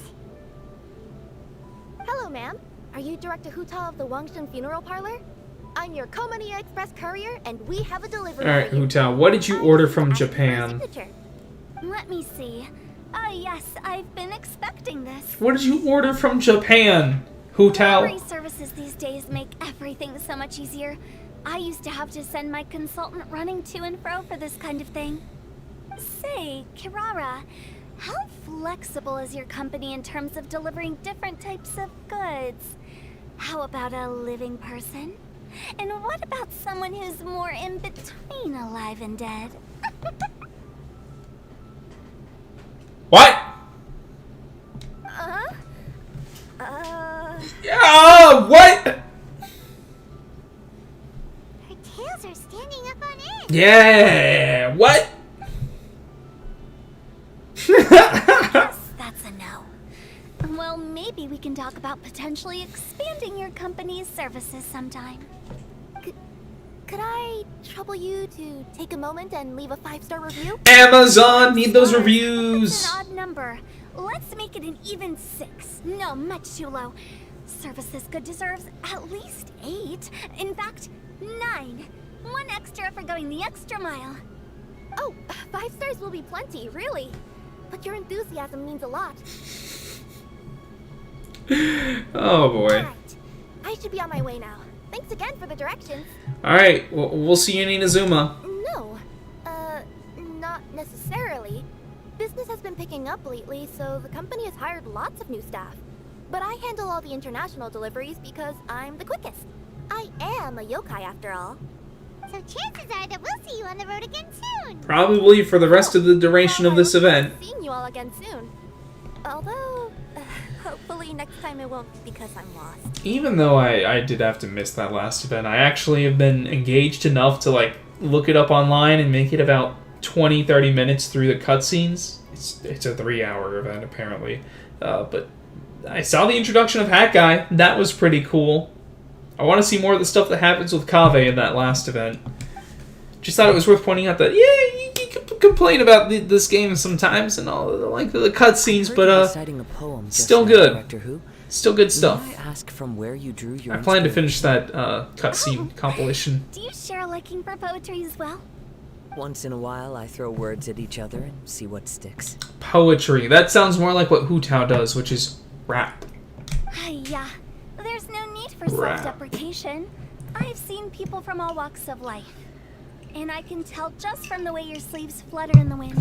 Hello, ma'am. Are you Director Hu Tao of the Wangsheng Funeral Parlor? I'm your Komaniya Express courier, and we have a delivery. Alright, for you. Hu Tao, what did you order from Japan? Let me see. Oh, yes, I've been expecting this. What did you order from Japan? Hu Tao? Delivery services these days make everything so much easier. I used to have to send my consultant running to and fro for this kind of thing. Say, Kirara, how flexible is your company in terms of delivering different types of goods? How about a living person? And what about someone who's more in between alive and dead? What? Yeah, what? Her tails are standing up on end. Yeah, what? Yes, that's a no. Well, maybe we can talk about potentially expanding your company's services sometime. Could I trouble you to take a moment and leave a 5-star review? Amazon, need those That's reviews. an odd number. Let's make it an even 6. No, much too low. Service this good deserves at least 8. In fact, 9. 1 extra for going the extra mile. Oh, 5 stars will be plenty, really. But your enthusiasm means a lot. Oh boy. Alright, I should be on my way now. Thanks again for the directions. Alright, we'll see you in Inazuma. No, not necessarily. Business has been picking up lately, so the company has hired lots of new staff. But I handle all the international deliveries because I'm the quickest. I am a yokai after all. So chances are that we'll see you on the road again soon. Probably for the rest of the duration of this event. Seeing you all again soon. Although, Hopefully next time it won't be because I'm lost. Even though I did have to miss that last event, I actually have been engaged enough to like look it up online and make it about 20-30 minutes through the cutscenes. It's a 3-hour event apparently, but I saw the introduction of Hat Guy. That was pretty cool. I want to see more of the stuff that happens with Kaveh in that last event. Just thought it was worth pointing out that you can complain about this game sometimes and all like the cutscenes, but still good. Still good stuff. May I ask from where you drew your I plan to finish that cutscene compilation. Do you share a liking for poetry as well? Once in a while, I throw words at each other and see what sticks. Poetry. That sounds more like what Hu Tao does, which is rap. Yeah, there's no need for Rap. self-deprecation. I've seen people from all walks of life. And I can tell just from the way your sleeves flutter in the wind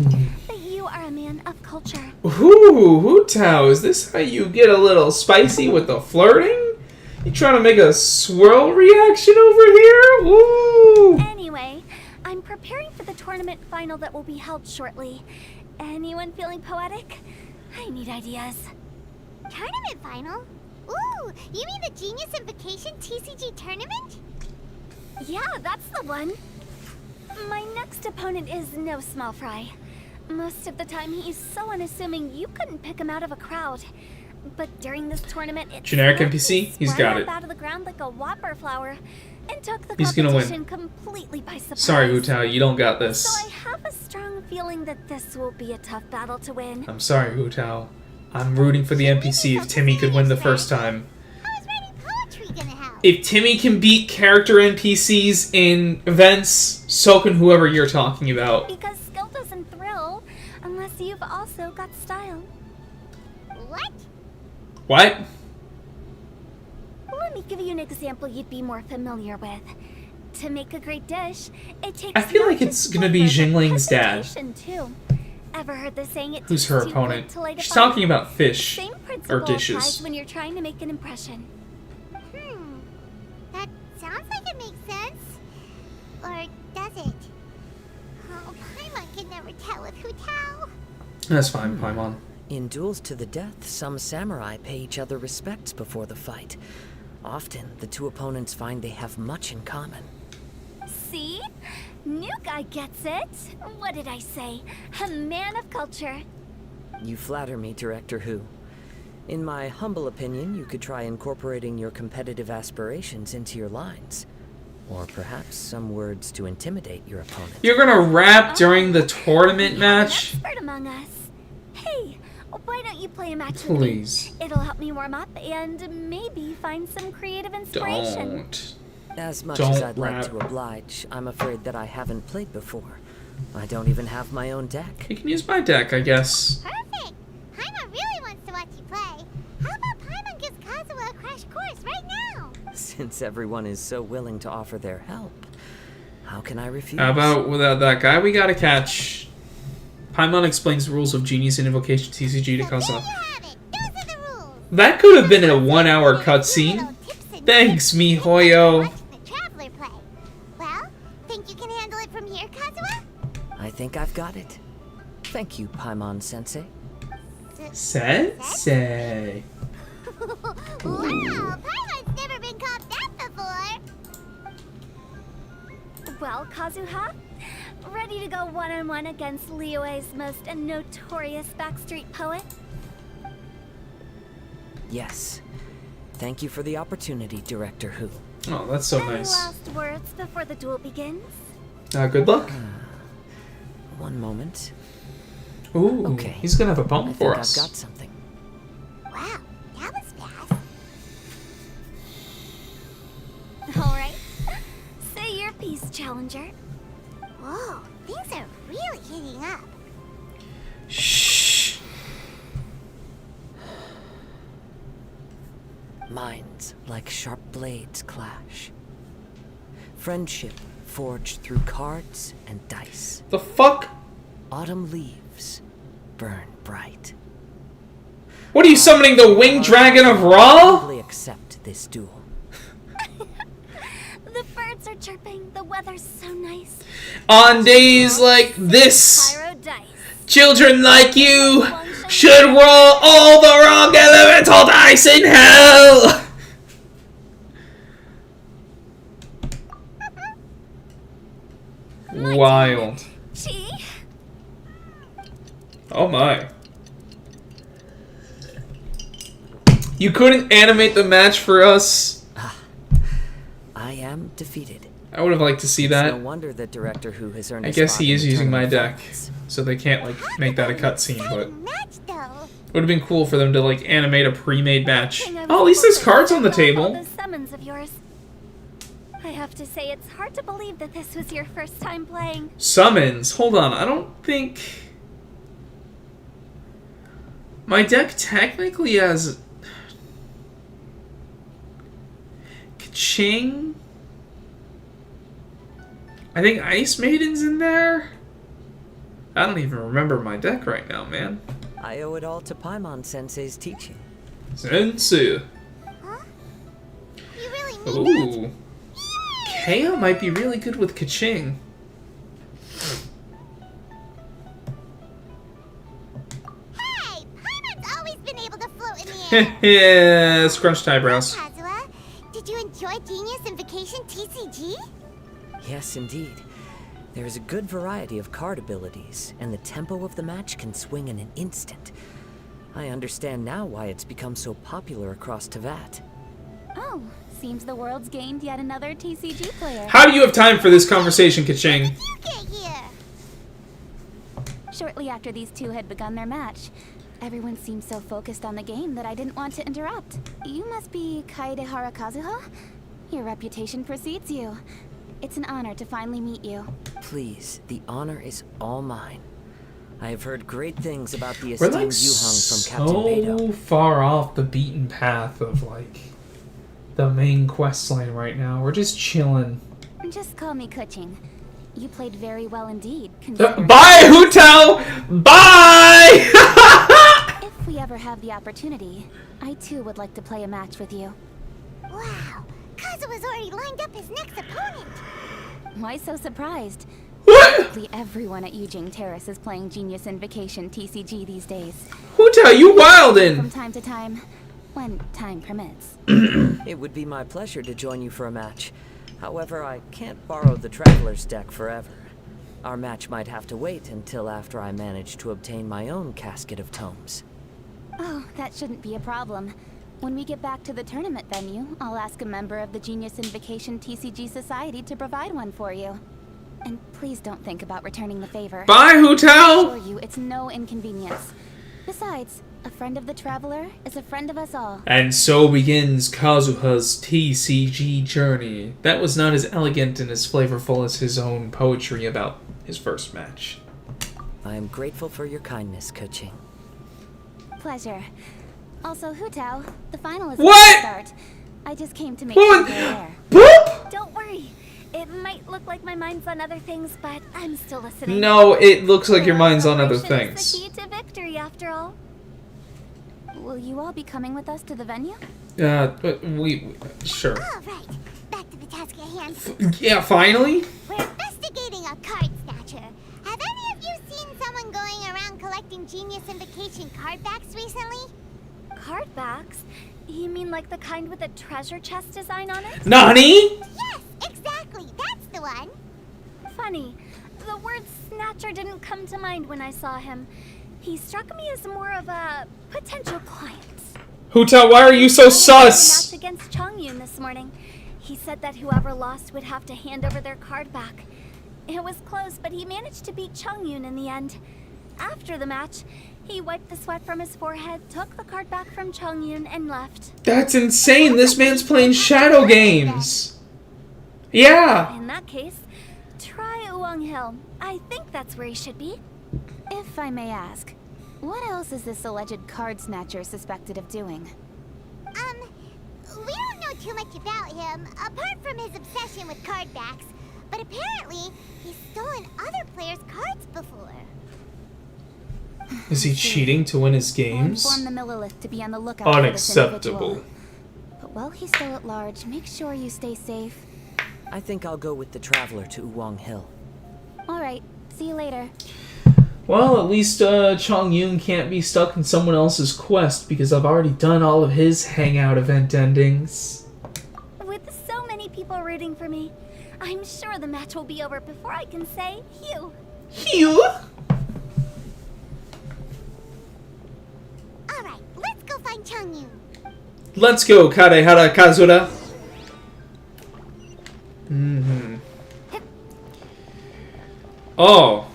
that you are a man of culture. Ooh, Hu Tao, is this how you get a little spicy with the flirting? You trying to make a swirl reaction over here? Ooh. Anyway, I'm preparing for the tournament final that will be held shortly. Anyone feeling poetic? I need ideas. Tournament final? Ooh, you mean the Genius Invocation TCG tournament? Yeah, that's the one. My next opponent is no small fry. Most of the time he's so unassuming you couldn't pick him out of a crowd. But during this tournament, it Generic NPC? He's got it. out of the ground like a whopper flower and took the He's gonna competition win. completely by surprise. Sorry, Hu Tao, you don't got this. So I have a strong feeling that this will be a tough battle to win. I'm sorry, Hu Tao. I'm rooting for the NPC if Timmy could win the first time. If Timmy can beat character NPCs in events, so can whoever you're talking about. Because skill doesn't thrill unless you've also got style. What? What? Let me give you an example you'd be more familiar with. To make a great dish, it takes I feel like it's gonna be Jingling's dad. Too. Ever heard the saying it Who's takes her two opponent? wood to light a She's fire? talking about fish Same or principle dishes. applies when you're trying to make an impression. That sounds like it makes sense. Or does it? Oh, Paimon can never tell with Hu Tao. That's fine, Paimon. In duels to the death, some samurai pay each other respects before the fight. Often, the two opponents find they have much in common. See? New guy gets it. What did I say? A man of culture. You flatter me, Director Hu. In my humble opinion, you could try incorporating your competitive aspirations into your lines. Or perhaps some words to intimidate your opponent. You're gonna rap during the tournament match? Expert among us. Hey, why don't you play a match Please. with me? It'll help me warm up and maybe find some creative inspiration. Don't. As much Don't as I'd rap. like to oblige, I'm afraid that I haven't played before. I don't even have my own deck. You can use my deck, I guess. Perfect. Paimon really wants to watch you play. How about Paimon gives Kazuha a crash course right now? Since everyone is so willing to offer their help, how can I refuse? How about without that guy we gotta catch? Paimon explains the rules of Genius and Invocation TCG to Kazuha. That could have been a 1-hour cutscene. Thanks, MiHoYo. Well, think you can handle it from here, Kazuha? I think I've got it. Thank you, Paimon-sensei. Sensei. Wow, Paimon's never been called that before. Well, Kazuha, ready to go one-on-one against Liyue's most notorious backstreet poet? Yes. Thank you for the opportunity, Director Hu. Oh, that's so Any nice. last words before the duel begins? Good luck. One moment. Ooh, Okay. he's gonna have a poem I for think us. I've got something. Wow, that was fast. All right. Say your piece, Challenger. Whoa, things are really heating up. Shh. Minds like sharp blades clash. Friendship forged through cards and dice. The fuck? Autumn leaves burn bright. What are you summoning, the winged dragon of Ra? Humbly accept this duel. The birds are chirping. The weather's so nice. On days like this, Pyro dice. children like you should roll all the wrong elemental dice in hell! Wild. Oh my. You couldn't animate the match for us? I am defeated. I would have liked to see that. No wonder that Director Who has earned I guess he is using my deck, so they can't like make that a cutscene, but it would have been cool for them to like animate a pre-made match. Oh, at least there's cards on the table. Those summons of yours. I have to say, it's hard to believe that this was your first time playing. Summons. Hold on, I don't think my deck technically has Ka-ching. I think Ice Maiden's in there. I don't even remember my deck right now, man. I owe it all to Paimon Sensei's teaching. Sensei. Huh? You really mean Ooh. Kea might be really good with Ka-ching. Hey, Paimon's always been able to float in the air. Yeah, scrunched eyebrows. Kazuha, did you enjoy Genius Invocation TCG? Yes, indeed. There is a good variety of card abilities, and the tempo of the match can swing in an instant. I understand now why it's become so popular across Teyvat. Oh, seems the world's gained yet another TCG player. How do you have time for this conversation, Ka-ching? Shortly after these two had begun their match, everyone seemed so focused on the game that I didn't want to interrupt. You must be Kaedehara Kazuha? Your reputation precedes you. It's an honor to finally meet you. Please, the honor is all mine. I have heard great things about the We're esteemed like Yuhang from Captain Beidou. so far off the beaten path of like the main quest line right now. We're just chilling. Just call me Ka-ching. You played very well indeed. Bye, Hutao! Bye! If we ever have the opportunity, I too would like to play a match with you. Wow, Kazuha's already lined up his next opponent. Why so surprised? Practically everyone at Yujing Terrace is playing Genius Invocation TCG these days. Hutao, you wildin'! From time to time, when time permits. It would be my pleasure to join you for a match. However, I can't borrow the Traveler's deck forever. Our match might have to wait until after I manage to obtain my own casket of tomes. Oh, that shouldn't be a problem. When we get back to the tournament venue, I'll ask a member of the Genius Invocation TCG Society to provide one for you. And please don't think about returning the favor. Bye, Hutao! I assure you, it's no inconvenience. Besides, a friend of the Traveler is a friend of us all. And so begins Kazuha's TCG journey. That was not as elegant and as flavorful as his own poetry about his first match. I am grateful for your kindness, Ka-ching. Pleasure. Also, Hutao, the final is What? about to start. I just came to make sure you're aware. Boop! Don't worry. It might look like my mind's on other things, but I'm still listening. No, it looks like your mind's on other Celebration is things. the key to victory, after all. Will you all be coming with us to the venue? Sure. All right, back to the task at hand. Yeah, finally? We're investigating a card snatcher. Have any of you seen someone going around collecting Genius Invocation card backs recently? Card backs? You mean like the kind with a treasure chest design on it? Nani? Yes, exactly. That's the one. Funny. The word snatcher didn't come to mind when I saw him. He struck me as more of a potential client. Hutao, why are you so sus? Match against Chongyun this morning. He said that whoever lost would have to hand over their card back. It was close, but he managed to beat Chongyun in the end. After the match, he wiped the sweat from his forehead, took the card back from Chongyun, and left. That's insane. This man's playing shadow games. Yeah. In that case, try Uwang Hill. I think that's where he should be. If I may ask, what else is this alleged card snatcher suspected of doing? We don't know too much about him, apart from his obsession with card backs. But apparently, he's stolen other players' cards before. Is he cheating to win his I'll games? inform the Millilith to be on the lookout for this Unacceptable. individual. But while he's still at large, make sure you stay safe. I think I'll go with the Traveler to Uwang Hill. All right, see you later. Well, at least Chong-Yun can't be stuck in someone else's quest because I've already done all of his hangout event endings. With so many people rooting for me, I'm sure the match will be over before I can say Hugh. Hugh? Alright, let's go find Chong-Yun. Let's go, Karehara Kazura. Oh.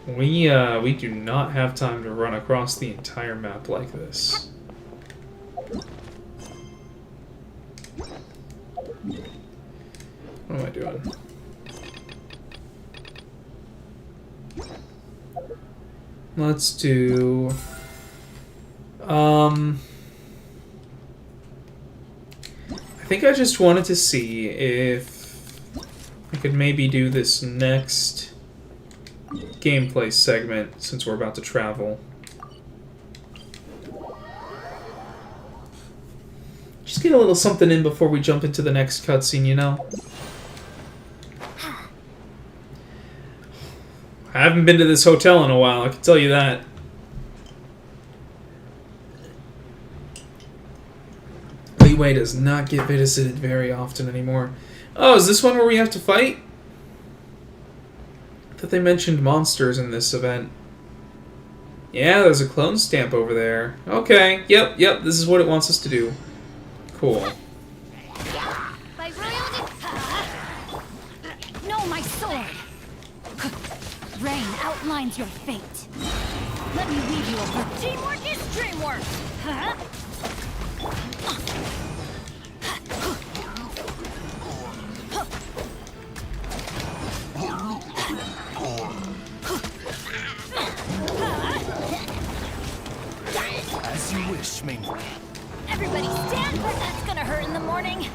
We do not have time to run across the entire map like this. What am I doing? Let's do... I think I just wanted to see if I could maybe do this next gameplay segment since we're about to travel. Just get a little something in before we jump into the next cutscene, you know? I haven't been to this hotel in a while, I can tell you that. Leeway does not get visited very often anymore. Oh, is this one where we have to fight? I thought they mentioned monsters in this event. Yeah, there's a clone stamp over there. Okay, yep, this is what it wants us to do. Cool. No, my sword! Rain outlines your fate. Let me leave you over. Teamwork is dreamwork! Huh? As you wish, Ming. Everybody stand where that's gonna hurt in the morning.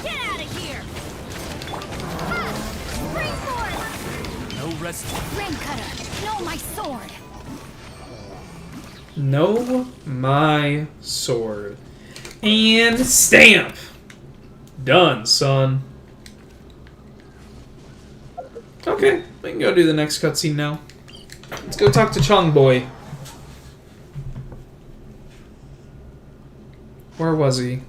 Get out of here! Springboard! No rest. Rain cutter, no my sword. No, my sword. And stamp! Done, son. Okay, we can go do the next cutscene now. Let's go talk to Chong Boy. Where was he?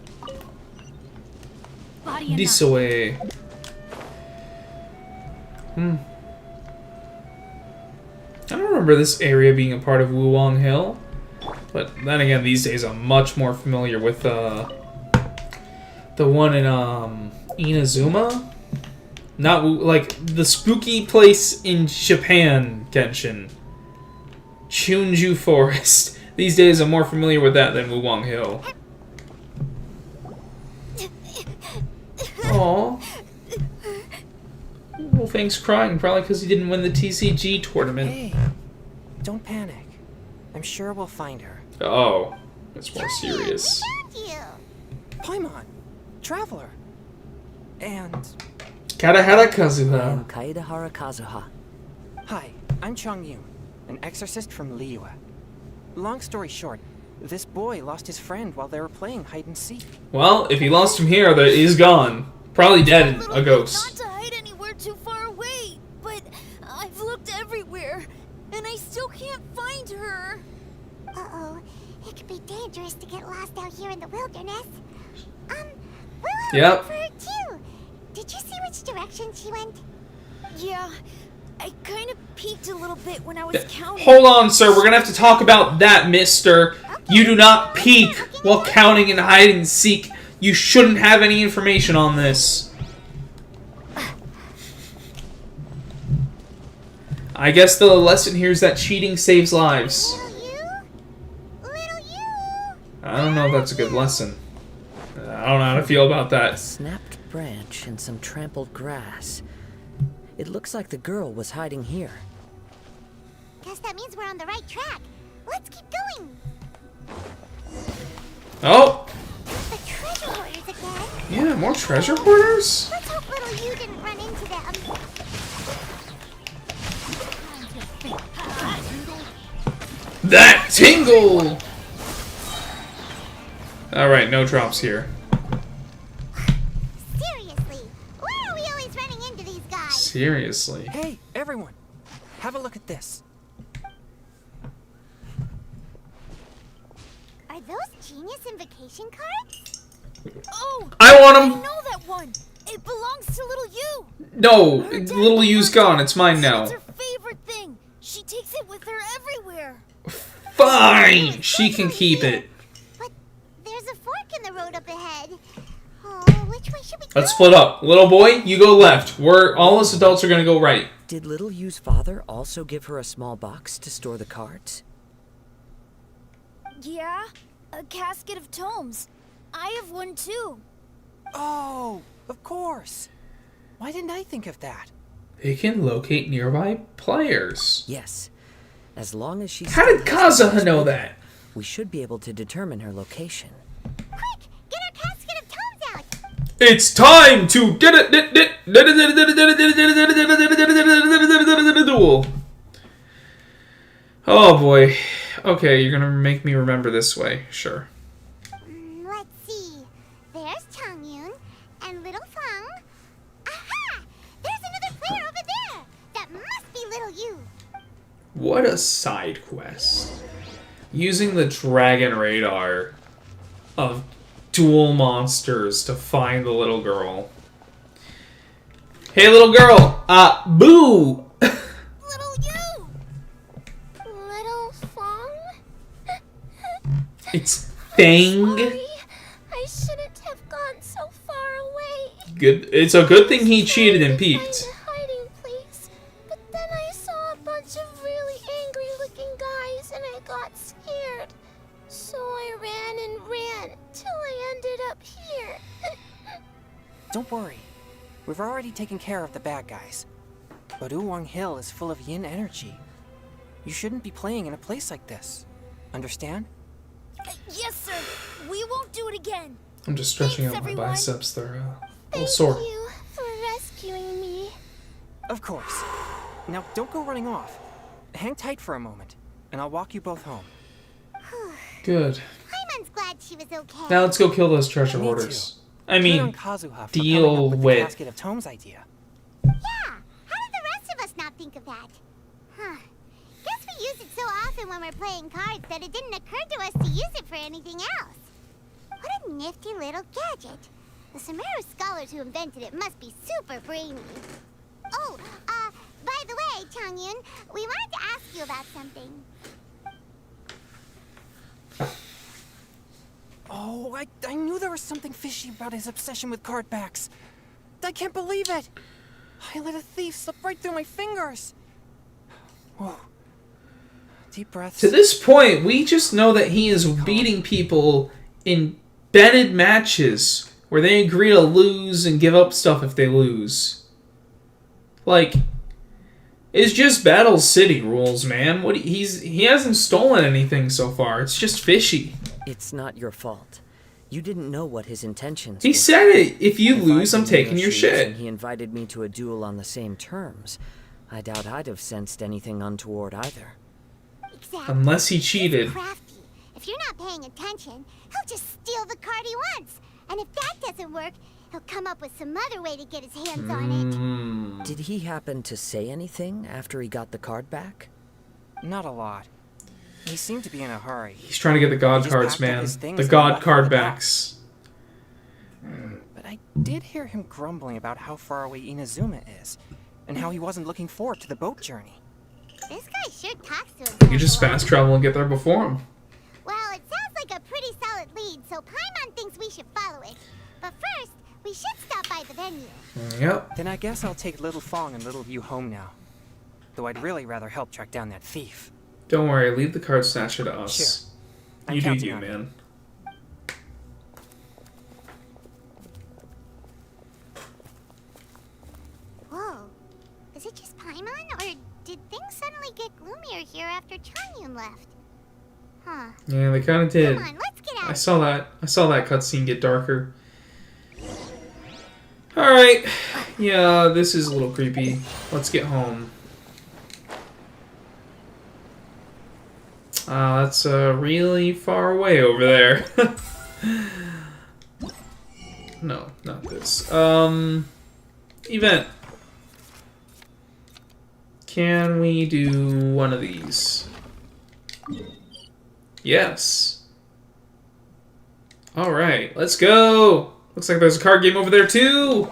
This way. I don't remember this area being a part of Wuwang Hill. But then again, these days I'm much more familiar with the one in Inazuma. Not like the spooky place in Japan, Genshin. Chunju Forest. These days I'm more familiar with that than Wuwang Hill. Aww. Wolfang's crying, probably because he didn't win the TCG tournament. Hey, don't panic. I'm sure we'll find her. Oh, it's more serious. Paimon, Traveler, and... Karehara Kazuha. I'm Kaedehara Kazuha. Hi, I'm Chong-Yun, an exorcist from Liyue. Long story short, this boy lost his friend while they were playing hide and seek. Well, if he lost him here, then he's gone. Probably dead, a ghost. Not to hide anywhere too far away, but I've looked everywhere, and I still can't find her. Uh-oh, it could be dangerous to get lost out here in the wilderness. We'll Yep. look for her too. Did you see which direction she went? Yeah, I kind of peeked a little bit when I was counting. Hold on, sir. We're gonna have to talk about that, mister. You do not peek while counting and hide and seek. You shouldn't have any information on this. I guess the lesson here is that cheating saves lives. I don't know if that's a good lesson. I don't know how to feel about that. A snapped branch and some trampled grass. It looks like the girl was hiding here. Guess that means we're on the right track. Let's keep going. Oh! The treasure hoarders again. Yeah, more treasure hoarders? Let's hope little you didn't run into them. That tingle! Alright, no drops here. Seriously, why are we always running into these guys? Seriously. Hey, everyone! have a look at this. Are those genius invocation cards? Oh! I want I 'em. know that one! It belongs to little you! No, little you's gone. It's mine now. It's her favorite thing! She takes it with her everywhere! Fine, she can keep it. But there's a fork in the road up ahead. Oh, which way should we go? Let's split up. Little boy, you go left. All us adults are gonna go right. Did Little Yu's father also give her a small box to store the cards? Yeah, a casket of tomes. I have one too. Oh, of course. Why didn't I think of that? They can locate nearby players. Yes. As long as she's... How did Kazuha know that? We should be able to determine her location. Quick, get our casket of tomes out. It's time to duel. Oh boy. Okay, you're gonna make me remember this way. Sure. Let's see. There's Changyun and Little Fang. Aha! There's another player over there. That must be Little Yu. What a side quest. Using the dragon radar of dual monsters to find the little girl. Hey, little girl! Boo! Little you! Little Fang? It's Fang. Sorry. I shouldn't have gone so far away. Good. It's a good thing he cheated and peeked. Hiding place. But then I saw a bunch of really angry looking guys and I got scared. So I ran till I ended up here. Don't worry. We've already taken care of the bad guys. But Uwang Hill is full of yin energy. You shouldn't be playing in a place like this. Understand? Yes, sir. We won't do it again. I'm just stretching out my biceps. They're a little sore. Thank you for rescuing me. Of course. Now, don't go running off. Hang tight for a moment, and I'll walk you both home. Good. Paimon's glad she was okay. Now let's go kill those treasure Me hoarders. too. I Good mean, on Kazuha for deal coming up with the with. Casket of Tomes idea. Yeah, how did the rest of us not think of that? Huh. Guess we use it so often when we're playing cards that it didn't occur to us to use it for anything else. What a nifty little gadget. The Sumeru scholars who invented it must be super brainy. Oh, by the way, Changyun, we wanted to ask you about something. Oh, I knew there was something fishy about his obsession with card backs. I can't believe it. I let a thief slip right through my fingers. Whoa. Deep breaths. To this point, we just know that he is beating people in betted matches where they agree to lose and give up stuff if they lose. Like, it's just Battle City rules, man. He hasn't stolen anything so far. It's just fishy. It's not your fault. You didn't know what his intentions He were. said it. If you lose, I'm taking your shoes shit. And he invited me to a duel on the same terms. I doubt I'd have sensed anything untoward either. Exactly. Unless he cheated. He's crafty. If you're not paying attention, he'll just steal the card he wants. And if that doesn't work, he'll come up with some other way to get his hands on it. Did he happen to say anything after he got the card back? Not a lot. He seemed to be in a hurry. He's trying to get the god cards, man. The god card backs. But I did hear him grumbling about how far away Inazuma is, and how he wasn't looking forward to the boat journey. This guy sure talks to himself. You can just fast travel and get there before him. Well, it sounds like a pretty solid lead, so Paimon thinks we should follow it. But first, we should stop by the venue. Yep. Then I guess I'll take Little Fong and Little View home now. Though I'd really rather help track down that thief. Don't worry, leave the card snatcher to us. Sure. I'm You do counting you, on it. man. Whoa. Is it just Paimon, or did things suddenly get gloomier here after Changyun left? Huh. Yeah, they kind of did. Come on, let's get out. I saw that cutscene get darker. Alright. Yeah, this is a little creepy. Let's get home. That's really far away over there. No, not this. Event. Can we do one of these? Yes. Alright, let's go! Looks like there's a card game over there too!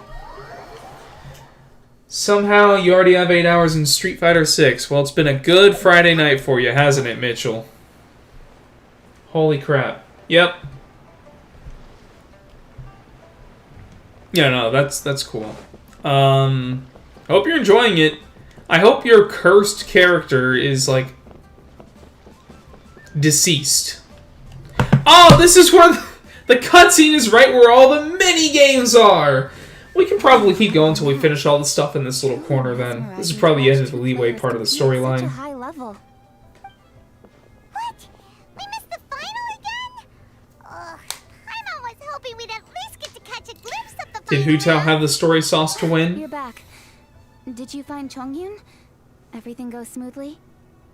Somehow you already have 8 hours in Street Fighter 6. Well, it's been a good Friday night for you, hasn't it, Mitchell? Holy crap. Yep. Yeah, no, that's cool. Hope you're enjoying it. I hope your cursed character is, like, deceased. Oh, this is where the cutscene is right where all the mini-games are! We can probably keep going until we finish all the stuff in this little corner then. This is probably the end of the leeway part of the storyline. High level. What? We missed the final again? Ugh, I'm always hoping we'd at least get to catch a glimpse of the Did Hu Tao have the story sauce to win? You're back. Did you find Chongyun? Everything go smoothly?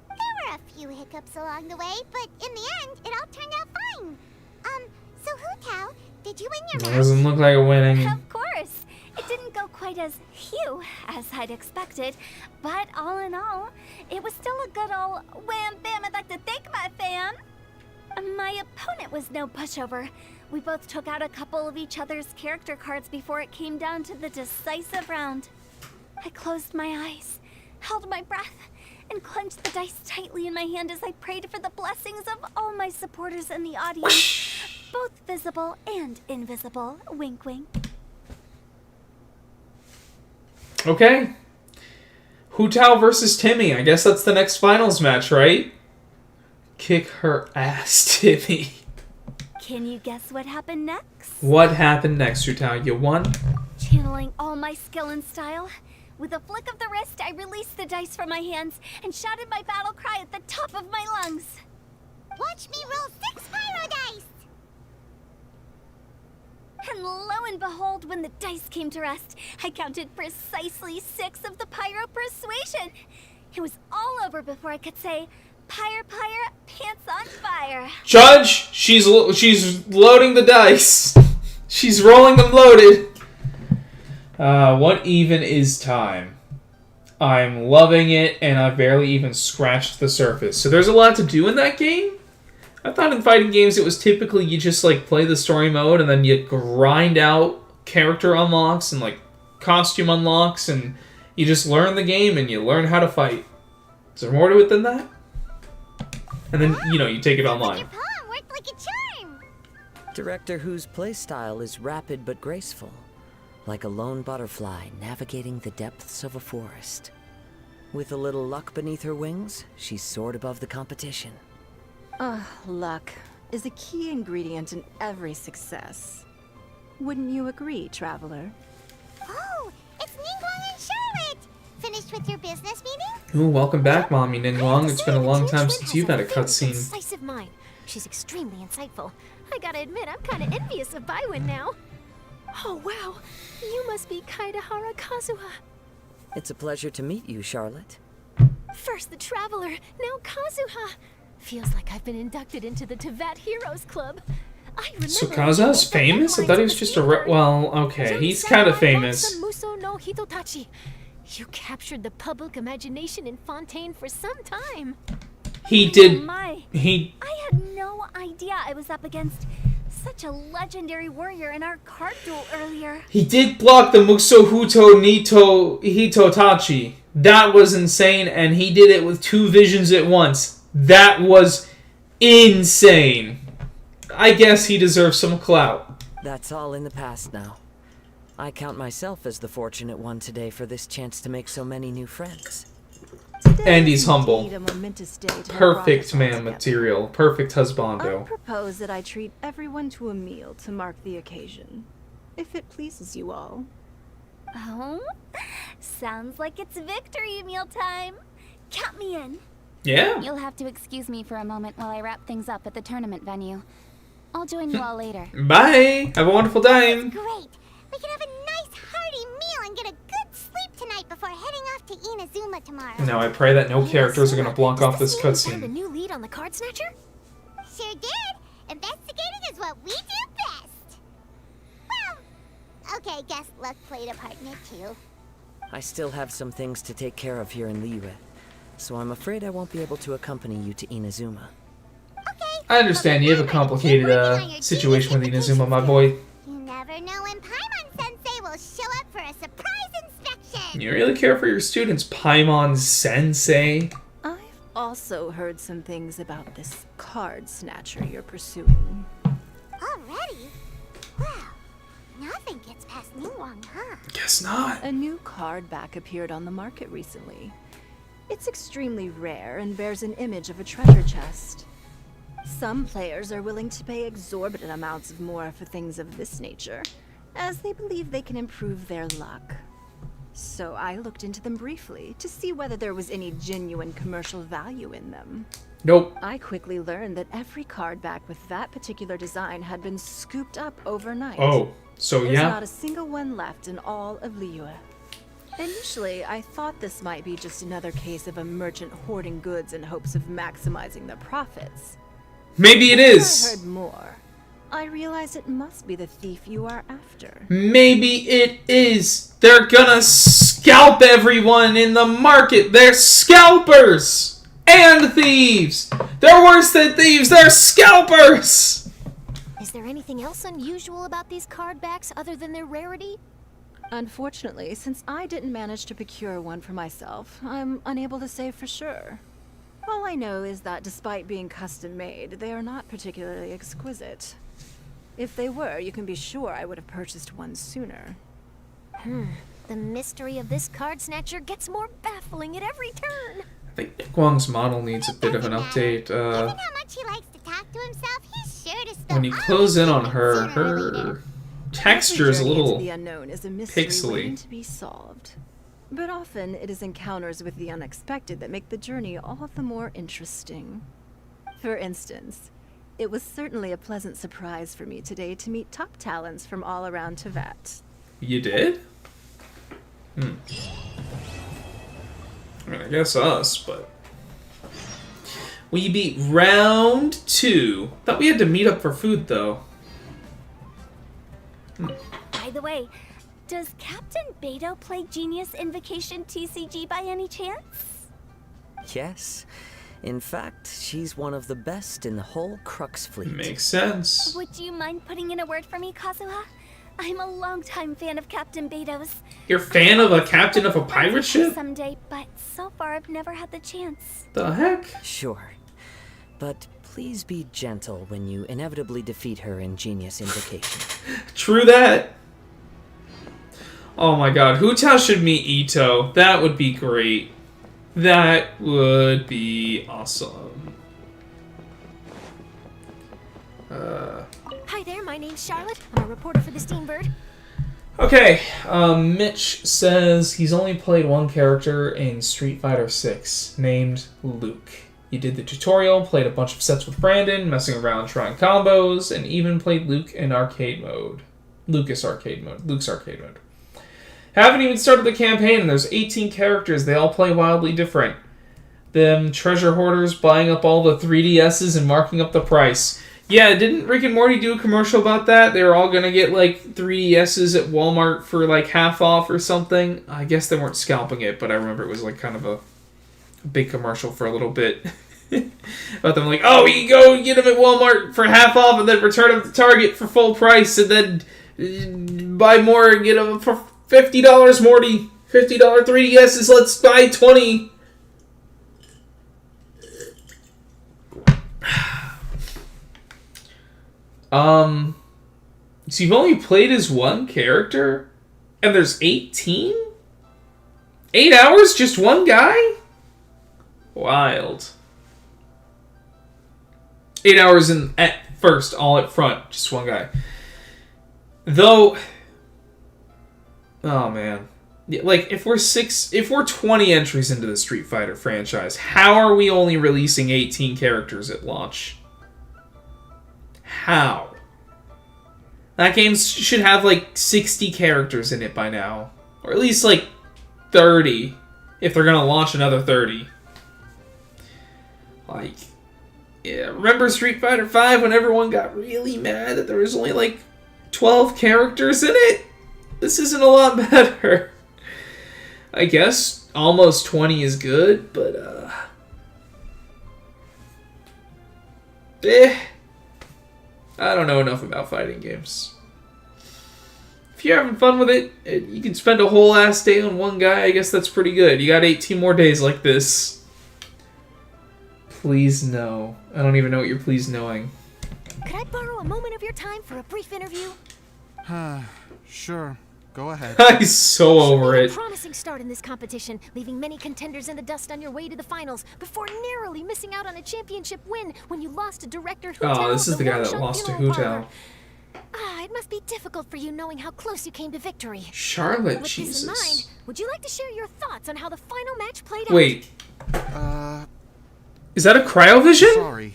There were a few hiccups along the way, but in the end, it all turned out fine. So Hu Tao, did you win your match? Doesn't look like a winning. Of course. It didn't go quite as Hugh as I'd expected, but all in all, it was still a good old wham bam. I'd like to thank my fam. My opponent was no pushover. We both took out a couple of each other's character cards before it came down to the decisive round. I closed my eyes, held my breath, and clenched the dice tightly in my hand as I prayed for the blessings of all my supporters in the audience, both visible and invisible. Wink, wink. Okay. Hu Tao versus Timmy. I guess that's the next finals match, right? Kick her ass, Timmy. Can you guess what happened next? What happened next, Hu Tao? You won? Channeling all my skill and style, with a flick of the wrist, I released the dice from my hands and shouted my battle cry at the top of my lungs. Watch me roll 6 pyro dice! And lo and behold, when the dice came to rest, I counted precisely 6 of the pyro persuasion. It was all over before I could say, "Pyre, pyre, pants on fire." Judge, she's loading the dice. She's rolling them loaded. What even is time? I'm loving it, and I've barely even scratched the surface. So there's a lot to do in that game? I thought in fighting games it was typically you just like play the story mode and then you grind out character unlocks and like costume unlocks and you just learn the game and you learn how to fight. Is there more to it than that? And then, you know, you take it online. Your palm worked like a charm! Director Hu's playstyle is rapid but graceful, like a lone butterfly navigating the depths of a forest. With a little luck beneath her wings, she soared above the competition. Luck is a key ingredient in every success. Wouldn't you agree, Traveler? Oh, it's Ningguang and Charlotte! Finished with your business meeting? Ooh, welcome back, Mommy Ningguang. It's been a long time since you've had a cutscene. Decisive mind. She's extremely insightful. I gotta admit, I'm kinda envious of Baiwen now. Oh, wow. You must be Kaidahara Kazuha. It's a pleasure to meet you, Charlotte. First the Traveler, now Kazuha. Feels like I've been inducted into the Tevat Heroes Club. I remember. So Kazuha's famous? I thought he was just a well, okay, he's kind of famous. Muso no Hitotachi. You captured the public imagination in Fontaine for some time. He did. Oh my. He. I had no idea I was up against such a legendary warrior in our card duel earlier. He did block the Muso Huto Nito Hitotachi. That was insane, and he did it with 2 visions at once. That was insane. I guess he deserves some clout. That's all in the past now. I count myself as the fortunate one today for this chance to make so many new friends. And he's humble. A momentous day to Perfect man material. Perfect I husbando. propose that I treat everyone to a meal to mark the occasion, if it pleases you all. Oh, sounds like it's victory meal time. Count me in. Yeah. You'll have to excuse me for a moment while I wrap things up at the tournament venue. I'll join you all later. Bye. Have a wonderful time. Great. We can have a nice hearty meal and get a good sleep tonight before heading off to Inazuma tomorrow. Now I pray that no characters are going to block off this Found a cutscene. new lead on the Card Snatcher? Sure did. Investigating is what we do best. Well, okay, guess luck played a part in it too. I still have some things to take care of here in Liyue, so I'm afraid I won't be able to accompany you to Inazuma. I understand you have a complicated situation with Inazuma, my boy. You never know when Paimon-sensei will show up for a surprise inspection. You really care for your students, Paimon-sensei? I've also heard some things about this card snatcher you're pursuing. Already? Well, nothing gets past Ningguang, huh? Guess not. A new card back appeared on the market recently. It's extremely rare and bears an image of a treasure chest. Some players are willing to pay exorbitant amounts of more for things of this nature, as they believe they can improve their luck. So I looked into them briefly to see whether there was any genuine commercial value in them. Nope. I quickly learned that every card back with that particular design had been scooped up overnight. Oh, so There's yeah. not a single one left in all of Liyue. Initially, I thought this might be just another case of a merchant hoarding goods in hopes of maximizing their profits. Maybe it is. I heard more. I realized it must be the thief you are after. Maybe it is. They're gonna scalp everyone in the market. They're scalpers and thieves. They're worse than thieves. They're scalpers. Is there anything else unusual about these card backs other than their rarity? Unfortunately, since I didn't manage to procure one for myself, I'm unable to say for sure. All I know is that despite being custom-made, they are not particularly exquisite. If they were, you can be sure I would have purchased one sooner. The mystery of this card snatcher gets more baffling at every turn. I think Guang's model needs a bit of an update. Given how much he likes to talk to himself, he's sure to spill When you close in on her, her texture is a little the unknown is a mystery waiting pixely. to be solved. But often it is encounters with the unexpected that make the journey all the more interesting. For instance, it was certainly a pleasant surprise for me today to meet top talents from all around Teyvat. You did? I mean, I guess us, but... We beat round 2. Thought we had to meet up for food, though. By the way, does Captain Beto play Genius Invocation TCG by any chance? Yes. In fact, she's one of the best in the whole Crux fleet. Makes sense. Would you mind putting in a word for me, Kazuha? I'm a longtime fan of Captain Beto's. You're a fan of a captain of a pirate ship? Someday, but so far I've never had the chance. The heck? Sure. But please be gentle when you inevitably defeat her in Genius Invocation. True that. Oh my god, Hu-Tao should meet Ito. That would be great. That would be awesome. Hi there, my name's Charlotte. I'm a reporter for the Steambird. Okay, Mitch says he's only played one character in Street Fighter 6, named Luke. He did the tutorial, played a bunch of sets with Brandon, messing around trying combos, and even played Luke in arcade mode. Luke's arcade mode. Haven't even started the campaign, and there's 18 characters. They all play wildly different. Them treasure hoarders buying up all the 3DSs and marking up the price. Yeah, didn't Rick and Morty do a commercial about that? They were all gonna get, like, 3DSs at Walmart for, like, half off or something. I guess they weren't scalping it, but I remember it was, like, kind of a big commercial for a little bit. About them, like, oh, you go get them at Walmart for half off and then return them to Target for full price and then buy more and get them for $50, Morty. $50 3DSs, let's buy 20. So you've only played as one character? And there's 18? 8 hours? Just one guy? Wild. 8 hours at first, all at front. Just one guy. Though... Oh, man. Like, if we're 20 entries into the Street Fighter franchise, how are we only releasing 18 characters at launch? How? That game should have, like, 60 characters in it by now. Or at least, like, 30. If they're gonna launch another 30. Like, yeah, remember Street Fighter V when everyone got really mad that there was only, like, 12 characters in it? This isn't a lot better. I guess almost 20 is good, but I don't know enough about fighting games. If you're having fun with it, you can spend a whole ass day on one guy. I guess that's pretty good. You got 18 more days like this. Please no. I don't even know what you're please knowing. Could I borrow a moment of your time for a brief interview? Sure. Go ahead. I'm so over it. A promising start in this competition, leaving many contenders in the dust on your way to the finals before narrowly missing out on a championship win when you lost to director Hu Tao. Oh, this is the guy that lost to Hu Tao. It must be difficult for you knowing how close you came to victory. Charlotte, With Jesus. this in mind, would you like to share your thoughts on how the final match played out? Wait. Is that a cryovision? Sorry.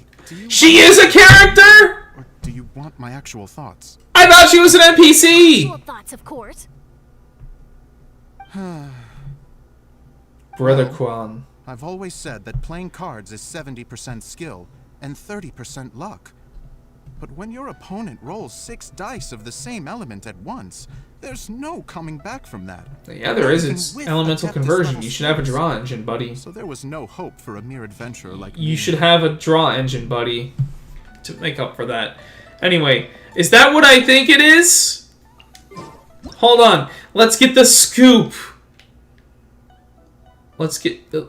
She is a character? Or do you want my actual thoughts? I thought she was an NPC! Actual thoughts, of course. Brother Quan. I've always said that playing cards is 70% skill and 30% luck. But when your opponent rolls 6 dice of the same element at once, there's no coming back from that. Yeah, there is. It's elemental conversion. You should have a draw engine, buddy. So there was no hope for a mere adventurer like me. You should have a draw engine, buddy, to make up for that. Anyway, is that what I think it is? Hold on. Let's get the scoop. Let's get the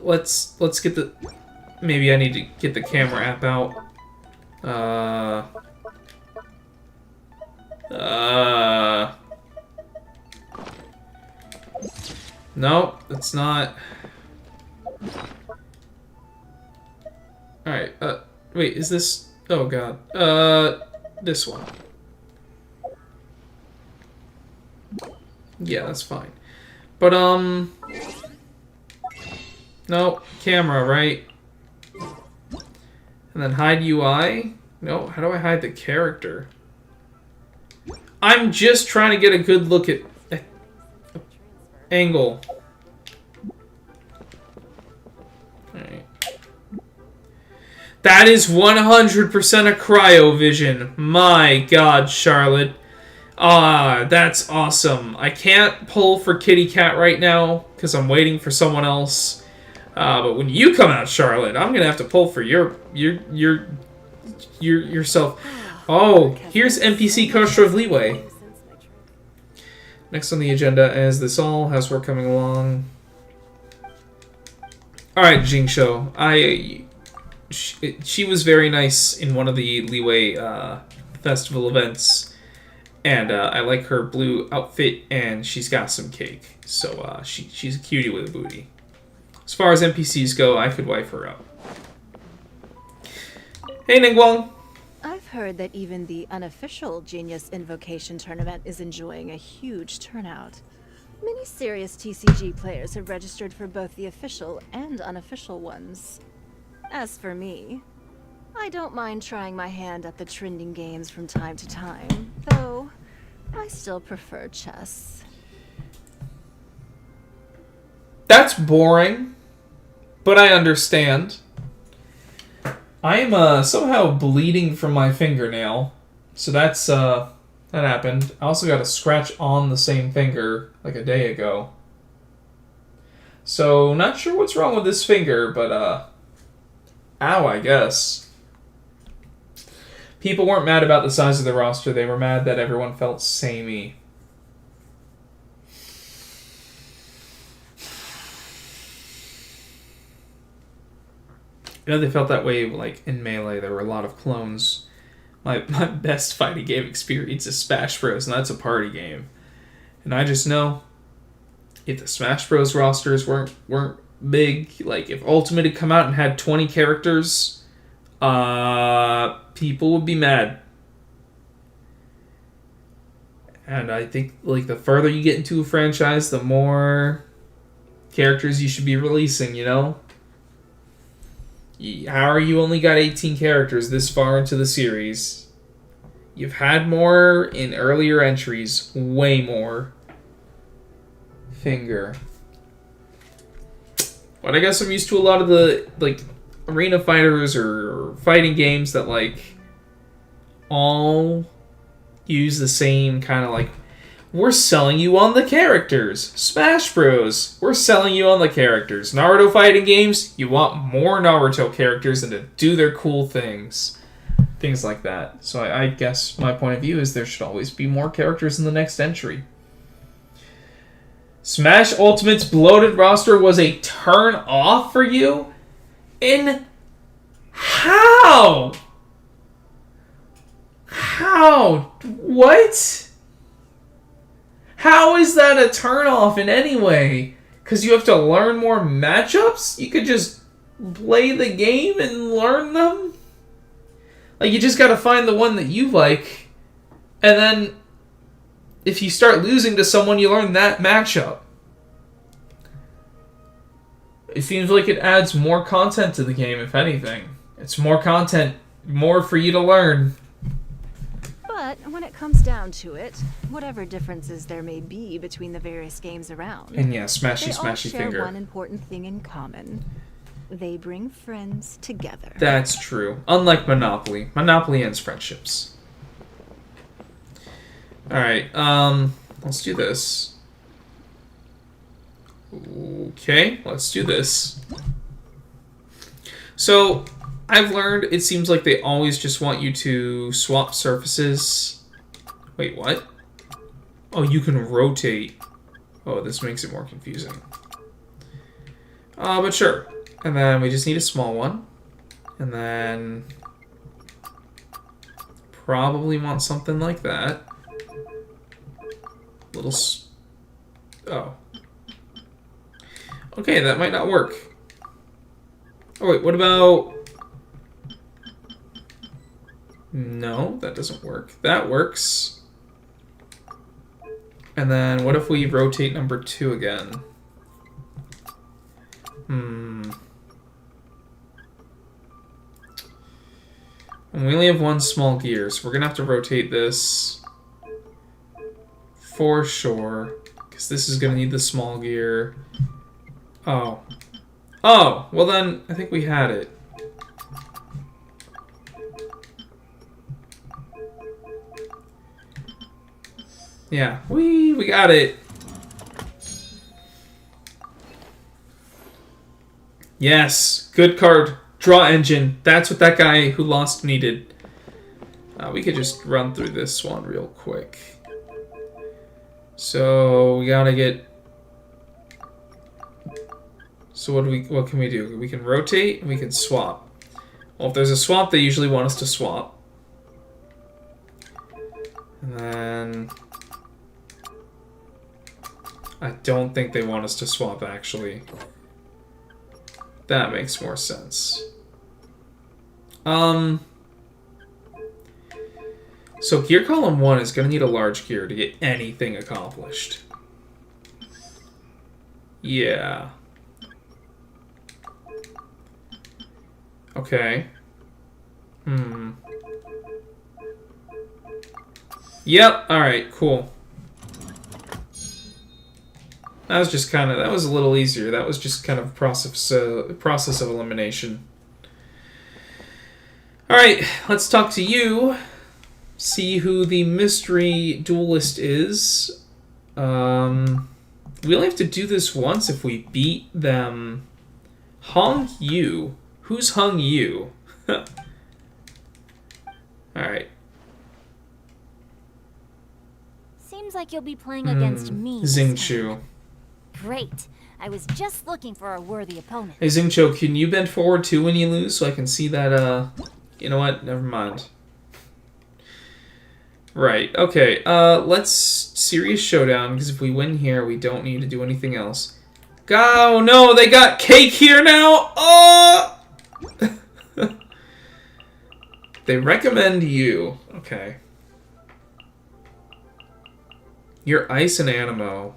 maybe I need to get the camera app out. No, it's not. Alright, wait, is this... Oh, God. This one. Yeah, that's fine. But, no, camera, right? And then hide UI? No, how do I hide the character? I'm just trying to get a good look at angle. Alright. That is 100% a cryovision. My God, Charlotte. Ah, that's awesome. I can't pull for Kitty Cat right now because I'm waiting for someone else. But when you come out, Charlotte, I'm gonna have to pull for yourself. Oh, here's NPC Coaster of Leeway. Next on the agenda is this all. How's work coming along? Alright, Jingshou. She was very nice in one of the Leeway festival events. And I like her blue outfit, and she's got some cake. So she's a cutie with a booty. As far as NPCs go, I could wife her up. Hey, Ningguang. I've heard that even the unofficial Genius Invocation Tournament is enjoying a huge turnout. Many serious TCG players have registered for both the official and unofficial ones. As for me, I don't mind trying my hand at the trending games from time to time, though I still prefer chess. That's boring, but I understand. I am somehow bleeding from my fingernail, so that's that happened. I also got a scratch on the same finger like a day ago. So not sure what's wrong with this finger, but ow, I guess. People weren't mad about the size of the roster, they were mad that everyone felt samey. You know, they felt that way, like, in Melee. There were a lot of clones. My best fighting game experience is Smash Bros, and that's a party game. And I just know, if the Smash Bros rosters weren't big, like, if Ultimate had come out and had 20 characters, people would be mad. And I think, like, the further you get into a franchise, the more characters you should be releasing, you know? How are you only got 18 characters this far into the series? You've had more in earlier entries. Way more. Finger. But I guess I'm used to a lot of the, like, arena fighters or fighting games that, like, all use the same kind of, like, we're selling you on the characters. Smash Bros, we're selling you on the characters. Naruto fighting games, you want more Naruto characters and to do their cool things. Things like that. So I guess my point of view is there should always be more characters in the next entry. Smash Ultimate's bloated roster was a turn off for you? In how? How? What? How is that a turn off in any way? Because you have to learn more matchups? You could just play the game and learn them? Like, you just gotta find the one that you like, and then if you start losing to someone, you learn that matchup. It seems like it adds more content to the game, if anything. It's more content, more for you to learn. But when it comes down to it, whatever differences there may be between the various games around, And yeah, smashy, they all smashy share finger. one important thing in common. They bring friends together. That's true. Unlike Monopoly. Monopoly ends friendships. Alright, let's do this. Okay, let's do this. So, I've learned it seems like they always just want you to swap surfaces. Wait, what? Oh, you can rotate. Oh, this makes it more confusing. But sure. And then we just need a small one. And then probably want something like that. Oh. Okay, that might not work. Oh wait, what about... No, that doesn't work. That works. And then what if we rotate number 2 again? And we only have one small gear, so we're gonna have to rotate this for sure, because this is gonna need the small gear. Oh. Oh, well then, I think we had it. Yeah, we got it. Yes, good card. Draw engine. That's what that guy who lost needed. We could just run through this one real quick. So we gotta get. So what can we do? We can rotate and we can swap. Well, if there's a swap, they usually want us to swap. And then I don't think they want us to swap actually. That makes more sense. So gear column 1 is going to need a large gear to get anything accomplished. Yeah. Okay. Yep, alright, cool. That was just kind of, that was a little easier. That was just kind of process of elimination. Alright, let's talk to you. See who the mystery duelist is. We only have to do this once if we beat them. Hong Yu. Who's Hung Yu? Alright. Seems like you'll be playing against me. Xingqiu. Great. I was just looking for a worthy opponent. Hey Xingqiu, can you bend forward too when you lose so I can see that, You know what? Never mind. Right, okay. Let's serious showdown, because if we win here, we don't need to do anything else. Oh no, they got cake here now! Oh! They recommend you. Okay. You're ice and animo.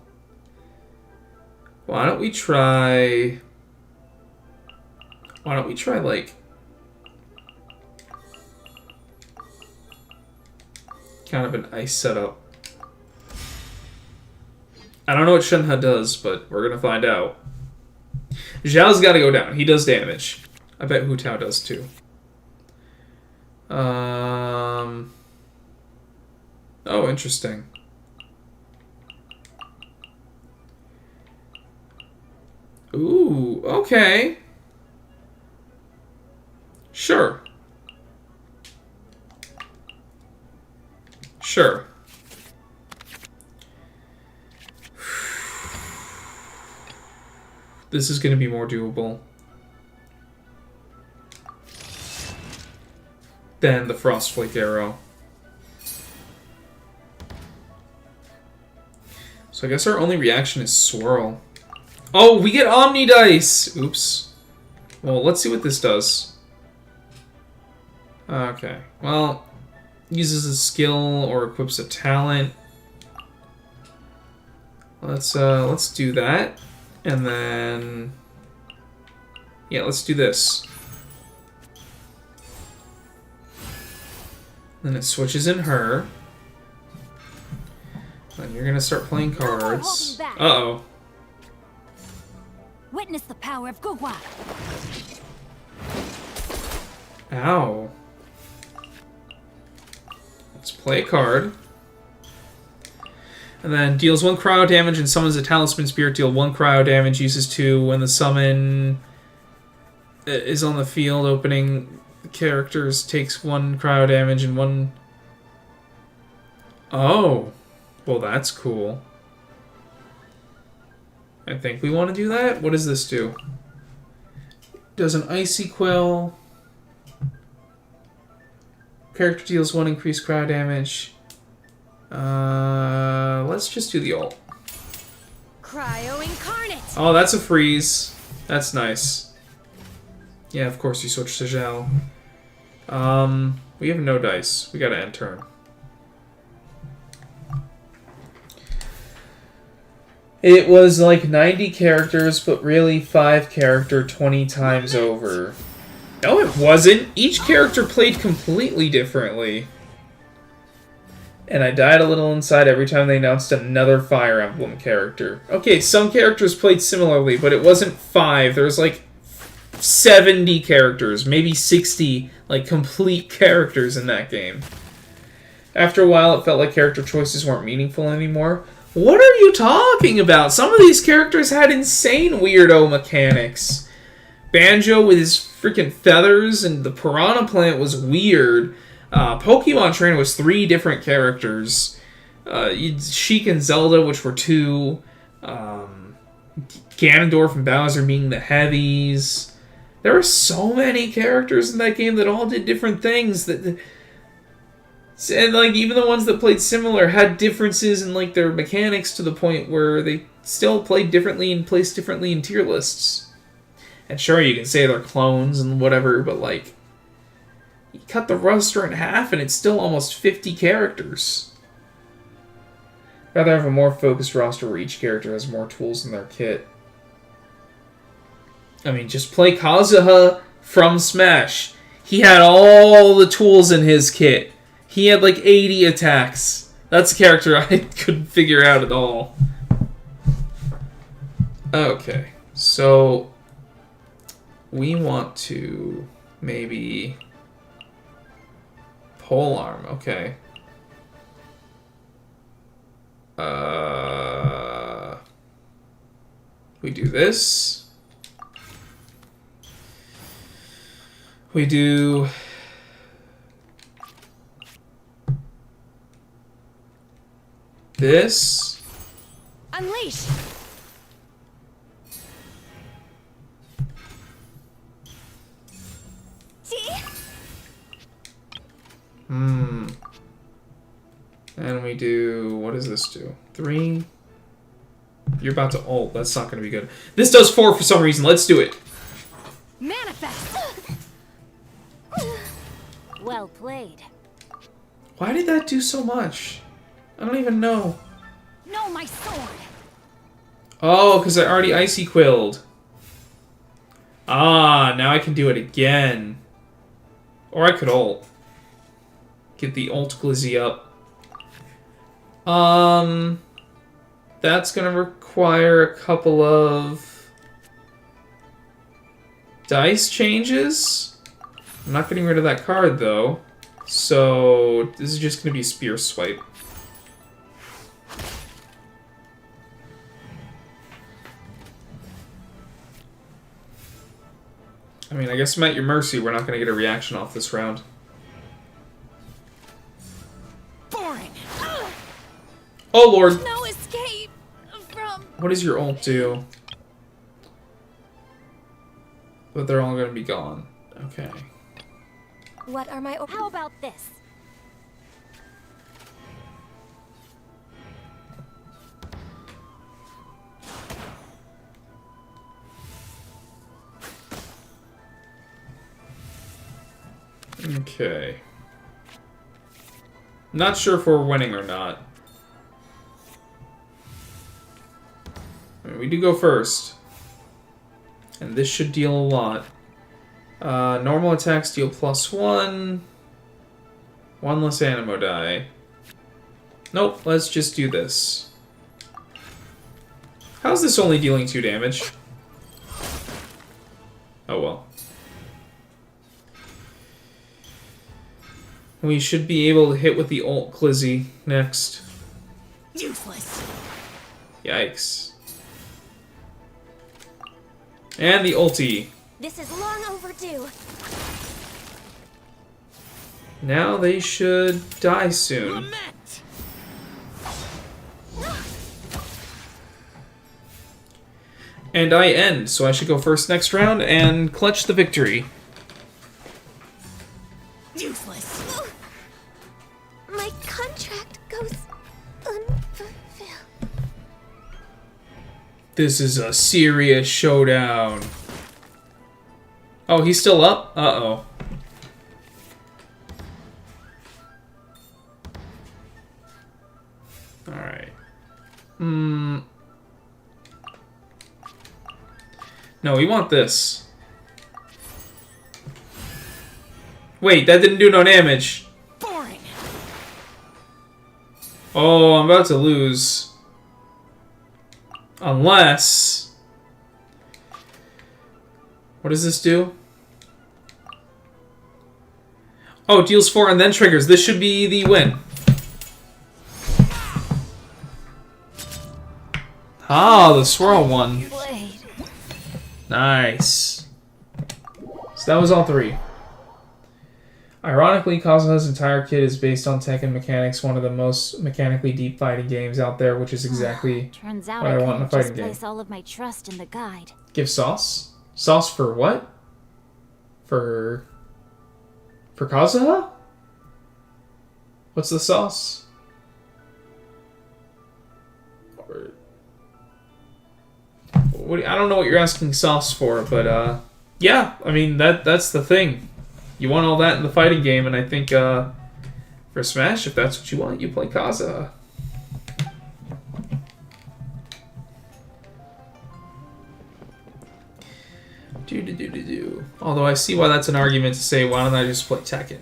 Why don't we try, like, kind of an ice setup. I don't know what Shenhe does, but we're gonna find out. Zhao's gotta go down. He does damage. I bet Hu Tao does too. Oh, interesting. Ooh, okay. Sure. Sure. This is going to be more doable than the Frostflake arrow. So I guess our only reaction is Swirl. Oh, we get Omni Dice! Oops. Well, let's see what this does. Okay. Well, uses a skill or equips a talent. Let's do that. And then... yeah, let's do this. Then it switches in her. And you're gonna start playing cards. Uh-oh. Witness the power of Gugwa. Ow. Let's play a card. And then deals 1 cryo damage and summons a Talisman Spirit. Deal 1 cryo damage, uses 2. When the summon is on the field, opening characters takes 1 cryo damage and 1... oh. Well, that's cool. I think we want to do that. What does this do? Does an Icy Quill. Character deals 1 increased cryo damage. Let's just do the ult. Cryo Incarnate. Oh, that's a freeze. That's nice. Yeah, of course you switch to Zhao. We have no dice. We gotta end turn. It was like 90 characters, but really 5 character 20 times over. No, it wasn't. Each character played completely differently. And I died a little inside every time they announced another Fire Emblem character. Okay, some characters played similarly, but it wasn't 5. There was like 70 characters, maybe 60, like complete characters in that game. After a while, it felt like character choices weren't meaningful anymore. What are you talking about? Some of these characters had insane weirdo mechanics. Banjo with his freaking feathers and the Piranha Plant was weird. Pokemon Trainer was 3 different characters. Sheik and Zelda, which were 2. Ganondorf and Bowser being the heavies. There were so many characters in that game that all did different things. And like even the ones that played similar had differences in like their mechanics to the point where they still played differently and placed differently in tier lists. And sure, you can say they're clones and whatever, but like you cut the roster in half and it's still almost 50 characters. I'd rather have a more focused roster where each character has more tools in their kit. I mean, just play Kazuha from Smash. He had all the tools in his kit. He had like 80 attacks. That's a character I couldn't figure out at all. Okay, so we want to maybe polearm. Okay. We do this. We do this. Unleash. And we do, what does this do? 3. You're about to ult. That's not going to be good. This does 4 for some reason. Let's do it. Manifest. Well played. Why did that do so much? I don't even know. No, my sword. Oh, because I already Icy Quilled. Ah, now I can do it again. Or I could ult. Get the ult glizzy up. That's gonna require a couple of dice changes. I'm not getting rid of that card though. So this is just gonna be Spear Swipe. mean, I guess I'm at your mercy. We're not going to get a reaction off this round. Boring. Oh, Lord. No escape from... What does your ult do? But they're all going to be gone. Okay. What are my... How about this? Okay. Not sure if we're winning or not. I mean, we do go first. And this should deal a lot. Normal attacks deal +1. One less Animo die. Nope, let's just do this. How's this only dealing 2 damage? Oh well. We should be able to hit with the ult Clizzy next. Useless. Yikes. And the ulti. This is long overdue. Now they should die soon. And I end, so I should go first next round and clutch the victory. Useless. My contract goes unfulfilled. This is a serious showdown. Oh, he's still up? Uh-oh. Alright. No, we want this. Wait, that didn't do no damage. Boring. Oh, I'm about to lose. Unless... What does this do? Oh, it deals 4 and then triggers. This should be the win. Ah, the swirl one. Nice. So that was all 3. Ironically, Kazuha's entire kit is based on Tekken mechanics, one of the most mechanically deep fighting games out there, which is exactly Turns out what I want in a couldn't fighting just game. place all of my trust in the guide. Give sauce? Sauce for what? For Kazuha? What's the sauce? I don't know what you're asking sauce for, but yeah, I mean that's the thing. You want all that in the fighting game, and I think for Smash, if that's what you want, you play Kazuha. Although I see why that's an argument to say, why don't I just play Tekken?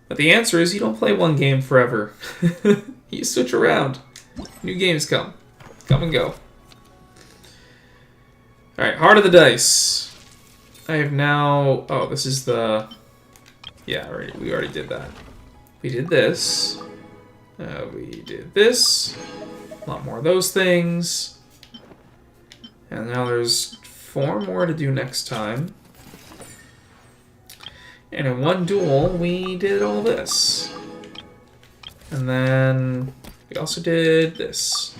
But the answer is you don't play one game forever. You switch around. New games come and go. Alright, Heart of the Dice. I have now... Oh, this is the... Yeah, we already did that. We did this. We did this. A lot more of those things. And now there's 4 more to do next time. And in one duel, we did all this. And then we also did this.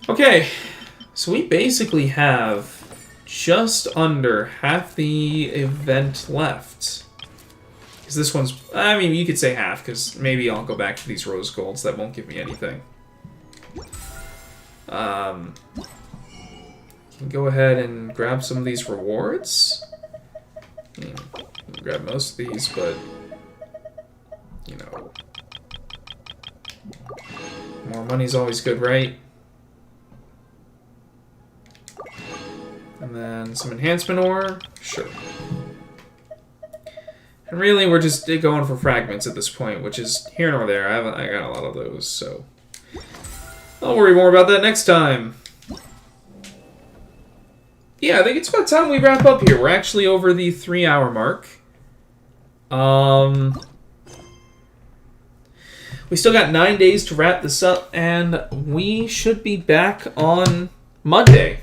Okay, so we basically have just under half the event left. Because this one's, I mean, you could say half, because maybe I'll go back to these rose golds. That won't give me anything. Can go ahead and grab some of these rewards. Grab most of these, but you know, more money's always good, right? And then some enhancement ore, sure. And really, we're just going for fragments at this point, which is here nor there. I got a lot of those, so I'll worry more about that next time. Yeah, I think it's about time we wrap up here. We're actually over the 3-hour mark. We still got 9 days to wrap this up, and we should be back on Monday.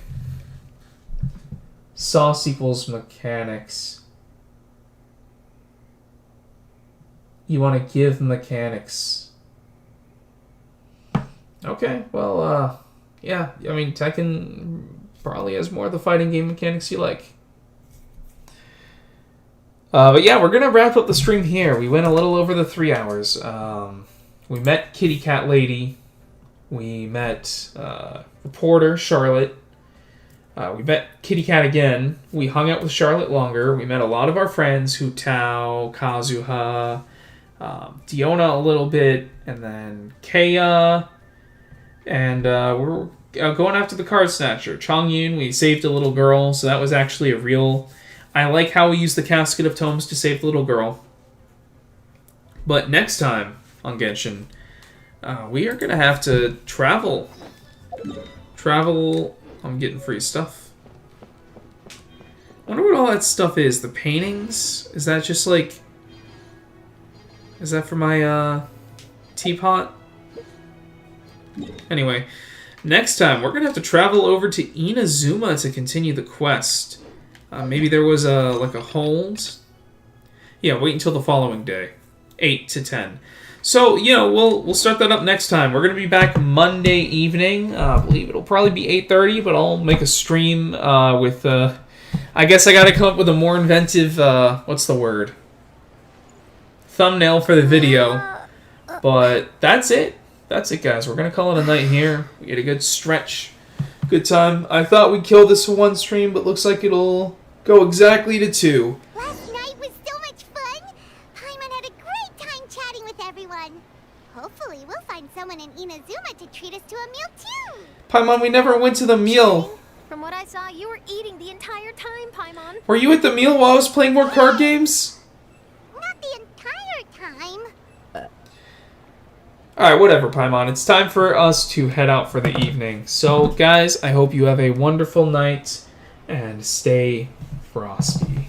Sauce equals mechanics. You want to give mechanics. Okay, well, yeah. I mean, Tekken probably has more of the fighting game mechanics you like. But yeah, we're going to wrap up the stream here. We went a little over the 3 hours. We met Kitty Cat Lady. We met reporter Charlotte. We met Kitty Cat again. We hung out with Charlotte longer. We met a lot of our friends, Hu Tao, Kazuha, Diona a little bit, and then Kea. And we're going after the Card Snatcher. Chongyun, we saved a little girl, so that was actually a real... I like how we used the Casket of Tomes to save the little girl. But next time on Genshin, we are going to have to travel. I'm getting free stuff. I wonder what all that stuff is. The paintings? Is that just like... Is that for my teapot? Anyway, next time we're going to have to travel over to Inazuma to continue the quest. Maybe there was like a hold. Yeah, wait until the following day. 8 to 10. So, you know, we'll start that up next time. We're going to be back Monday evening. I believe it'll probably be 8:30, but I'll make a stream with... I guess I got to come up with a more inventive... what's the word? Thumbnail for the video. But that's it. That's it, guys. We're going to call it a night here. We had a good stretch. Good time. I thought we'd kill this for one stream, but looks like it'll go exactly to 2. Last night was so much fun. Paimon had a great time chatting with everyone. Hopefully, we'll find someone in Inazuma to treat us to a meal too. Paimon, we never went to the meal. From what I saw, you were eating the entire time, Paimon. Were you at the meal while I was playing more card games? Not the entire time. Alright, whatever, Paimon. It's time for us to head out for the evening. So, guys, I hope you have a wonderful night, and stay frosty.